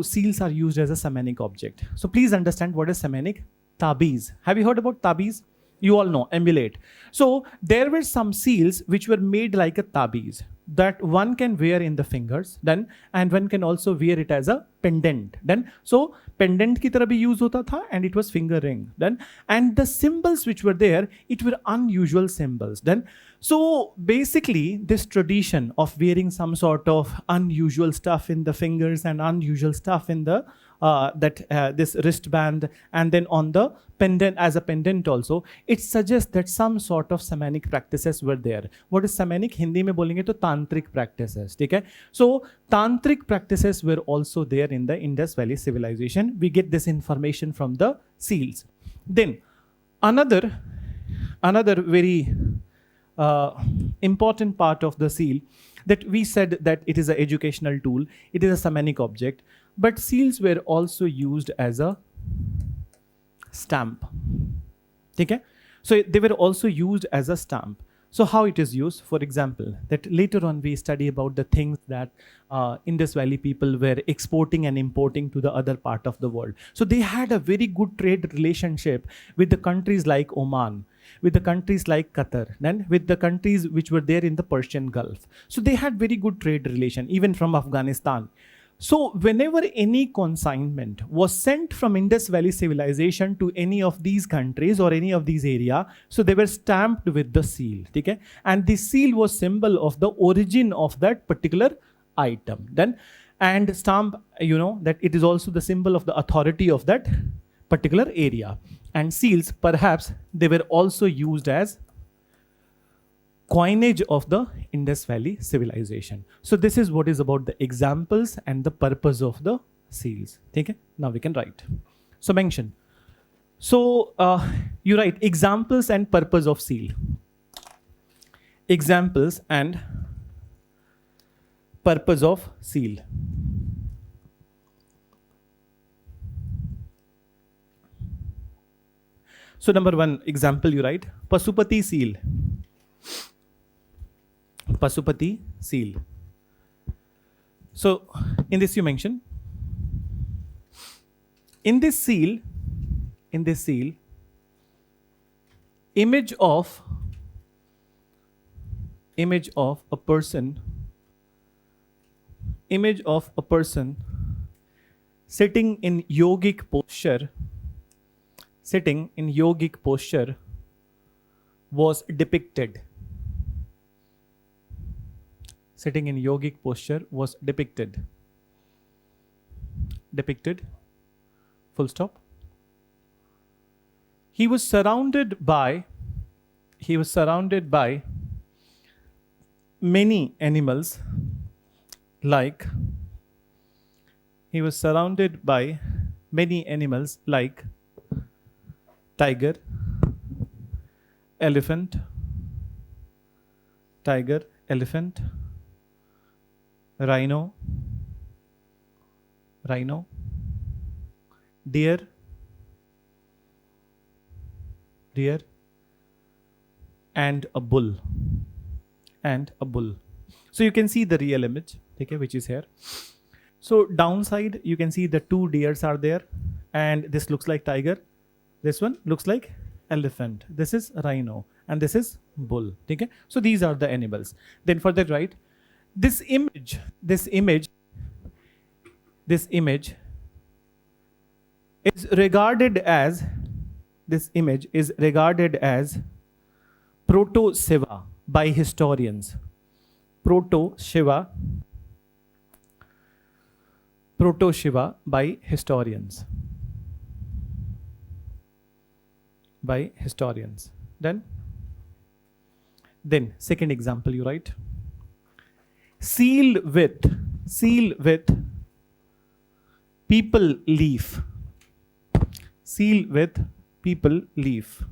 S1: seals are used as a semanic object? So please understand what is semanic. Tabiz. Have you heard about tabiz? You all know, amulet. So there were some seals which were made like a tabiz that one can wear in the fingers, then, and one can also wear it as a pendant. Then, so pendant ki tarah bhi use hota tha, and it was finger ring. Then, and the symbols which were there, it were unusual symbols. Then, so basically, this tradition of wearing some sort of unusual stuff in the fingers and unusual stuff in the this wristband, and then on the pendant as a pendant also, it suggests that some sort of shamanic practices were there. What is shamanic? Hindi में बोलेंगे तो tantric practices. ठीक है? So tantric practices were also there in the Indus Valley civilization. We get this information from the seals. Then another very important part of the seal, that we said that it is an educational tool, it is a shamanic object, but seals were also used as a stamp. Okay? So they were also used as a stamp. So how it is used? For example, that later on we study about the things that Indus Valley people were exporting and importing to the other part of the world. So they had a very good trade relationship with the countries like Oman, with the countries like Qatar, then with the countries which were there in the Persian Gulf. So they had very good trade relation, even from Afghanistan. So whenever any consignment was sent from Indus Valley civilization to any of these countries or any of these area, so they were stamped with the seal. Okay? And the seal was symbol of the origin of that particular item. Then, and stamp, you know, that it is also the symbol of the authority of that particular area. And seals, perhaps, they were also used as coinage of the Indus Valley civilization. So this is what is about the examples and the purpose of the seals. Okay? Now we can write. So mention. So you write examples and purpose of seal. Examples and purpose of seal. So number one example you write Pasupati seal. Pasupati seal. So in this you mention, in this seal, image of a person sitting in yogic posture was depicted. Sitting in yogic posture was depicted. Depicted. Full stop. He was surrounded by many animals, like tiger, elephant, rhino, deer, deer, and a bull. And a bull. So you can see the real image, okay, which is here. So downside, you can see the two deers are there, and this looks like tiger. This one looks like elephant. This is rhino, and this is bull. Okay. So these are the animals. Then for the right, this image is regarded as proto Shiva by historians. Proto Shiva by historians. Then second example, you write seal with people leaf. Seal with people leaf.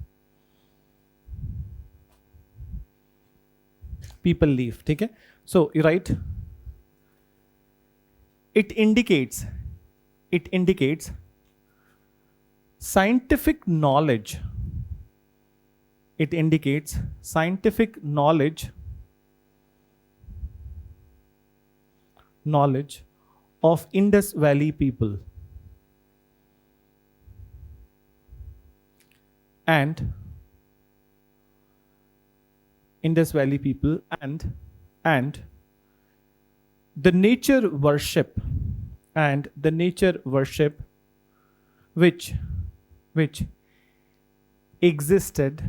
S1: People leaf. Okay. So you write it indicates scientific knowledge. It indicates scientific knowledge of Indus Valley people and Indus Valley people and the nature worship which existed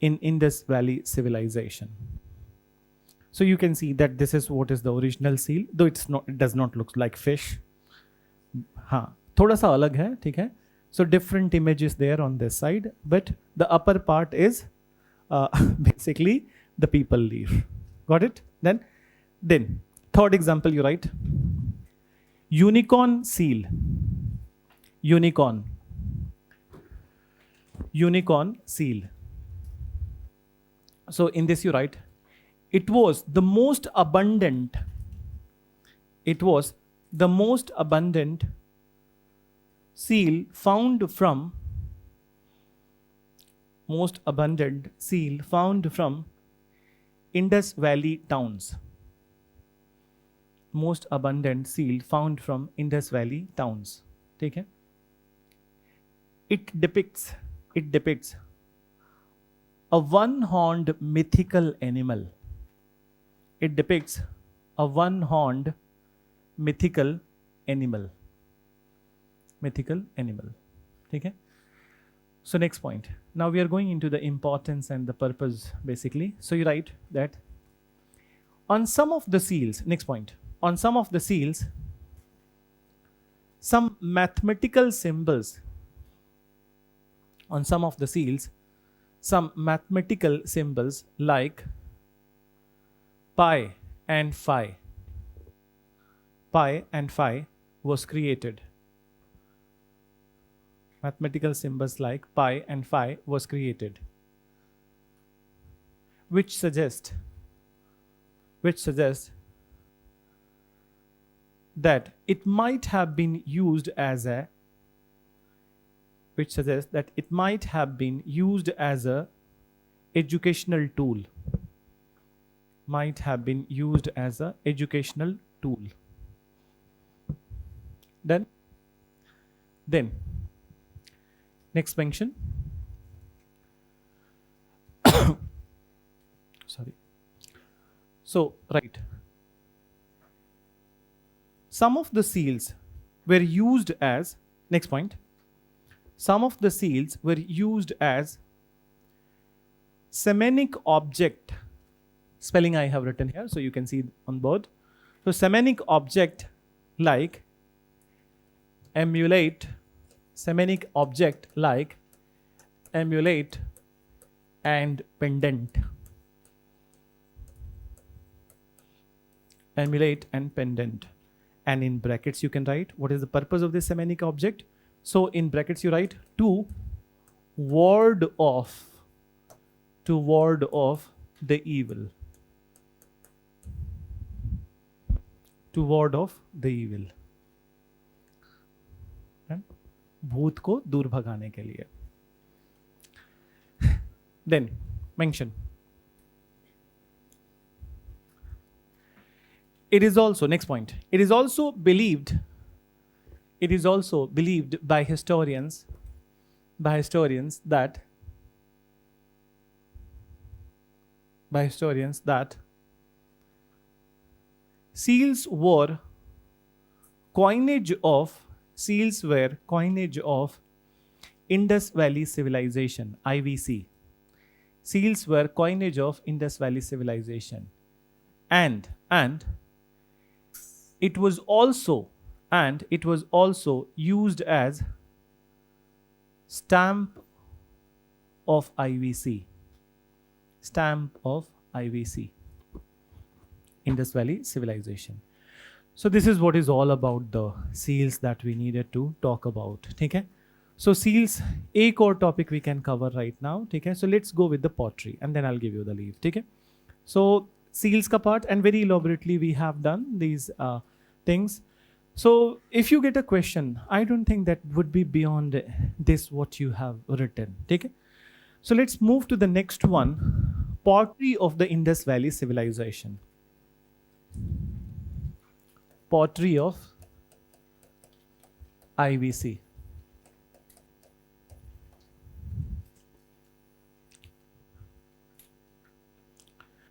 S1: in Indus Valley civilization. So you can see that this is what is the original seal, though it does not look like fish. हाँ, थोड़ा सा अलग है, ठीक है. So different image is there on this side, but the upper part is basically the people leaf. Got it? Then third example, you write unicorn seal. Unicorn seal. So in this you write, it was the most abundant seal found from Indus Valley towns. Most abundant seal found from Indus Valley towns. ठीक है? It depicts a one-horned mythical animal. It depicts a one-horned mythical animal. ठीक है? So next point. Now we are going into the importance and the purpose basically. So you write that on some of the seals, next point, on some of the seals, some mathematical symbols like pi and phi was created. Mathematical symbols like pi and phi was created, which suggests that it might have been used as a educational tool. Then next mention. Sorry. So right. Some of the seals were used as, next point, semenic object. Spelling I have written here, so you can see on board. So semenic object like emulate and pendant. And in brackets you can write what is the purpose of this semenic object. So in brackets you write to ward off the evil. Okay? भूत को दूर भगाने के लिए. Then mention. It is also, next point, it is also believed by historians that seals were coinage of Indus Valley Civilization, IVC. Seals were coinage of Indus Valley Civilization. And it was also used as stamp of IVC. Stamp of IVC. Indus Valley Civilization. So this is what is all about the seals that we needed to talk about. Okay? So seals, एक और topic we can cover right now. Okay? So let's go with the pottery and then I'll give you the leave. Okay? So seals ka part, and very elaborately we have done these things. So if you get a question, I don't think that would be beyond this what you have written. Okay? So let's move to the next one. Pottery of the Indus Valley Civilization. Pottery of IVC.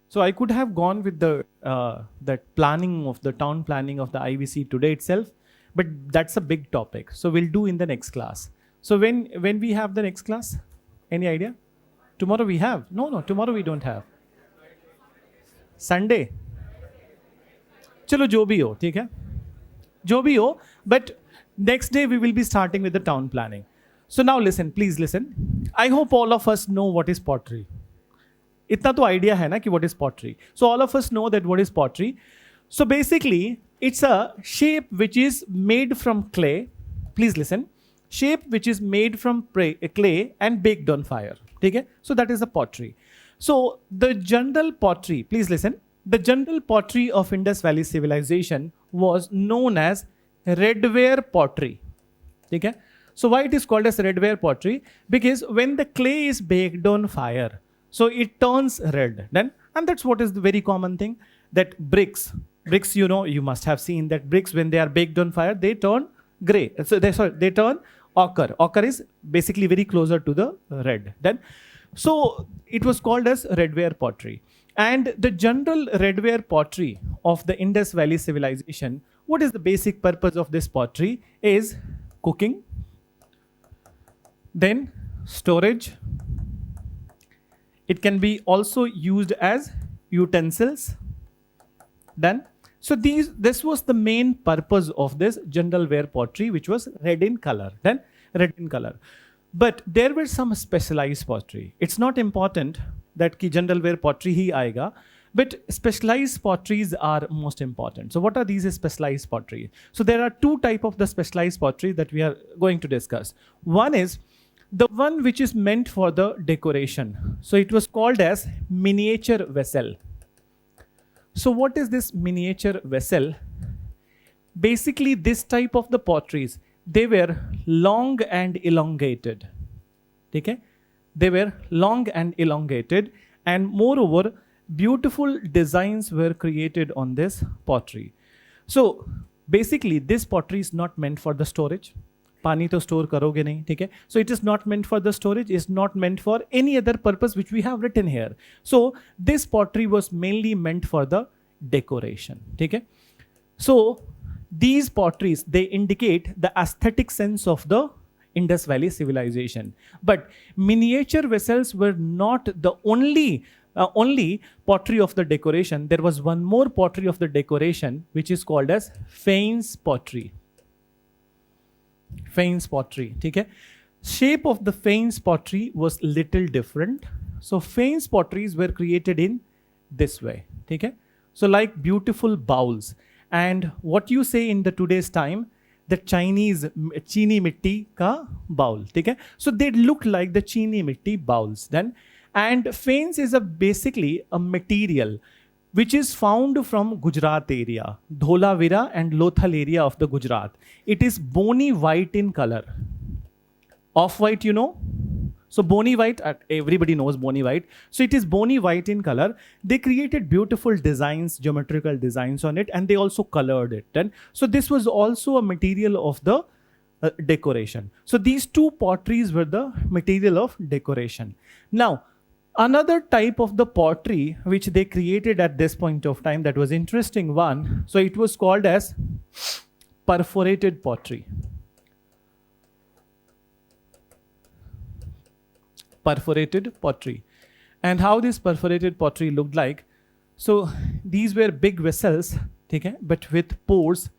S1: So I could have gone with the that planning of the town planning of the IVC today itself, but that's a big topic. So we'll do in the next class. So when we have the next class, any idea? Tomorrow we have? No, tomorrow we don't have. Sunday. चलो जो भी हो, ठीक है? जो भी हो, but next day we will be starting with the town planning. So now listen, please listen. I hope all of us know what is pottery. इतना तो idea है ना कि what is pottery. So all of us know that what is pottery. So basically, it's a shape which is made from clay. Please listen. Shape which is made from clay and baked on fire. Okay? So that is a pottery. So the general pottery, please listen. The general pottery of Indus Valley Civilization was known as redware pottery. Okay? So why it is called as redware pottery? Because when the clay is baked on fire, so it turns red. Then, and that's what is the very common thing, that bricks, you know, you must have seen that bricks, when they are baked on fire, they turn gray. So they turn ochre. Ochre is basically very closer to the red. Then, so it was called as redware pottery. And the general redware pottery of the Indus Valley Civilization, what is the basic purpose of this pottery? Is cooking, then storage. It can be also used as utensils. Done. So this was the main purpose of this general ware pottery, which was red in color. Then red in color. But there were some specialized pottery. It's not important that ki general ware pottery hi aega, but specialized potteries are most important. So what are these specialized pottery? So there are two types of the specialized pottery that we are going to discuss. One is the one which is meant for the decoration. So it was called as miniature vessel. So what is this miniature vessel? Basically this type of the potteries, they were long and elongated. Okay? They were long and elongated, and moreover, beautiful designs were created on this pottery. So basically this pottery is not meant for the storage. पानी तो store करोगे नहीं, ठीक है? So it is not meant for the storage, it's not meant for any other purpose which we have written here. So this pottery was mainly meant for the decoration, ठीक है? So these potteries, they indicate the aesthetic sense of the Indus Valley Civilization. But miniature vessels were not the only pottery of the decoration. There was one more pottery of the decoration which is called as Fanes pottery. Fanes pottery, okay? Shape of the Fanes pottery was little different. So Fanes potteries were created in this way, okay? So like beautiful bowls. And what you say in the today's time, the Chinese chini mitti ka bowl, okay? So they look like the chini mitti bowls then. And Fanes is basically a material which is found from Gujarat area, Dholavira and Lothal area of the Gujarat. It is bony white in color. Off-white, you know? So bony white, everybody knows bony white. So it is bony white in color. They created beautiful designs, geometrical designs on it, and they also colored it. And so this was also a material of the decoration. So these two potteries were the material of decoration. Now, another type of the pottery which they created at this point of time, that was interesting one. So it was called as perforated pottery. Perforated pottery. And how this perforated pottery looked like. So these were big vessels, okay, but with pores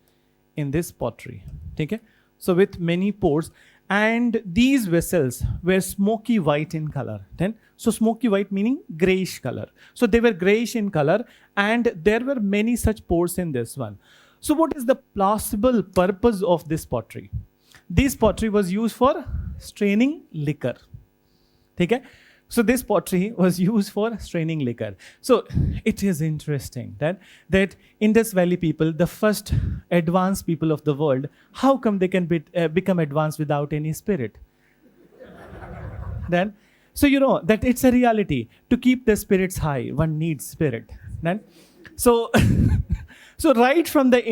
S1: in this pottery. Okay? So with many pores. And these vessels were smoky white in color. Then, so smoky white meaning grayish color. So they were grayish in color, and there were many such pores in this one. So what is the plausible purpose of this pottery? This pottery was used for straining liquor. Okay? So this pottery was used for straining liquor. So it is interesting that Indus Valley people, the first advanced people of the world, how come they can become advanced without any spirit? Then, so you know that it's a reality. To keep the spirits high, one needs spirit. Then, so so right from the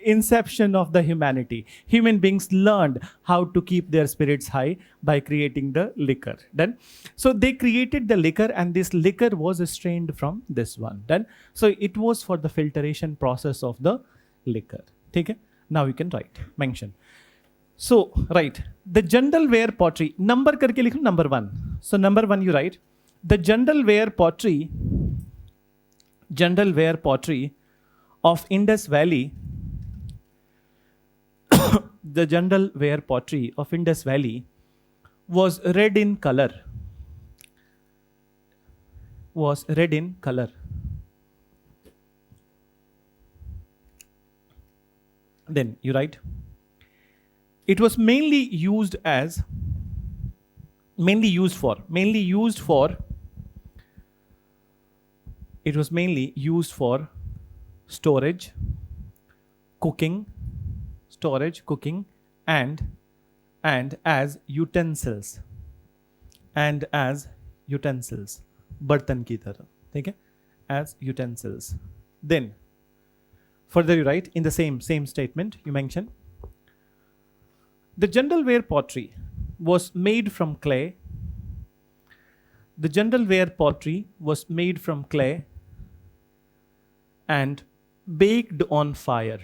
S1: inception of the humanity, human beings learned how to keep their spirits high by creating the liquor. Then, so they created the liquor, and this liquor was strained from this one. Then, so it was for the filtration process of the liquor. Okay? Now you can write, mention. So, right, the general wear pottery, number karke likho, number 1. So number 1 you write, the general wear pottery of Indus Valley, the general wear pottery of Indus Valley was red in color. Then you write, it was mainly used for storage, cooking, and as utensils, बर्तन की तरह, ठीक है, as utensils. Then further you write in the same statement you mention, the general wear pottery was made from clay. The general wear pottery was made from clay and baked on fire.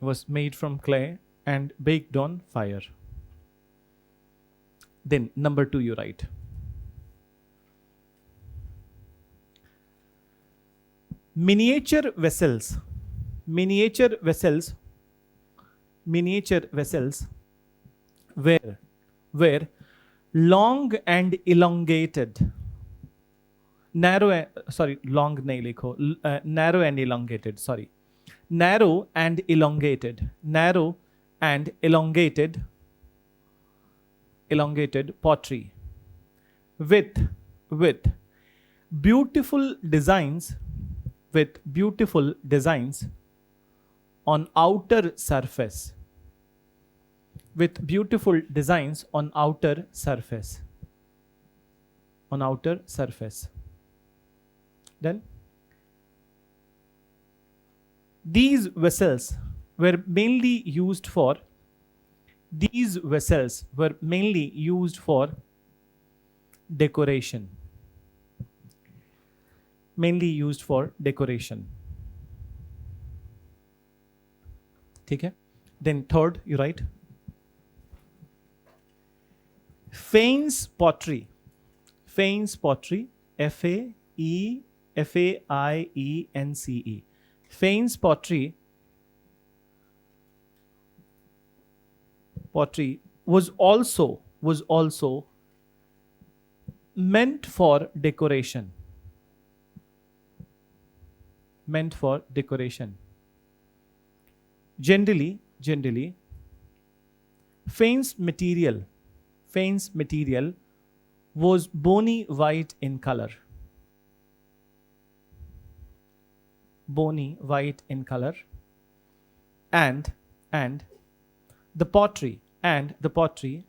S1: Was made from clay and baked on fire. Then number 2 you write, miniature vessels were long and elongated. Narrow and elongated pottery with beautiful designs on outer surface. Then these vessels were mainly used for decoration. ठीक है? Then third you write, Faince pottery, Faince, F-A-I-E-N-C-E. Faince pottery was also meant for decoration. Generally, Faince material was bony white in color. And the pottery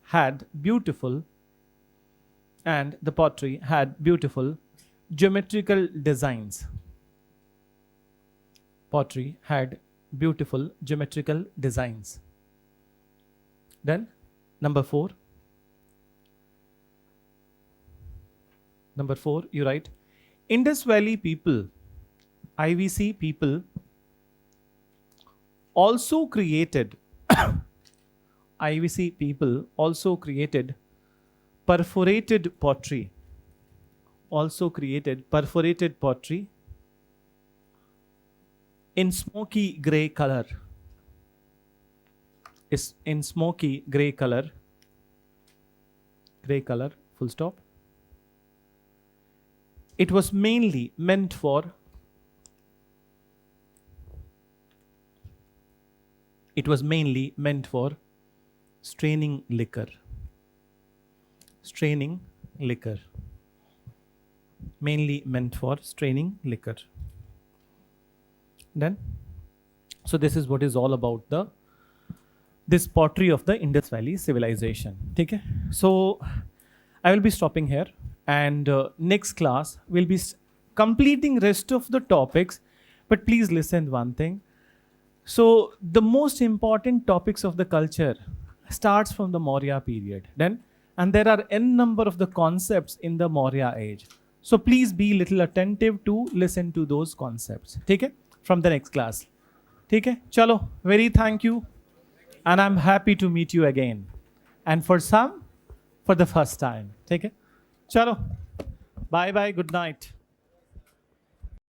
S1: had beautiful geometrical designs. Pottery had beautiful geometrical designs. Then number 4, you write, Indus Valley people, IVC people, also created IVC people also created perforated pottery. In smoky gray color. Is in smoky gray color. Full stop. It was mainly meant for straining liquor. Mainly meant for straining liquor. Then, so this is what is all about this pottery of the Indus Valley civilization. Okay? So I will be stopping here, and next class we'll be completing rest of the topics. But please listen one thing. So the most important topics of the culture starts from the Maurya period. And there are n number of the concepts in the Maurya age. So please be little attentive to listen to those concepts. Okay? From the next class. Okay? Chalo, very thank you. And I'm happy to meet you again. And for some, for the first time. Okay? Chalo. Bye bye. Good night.